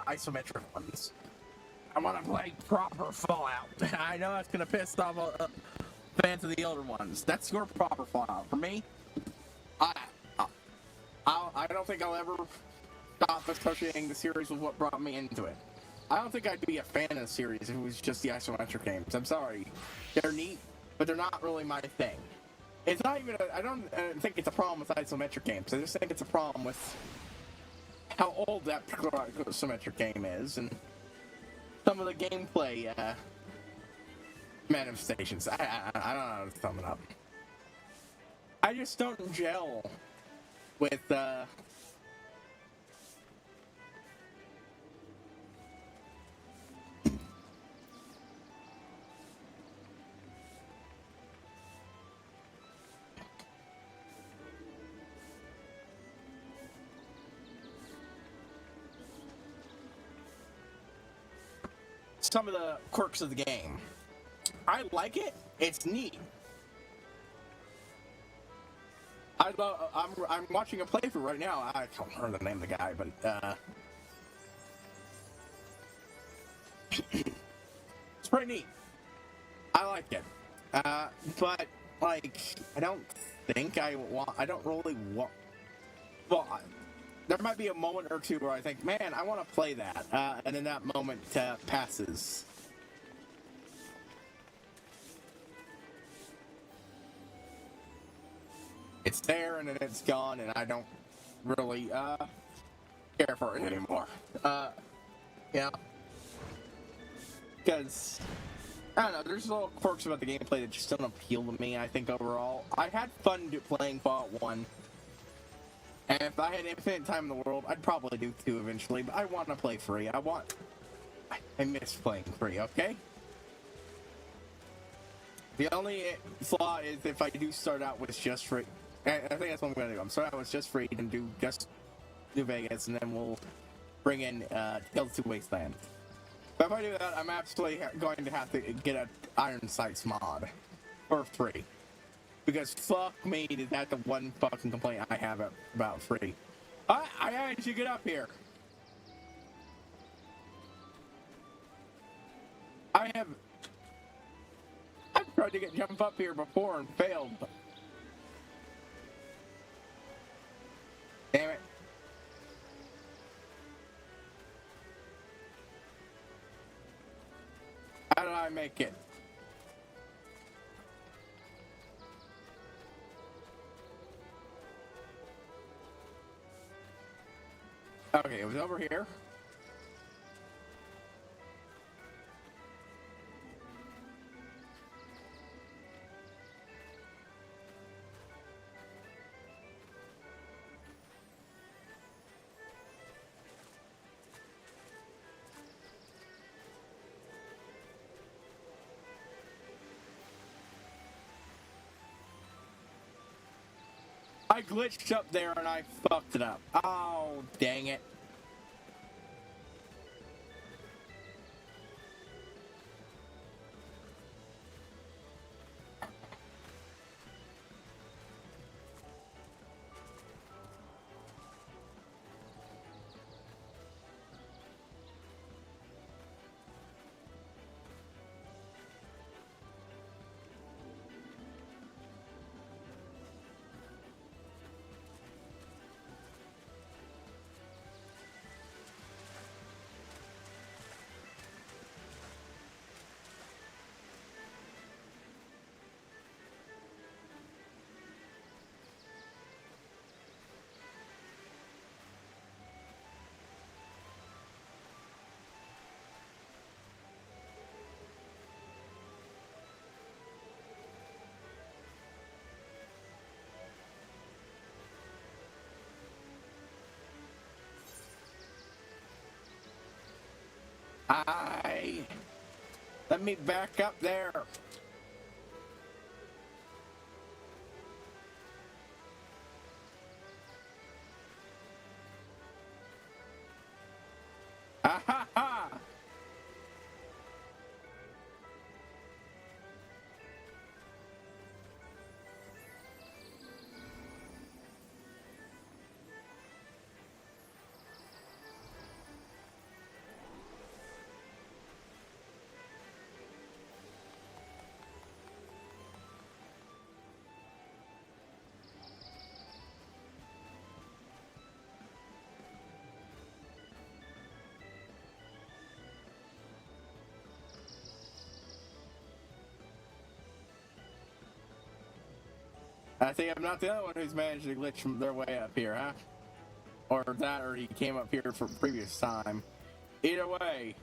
isometric ones. I want to play proper Fallout. I know that's gonna piss off fans of the older ones. That's your proper Fallout. For me, I don't think I'll ever stop associating the series with what brought me into it. I don't think I'd be a fan of the series if it was just the isometric games. I'm sorry. They're neat, but they're not really my thing. It's not even I don't think it's a problem with isometric games. I just think it's a problem with how old that particular isometric game is and some of the gameplay manifestations. I don't know how to sum it up. I just don't gel with some of the quirks of the game. I like it. It's neat. I'm watching a playthrough right now. I can't remember the name of the guy, but it's pretty neat. I like it. But like, I don't really want. Well, there might be a moment or two where I think, man, I want to play that, and then that moment passes. It's there and then it's gone, and I don't really care for it anymore. Yeah, because I don't know. There's little quirks about the gameplay that just don't appeal to me. I think overall, I had fun playing Fallout 1. And if I had infinite time in the world, I'd probably do 2 eventually, but I want to play free. I miss playing free, okay? The only flaw is if I do start out with just free. I think that's what I'm going to do. I'm starting out with just free and do just New Vegas, and then we'll bring in Tales 2 Wasteland. But if I do that, I'm absolutely going to have to get an Iron Sights mod for free. Because fuck me, is that the one fucking complaint I have about free. I had you get up here. I've tried to jump up here before and failed. Damn it. How did I make it? Okay, it was over here. I glitched up there and I fucked it up. Oh, dang it. Let me back up there. Ah ha ha! I think I'm not the only one who's managed to glitch their way up here, huh? Or that, or he came up here for previous time. Either way.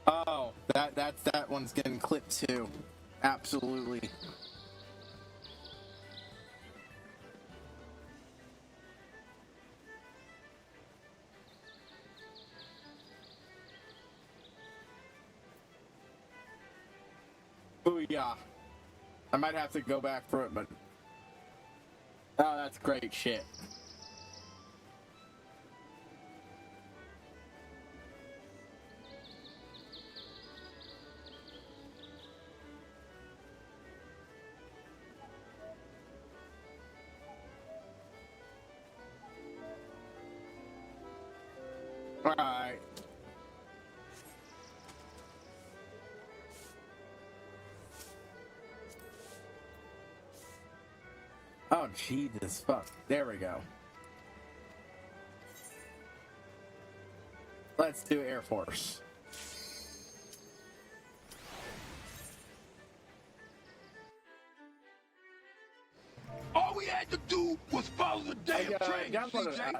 Oh, that one's getting clipped too. Absolutely. Booyah. I might have to go back for it, but... Oh, that's great shit. Alright. Oh, Jesus fuck. There we go. Let's do Air Force. All we had to do was follow the damn train, CJ.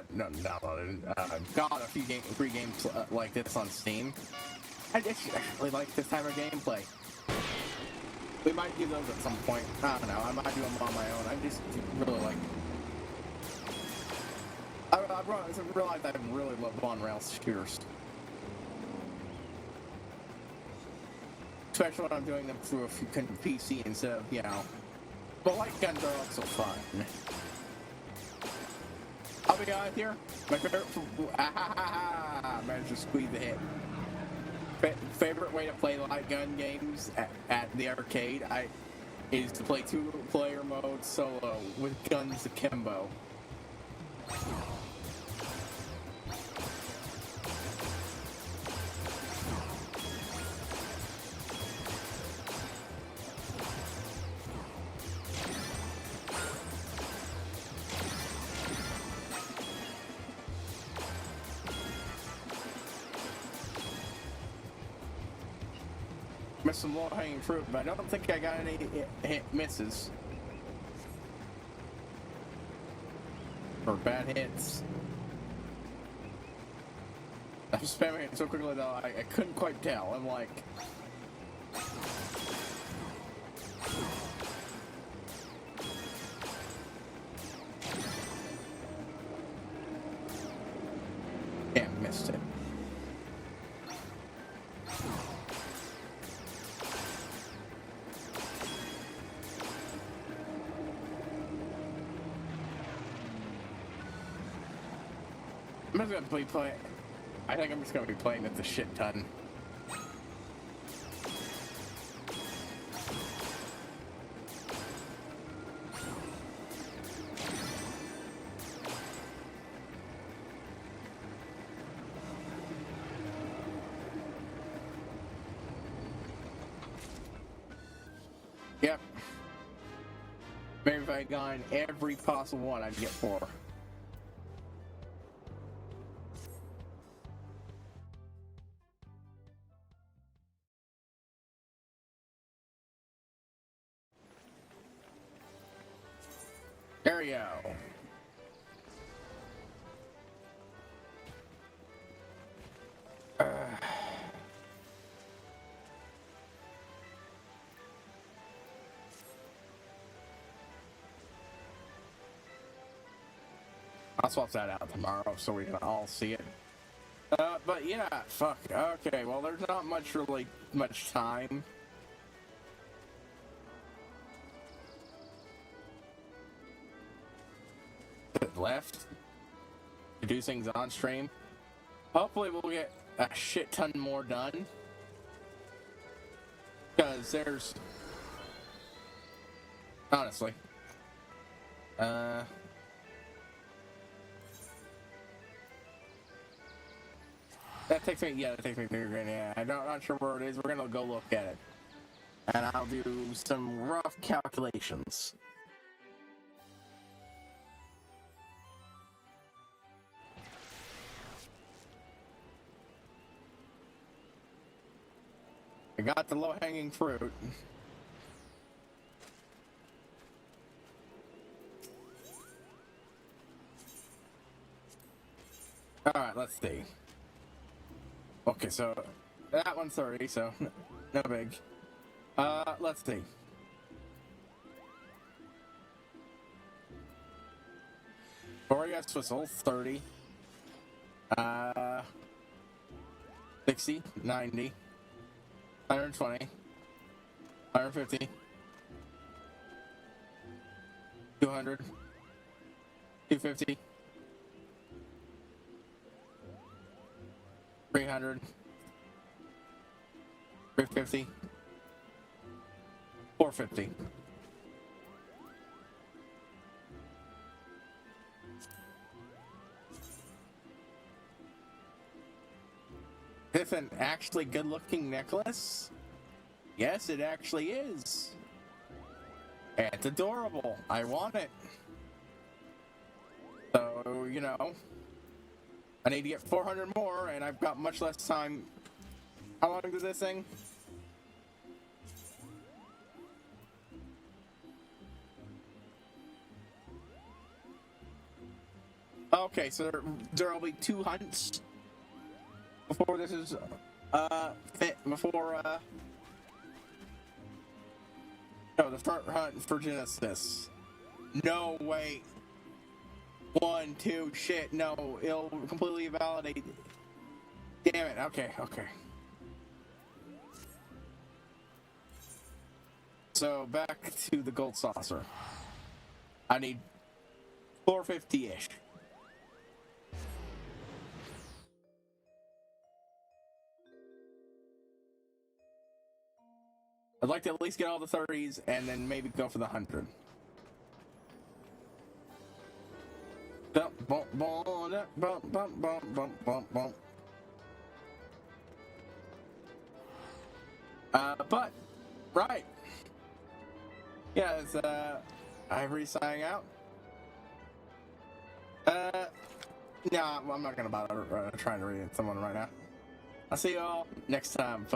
Got a few free games like this on Steam. I just actually like this type of gameplay. We might do those at some point. I don't know. I might do them on my own. I just really like. I realized I really love on-rails shooters, especially when I'm doing them through a PC instead of, you know. But light guns are also fun. I'll be honest here. My favorite. Managed to squeeze the hit. Favorite way to play light gun games at the arcade is to play 2-player mode solo with guns akimbo. Missed some low-hanging fruit, but I don't think I got any misses. Or bad hits. I'm spamming it so quickly though, I couldn't quite tell. I'm like... Damn, missed it. I'm just gonna be playing. I think I'm just gonna be playing this a shit ton. Yep. Maybe if I had gone every possible one, I'd get 4. There we go. I'll swap that out tomorrow so we can all see it. But yeah, fuck. Okay, well, there's not much time. Left to do things on stream. Hopefully we'll get a shit ton more done, because there's honestly that takes me yeah, I'm not sure where it is. We're gonna go look at it and I'll do some rough calculations. I got the low-hanging fruit. Alright, let's see. Okay, so that one's 30, so no big. Let's see. Boreas whistle, 30. 60, 90. 120, 150, 200, 250, 300, 350, 450. Is an actually good-looking necklace? Yes, it actually is. It's adorable. I want it. So, you know, I need to get 400 more, and I've got much less time. How long is this thing? Okay, so there'll be 2 hunts before this is no, the front hunt for Genesis. No, wait. 1, 2, shit, no, it'll completely validate. Damn it, okay. So, back to the gold saucer. I need 450-ish. I'd like to at least get all the 30s and then maybe go for the 100. But, right. Yeah, it's, Ivory signing out. Nah, I'm not gonna bother trying to read someone right now. I'll see you all next time.